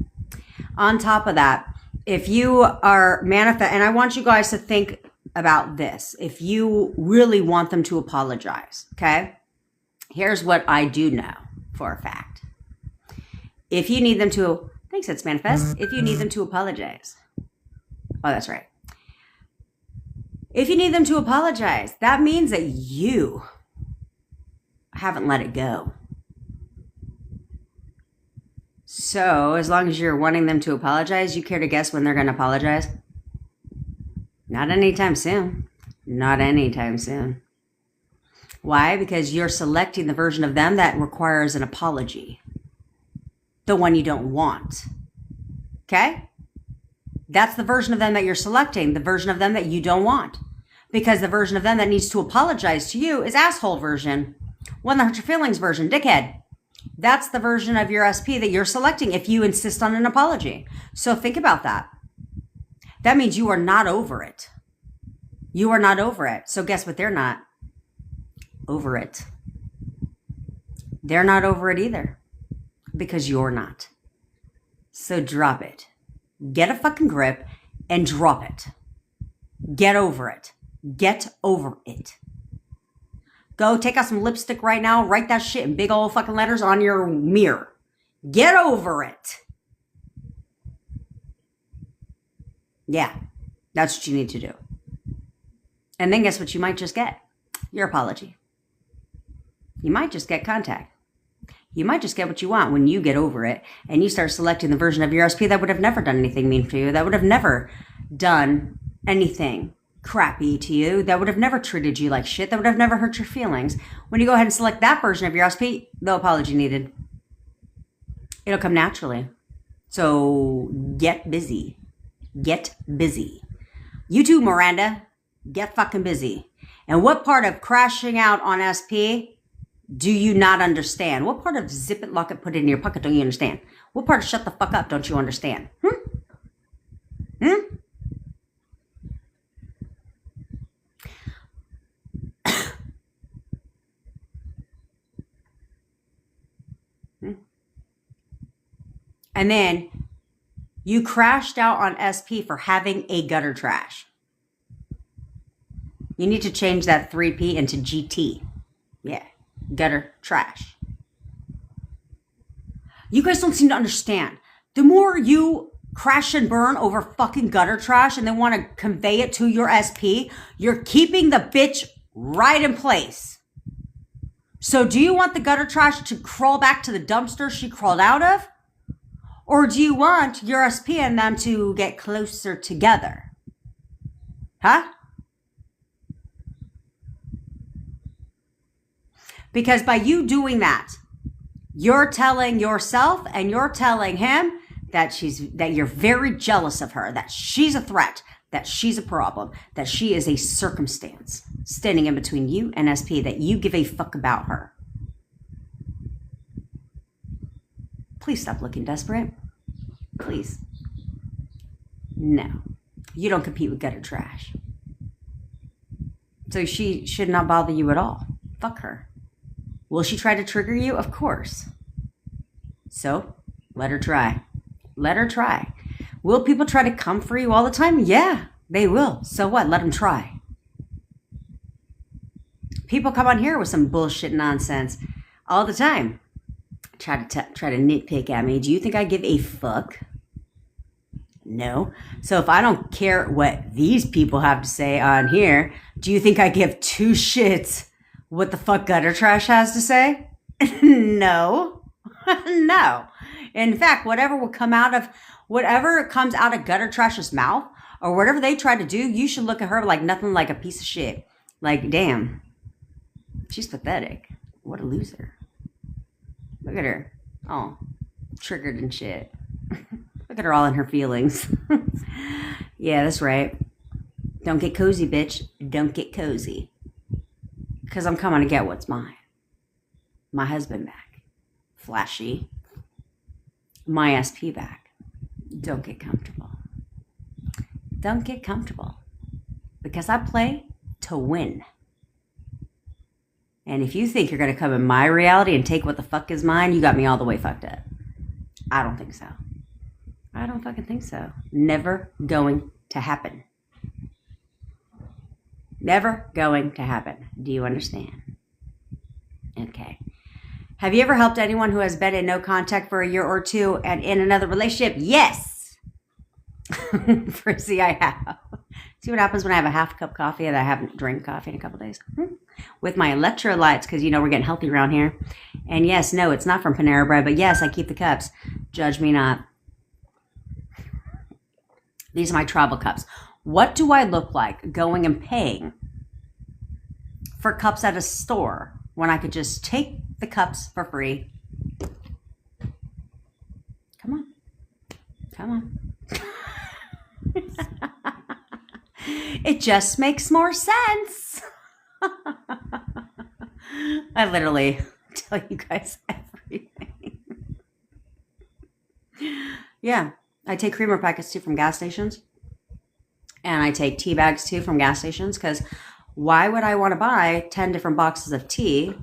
On top of that, if you are and I want you guys to think about this. If you really want them to apologize, okay? Here's what I do know for a fact. If you need them to, thanks, it's manifest. If you need them to apologize. Oh, that's right. If you need them to apologize, that means that you haven't let it go. So, as long as you're wanting them to apologize, you care to guess when they're going to apologize? Not anytime soon. Why? Because you're selecting the version of them that requires an apology. The one you don't want. Okay? That's the version of them that you're selecting, the version of them that you don't want. Because the version of them that needs to apologize to you is asshole version. One that hurts your feelings version, dickhead. That's the version of your SP that you're selecting if you insist on an apology. So think about that. That means you are not over it. So guess what? They're not over it. They're not over it either. Because you're not. So drop it. Get a fucking grip and drop it. Get over it. Go take out some lipstick right now. Write that shit in big old fucking letters on your mirror. Get over it. Yeah, that's what you need to do. And then guess what you might just get? Your apology. You might just get contact. You might just get what you want when you get over it and you start selecting the version of your SP that would have never done anything mean for you, that would have never done anything crappy to you, that would have never treated you like shit, that would have never hurt your feelings. When you go ahead and select that version of your SP, no apology needed. It'll come naturally. So get busy. You too, Miranda. Get fucking busy. And what part of crashing out on SP do you not understand? What part of zip it, lock it, put it in your pocket don't you understand? What part of shut the fuck up don't you understand? And then you crashed out on SP for having a gutter trash. You need to change that 3P into GT. Yeah, gutter trash. You guys don't seem to understand. The more you crash and burn over fucking gutter trash and then want to convey it to your SP, you're keeping the bitch right in place. So do you want the gutter trash to crawl back to the dumpster she crawled out of? Or do you want your SP and them to get closer together? Huh? Because by you doing that, you're telling yourself and you're telling him that you're very jealous of her, that she's a threat, that she's a problem, that she is a circumstance standing in between you and SP, that you give a fuck about her. Please stop looking desperate. Please. No. You don't compete with gutter trash. So she should not bother you at all. Fuck her. Will she try to trigger you? Of course. So, let her try. Let her try. Will people try to come for you all the time? Yeah, they will. So what? Let them try. People come on here with some bullshit nonsense all the time. Try to nitpick at me. Do you think I give a fuck? No. So if I don't care what these people have to say on here, do you think I give two shits what the fuck gutter trash has to say? No. No. In fact, whatever comes out of gutter trash's mouth or whatever they try to do, you should look at her like nothing like a piece of shit. Like, damn, she's pathetic. What a loser. Look at her. Oh, triggered and shit. Look at her all in her feelings. Yeah, that's right. Don't get cozy, bitch. Don't get cozy. Because I'm coming to get what's mine. my husband back. Flashy. My SP back. Don't get comfortable. Don't get comfortable. Because I play to win. And if you think you're going to come in my reality and take what the fuck is mine, you got me all the way fucked up. I don't think so. I don't fucking think so. Never going to happen. Never going to happen. Do you understand? Okay. Have you ever helped anyone who has been in no contact for a year or two and in another relationship? Yes. Frizzy, I have. See what happens when I have a half cup coffee and I haven't drank coffee in a couple days? With my electrolytes, because you know we're getting healthy around here. And yes, no, it's not from Panera Bread, but yes, I keep the cups. Judge me not. These are my travel cups. What do I look like going and paying for cups at a store when I could just take the cups for free? Come on. Come on. It just makes more sense. I literally tell you guys everything. Yeah, I take creamer packets too from gas stations. And I take tea bags too from gas stations, because why would I want to buy 10 different boxes of tea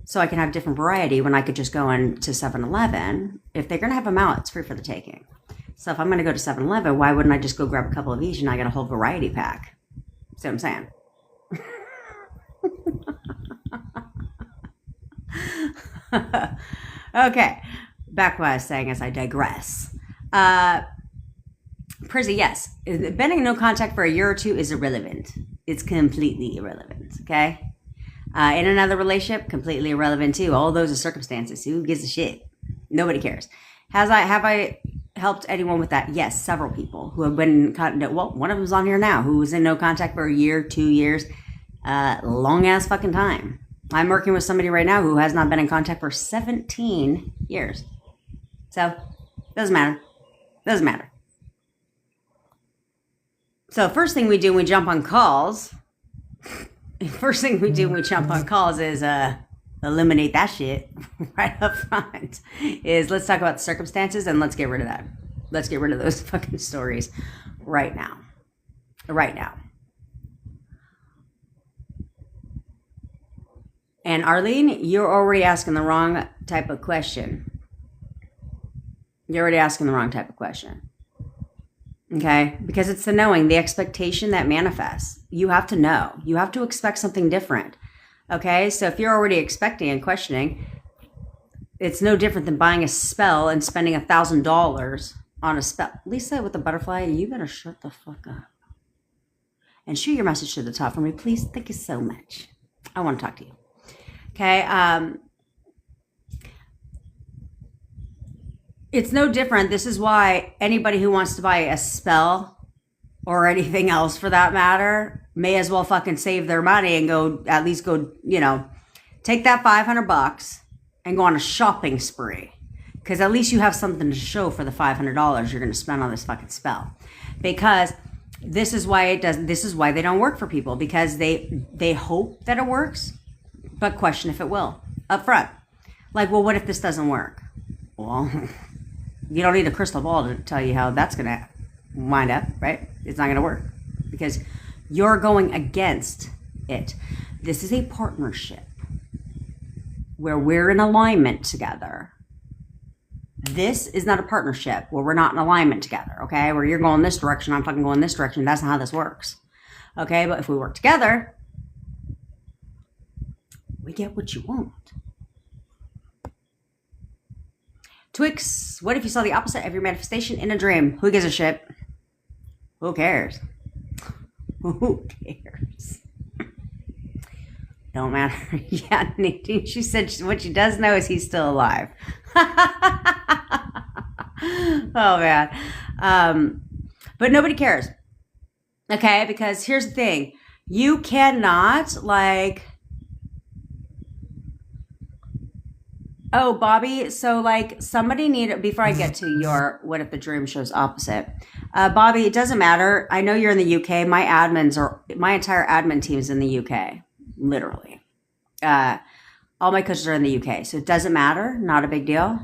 so I can have different variety when I could just go into 7-Eleven? If they're going to have them out, it's free for the taking. So if I'm going to go to 7-Eleven, why wouldn't I just go grab a couple of each and I get a whole variety pack? See what I'm saying? Okay, back what I was saying as I digress. Prizzy, yes. Been in no contact for a year or two is irrelevant. It's completely irrelevant, okay? In another relationship, completely irrelevant too. All those are circumstances. Who gives a shit? Nobody cares. Have I helped anyone with that? Yes, several people who have been in contact. Well, one of them's on here now, who was in no contact for a year, 2 years, long ass fucking time. I'm working with somebody right now who has not been in contact for 17 years. So, doesn't matter. Doesn't matter. So first thing we do when we jump on calls, is eliminate that shit right up front. Is let's talk about the circumstances and let's get rid of that. Let's get rid of those fucking stories right now. Right now. And Arlene, you're already asking the wrong type of question. You're already asking the wrong type of question. Okay? Because it's the knowing, the expectation that manifests. You have to know. You have to expect something different. Okay? So if you're already expecting and questioning, it's no different than buying a spell and spending $1,000 on a spell. Lisa with the butterfly, you better shut the fuck up. And shoot your message to the top for me, please. Thank you so much. I want to talk to you. Okay? It's no different. This is why anybody who wants to buy a spell or anything else for that matter may as well fucking save their money and go, at least go, take that $500 and go on a shopping spree. Because at least you have something to show for the $500 you're going to spend on this fucking spell. Because this is why they don't work for people, because they hope that it works, but question if it will up front. Like, well, what if this doesn't work? Well, you don't need a crystal ball to tell you how that's going to wind up, right? It's not going to work because you're going against it. This is a partnership where we're in alignment together. This is not a partnership where we're not in alignment together, okay? Where you're going this direction, I'm fucking going this direction. That's not how this works, okay? But if we work together, we get what you want. Twix, what if you saw the opposite of your manifestation in a dream? Who gives a shit? Who cares? Who cares? Don't matter. Yeah, Nadine, she said what she does know is he's still alive. Oh, man. But nobody cares. Okay? Because here's the thing. You cannot, oh, Bobby, so somebody before I get to your, what if the dream shows opposite? Bobby, it doesn't matter. I know you're in the UK. My entire admin team is in the UK. Literally. all my coaches are in the UK, so it doesn't matter. Not a big deal.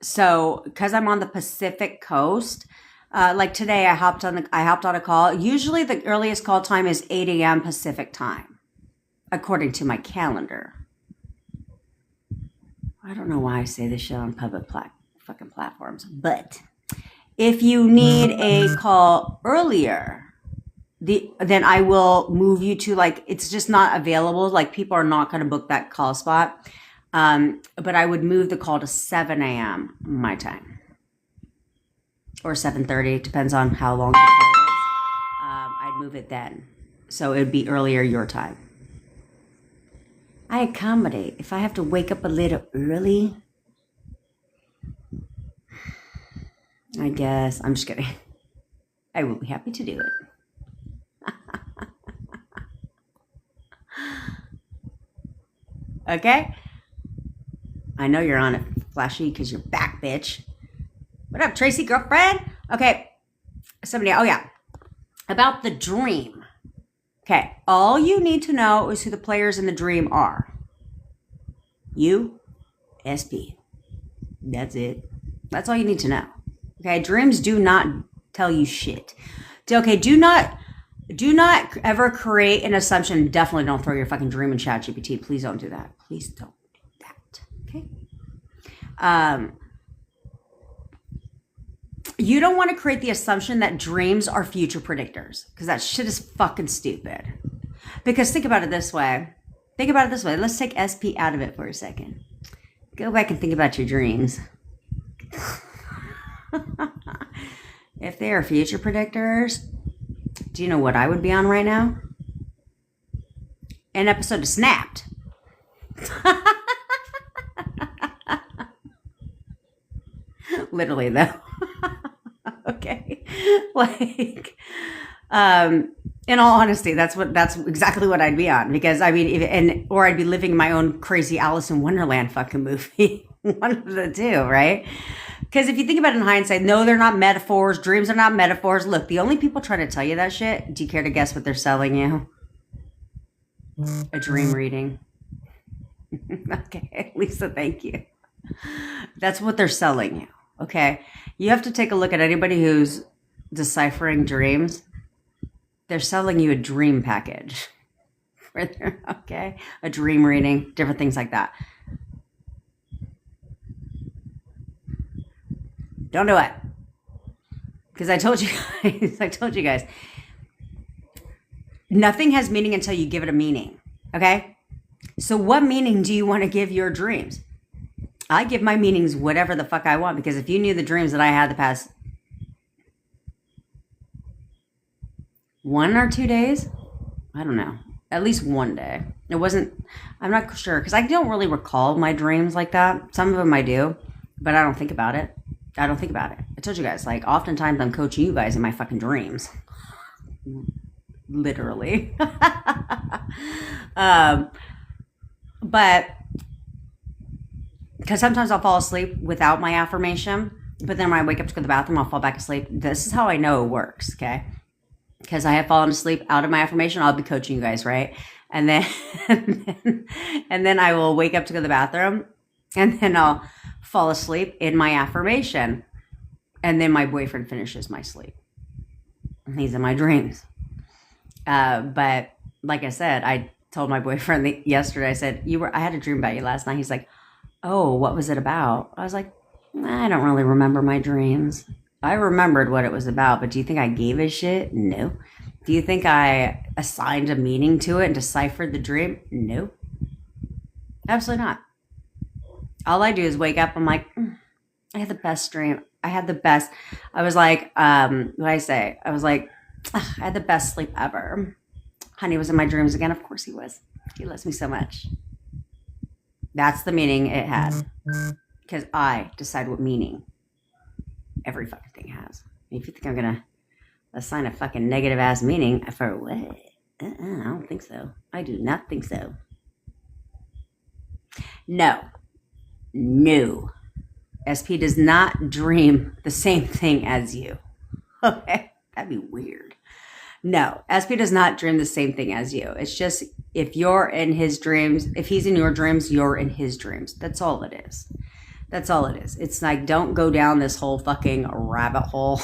So because I'm on the Pacific coast, like today, I hopped on a call. Usually the earliest call time is 8 a.m. Pacific time, according to my calendar. I don't know why I say this shit on public fucking platforms, but if you need a call earlier, then I will move you to, like, it's just not available. Like, people are not going to book that call spot. But I would move the call to 7 a.m. my time, or 7:30. Depends on how long the call is. I'd move it then, so it would be earlier your time. I accommodate. If I have to wake up a little early, I guess. I'm just kidding. I will be happy to do it. Okay? I know you're on it, Flashy, because you're back, bitch. What up, Tracy, girlfriend? Okay. Oh, yeah. About the dream. Okay. All you need to know is who the players in the dream are. You, SP. That's it. That's all you need to know. Okay. Dreams do not tell you shit. Okay. Do not ever create an assumption. Definitely don't throw your fucking dream in ChatGPT. Please don't do that. Please don't. Okay. You don't want to create the assumption that dreams are future predictors, because that shit is fucking stupid. Because think about it this way. Let's take SP out of it for a second. Go back and think about your dreams. If they are future predictors, do you know what I would be on right now? An episode of Snapped. Literally, though. Okay. Like, in all honesty, that's exactly what I'd be on, because I mean, or I'd be living my own crazy Alice in Wonderland fucking movie. One of the two, right? Because if you think about it in hindsight, no, they're not metaphors. Dreams are not metaphors. Look, the only people trying to tell you that shit, do you care to guess what they're selling you? A dream reading. Okay, Lisa, thank you. That's what they're selling you. Okay, you have to take a look at anybody who's deciphering dreams. They're selling you a dream package. Okay, a dream reading, different things like that. Don't do it, because I told you guys, nothing has meaning until you give it a meaning. Okay, so what meaning do you want to give your dreams? I give my meanings whatever the fuck I want, because if you knew the dreams that I had the past 1 or 2 days, I don't know, at least one day. I'm not sure, because I don't really recall my dreams like that. Some of them I do, but I don't think about it. I told you guys, like, oftentimes I'm coaching you guys in my fucking dreams. Literally. But because sometimes I'll fall asleep without my affirmation, but then when I wake up to go to the bathroom, I'll fall back asleep. This is how I know it works, okay? Because I have fallen asleep out of my affirmation. I'll be coaching you guys, right? And then, and then I will wake up to go to the bathroom, and then I'll fall asleep in my affirmation. And then my boyfriend finishes my sleep. He's in my dreams. But like I said, I told my boyfriend yesterday, I said, I had a dream about you last night. He's like, oh, what was it about? I was like, I don't really remember my dreams. I remembered what it was about, but do you think I gave a shit? No. Do you think I assigned a meaning to it and deciphered the dream? No. Absolutely not. All I do is wake up, I'm like, I had the best dream. I was like, what did I say? I was like, I had the best sleep ever. Honey was in my dreams again. Of course he was. He loves me so much. That's the meaning it had. Because I decide what meaning every fucking thing has. If you think I'm going to assign a fucking negative ass meaning for what? I don't think so. I do not think so. No. SP does not dream the same thing as you. Okay? That'd be weird. No, SP does not dream the same thing as you. It's just if you're in his dreams, if he's in your dreams, you're in his dreams. That's all it is. That's all it is. It's like, don't go down this whole fucking rabbit hole.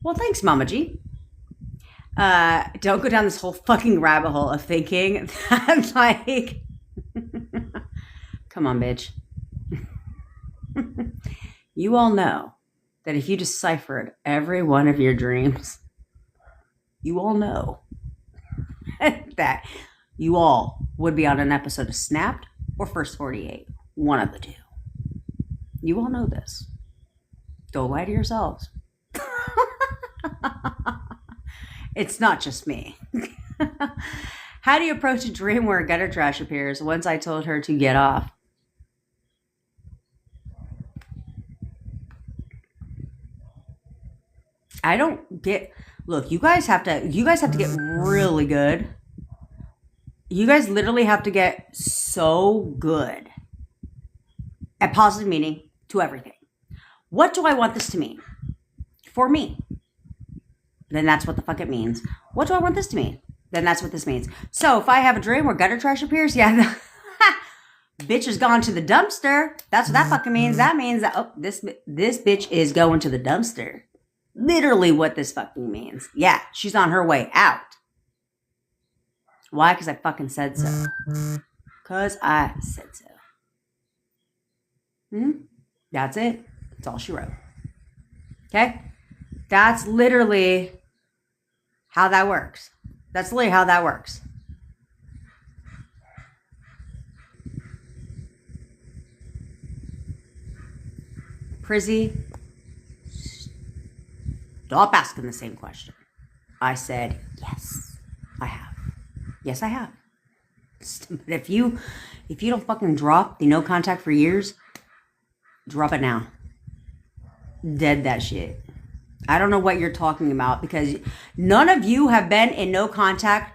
Well, thanks, Mama G. Don't go down this whole fucking rabbit hole of thinking that, like, come on, bitch. You all know that if you deciphered every one of your dreams, you all know that you all would be on an episode of Snapped or First 48. One of the two. You all know this. Don't lie to yourselves. It's not just me. How do you approach a dream where gutter trash appears? Once I told her to get off. I don't get, look, you guys have to get really good. You guys literally have to get so good at positive meaning to everything. What do I want this to mean? For me. Then that's what the fuck it means. What do I want this to mean? Then that's what this means. So if I have a dream where gutter trash appears, yeah, bitch has gone to the dumpster. That's what that fucking means. That means that, oh, this bitch is going to the dumpster. Literally what this fucking means. Yeah, she's on her way out. Why? Because I fucking said so. Because I said so. That's it. That's all she wrote. Okay? That's literally how that works. That's literally how that works. Prizzy, stop asking the same question. I said, yes, I have. Yes, I have. But if you don't fucking drop the no contact for years, drop it now. Dead that shit. I don't know what you're talking about because none of you have been in no contact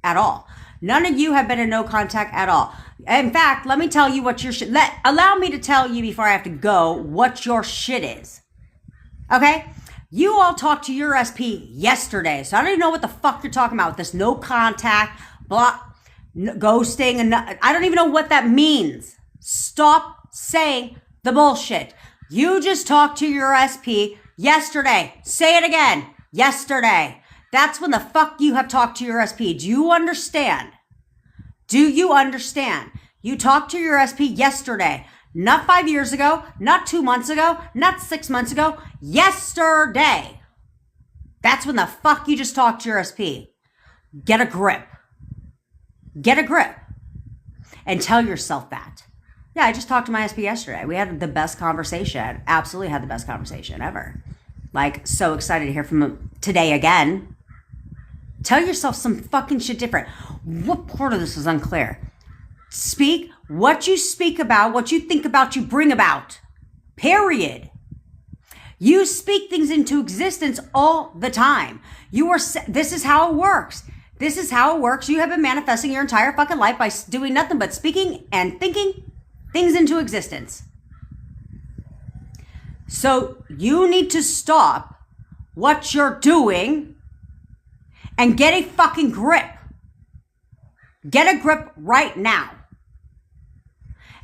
at all. None of you have been in no contact at all. In fact, let me tell you what your shit, allow me to tell you before I have to go what your shit is. Okay? You all talked to your SP yesterday, so I don't even know what the fuck you're talking about with this no contact, ghosting, and I don't even know what that means. Stop saying the bullshit. You just talked to your SP yesterday. Say it again. Yesterday. That's when the fuck you have talked to your SP. Do you understand? Do you understand? You talked to your SP yesterday. Not 5 years ago. Not 2 months ago. Not 6 months ago. Yesterday. That's when the fuck you just talked to your SP. Get a grip. Get a grip. And tell yourself that. Yeah, I just talked to my SP yesterday. We had the best conversation. Absolutely had the best conversation ever. Like, so excited to hear from him today again. Tell yourself some fucking shit different. What part of this is unclear? Speak what you speak about, what you think about, you bring about. Period. You speak things into existence all the time. This is how it works. This is how it works. You have been manifesting your entire fucking life by doing nothing but speaking and thinking things into existence. So you need to stop what you're doing and get a fucking grip. Get a grip right now.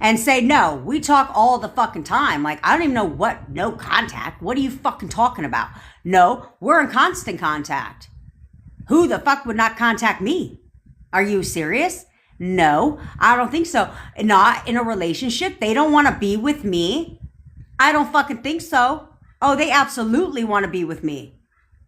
And say, no, we talk all the fucking time. Like, I don't even know what no contact. What are you fucking talking about? No, we're in constant contact. Who the fuck would not contact me? Are you serious? No, I don't think so. Not in a relationship. They don't want to be with me. I don't fucking think so. Oh, they absolutely want to be with me.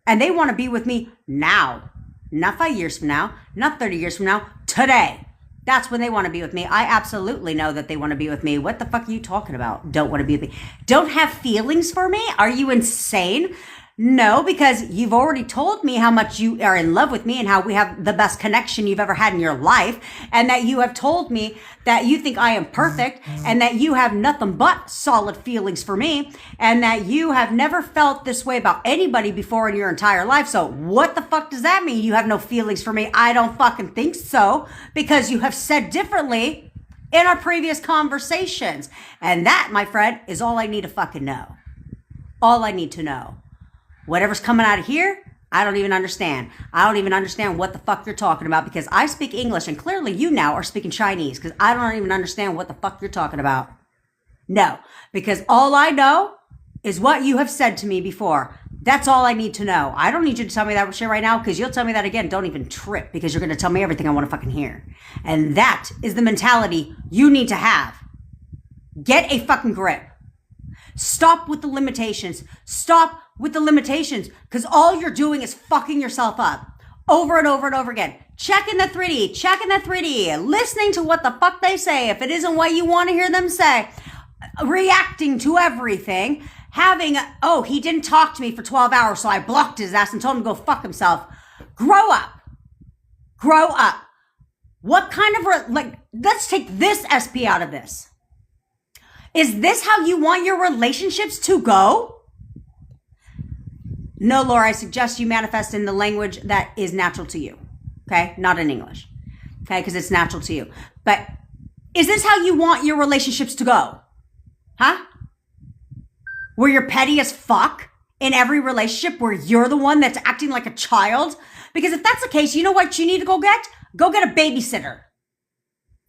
And they want to be with me now. Not 5 years from now. Not 30 years from now. Today. That's when they want to be with me. I absolutely know that they want to be with me. What the fuck are you talking about? Don't want to be with me. Don't have feelings for me? Are you insane? No, because you've already told me how much you are in love with me and how we have the best connection you've ever had in your life. And that you have told me that you think I am perfect and that you have nothing but solid feelings for me and that you have never felt this way about anybody before in your entire life. So what the fuck does that mean? You have no feelings for me? I don't fucking think so, because you have said differently in our previous conversations. And that, my friend, is all I need to fucking know. All I need to know. Whatever's coming out of here, I don't even understand. I don't even understand what the fuck you're talking about because I speak English and clearly you now are speaking Chinese because I don't even understand what the fuck you're talking about. No, because all I know is what you have said to me before. That's all I need to know. I don't need you to tell me that shit right now because you'll tell me that again. Don't even trip because you're going to tell me everything I want to fucking hear. And that is the mentality you need to have. Get a fucking grip. Stop with the limitations. Stop with the limitations because all you're doing is fucking yourself up over and over and over again. Checking the 3D, checking the 3D, listening to what the fuck they say if it isn't what you want to hear them say, reacting to everything. Having, oh, he didn't talk to me for 12 hours, so I blocked his ass and told him to go fuck himself. Grow up. Grow up. What kind of, let's take this SP out of this. Is this how you want your relationships to go? No, Laura, I suggest you manifest in the language that is natural to you. Okay? Not in English. Okay? Because it's natural to you. But is this how you want your relationships to go? Huh? Where you're petty as fuck in every relationship where you're the one that's acting like a child? Because if that's the case, you know what you need to go get? Go get a babysitter.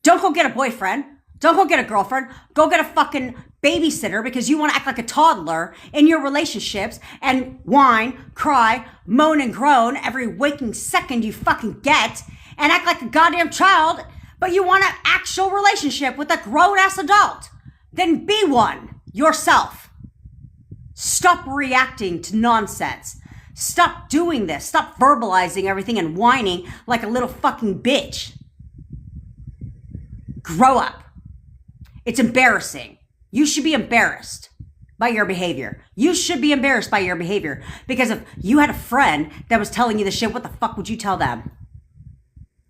Don't go get a boyfriend. Don't go get a girlfriend. Go get a fucking babysitter because you want to act like a toddler in your relationships and whine, cry, moan and groan every waking second you fucking get and act like a goddamn child, but you want an actual relationship with a grown-ass adult. Then be one yourself. Stop reacting to nonsense. Stop doing this. Stop verbalizing everything and whining like a little fucking bitch. Grow up. It's embarrassing. You should be embarrassed by your behavior. You should be embarrassed by your behavior. Because if you had a friend that was telling you this shit, what the fuck would you tell them?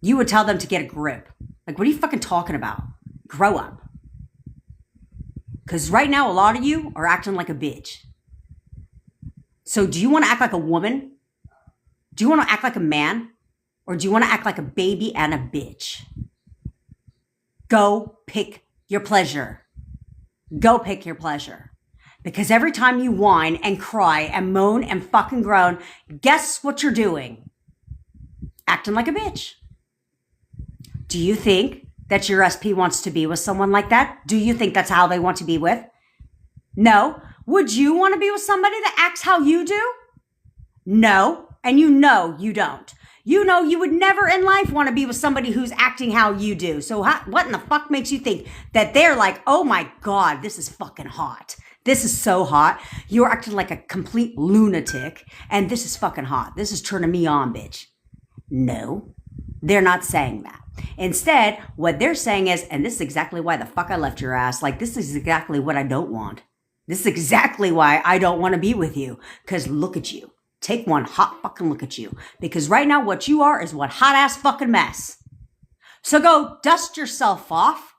You would tell them to get a grip. Like, what are you fucking talking about? Grow up. Because right now, a lot of you are acting like a bitch. So do you want to act like a woman? Do you want to act like a man? Or do you want to act like a baby and a bitch? Go pick your pleasure. Go pick your pleasure. Because every time you whine and cry and moan and fucking groan, guess what you're doing? Acting like a bitch. Do you think that your SP wants to be with someone like that? Do you think that's how they want to be with? No. Would you want to be with somebody that acts how you do? No. And you know you don't. You know you would never in life want to be with somebody who's acting how you do. So what in the fuck makes you think that they're like, oh my God, this is fucking hot. This is so hot. You're acting like a complete lunatic. And this is fucking hot. This is turning me on, bitch. No, they're not saying that. Instead, what they're saying is, and this is exactly why the fuck I left your ass. Like, this is exactly what I don't want. This is exactly why I don't want to be with you. Because look at you. Take one hot fucking look at you. Because right now what you are is one hot ass fucking mess. So go dust yourself off.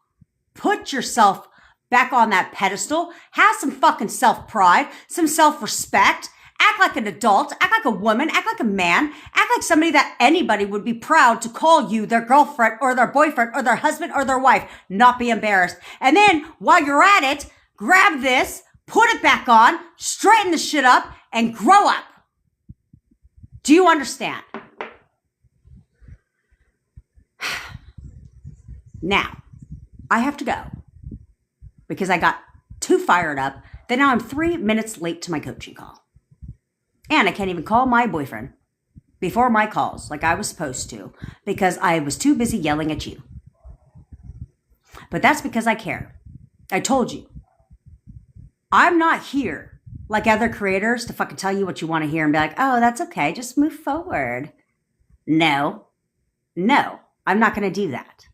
Put yourself back on that pedestal. Have some fucking self-pride. Some self-respect. Act like an adult. Act like a woman. Act like a man. Act like somebody that anybody would be proud to call you their girlfriend or their boyfriend or their husband or their wife. Not be embarrassed. And then while you're at it, grab this. Put it back on, straighten the shit up, and grow up. Do you understand? Now, I have to go because I got too fired up that now I'm 3 minutes late to my coaching call. And I can't even call my boyfriend before my calls like I was supposed to because I was too busy yelling at you. But that's because I care. I told you. I'm not here like other creators to fucking tell you what you want to hear and be like, oh, that's okay. Just move forward. No, I'm not going to do that.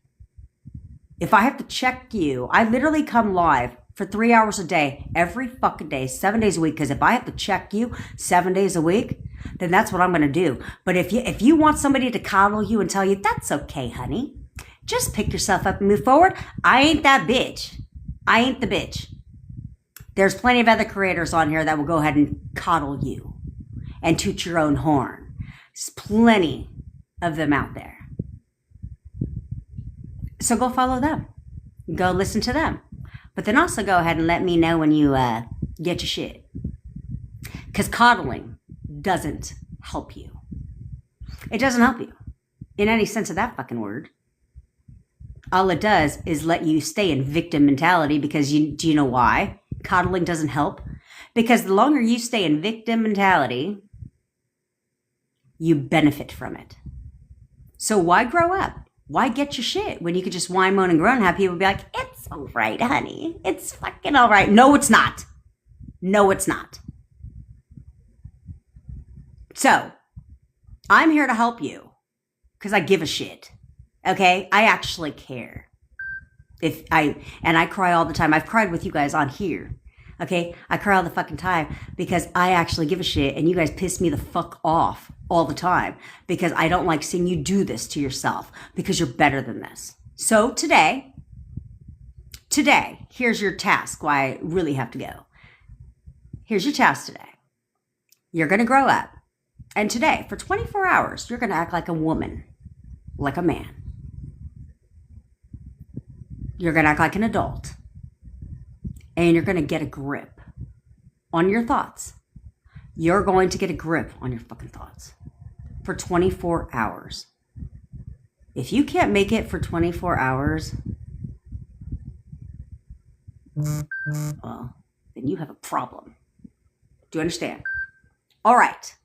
If I have to check you, I literally come live for 3 hours a day, every fucking day, 7 days a week. Because if I have to check you 7 days a week, then that's what I'm going to do. But if you want somebody to coddle you and tell you, that's okay, honey, just pick yourself up and move forward. I ain't that bitch. I ain't the bitch. There's plenty of other creators on here that will go ahead and coddle you and toot your own horn. There's plenty of them out there. So go follow them. Go listen to them. But then also go ahead and let me know when you get your shit. Because coddling doesn't help you. It doesn't help you in any sense of that fucking word. All it does is let you stay in victim mentality because do you know why? Coddling doesn't help. Because the longer you stay in victim mentality, you benefit from it. So why grow up? Why get your shit when you could just whine, moan, and groan and have people be like, it's all right, honey. It's fucking all right. No, it's not. No, it's not. So I'm here to help you because I give a shit. Okay? I actually care. And I cry all the time. I've cried with you guys on here. Okay? I cry all the fucking time because I actually give a shit and you guys piss me the fuck off all the time because I don't like seeing you do this to yourself because you're better than this. So today, here's your task why I really have to go. Here's your task today. You're going to grow up. And today, for 24 hours, you're going to act like a woman, like a man. You're going to act like an adult. And you're going to get a grip on your thoughts. You're going to get a grip on your fucking thoughts for 24 hours. If you can't make it for 24 hours, well, then you have a problem. Do you understand? All right.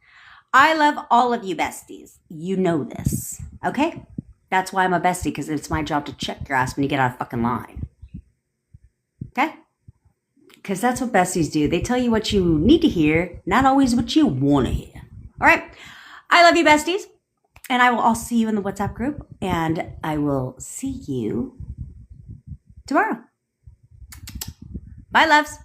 I love all of you besties. You know this, okay? That's why I'm a bestie, because it's my job to check your ass when you get out of fucking line. Okay? Because that's what besties do. They tell you what you need to hear, not always what you want to hear. All right? I love you, besties. And I will all see you in the WhatsApp group. And I will see you tomorrow. Bye, loves.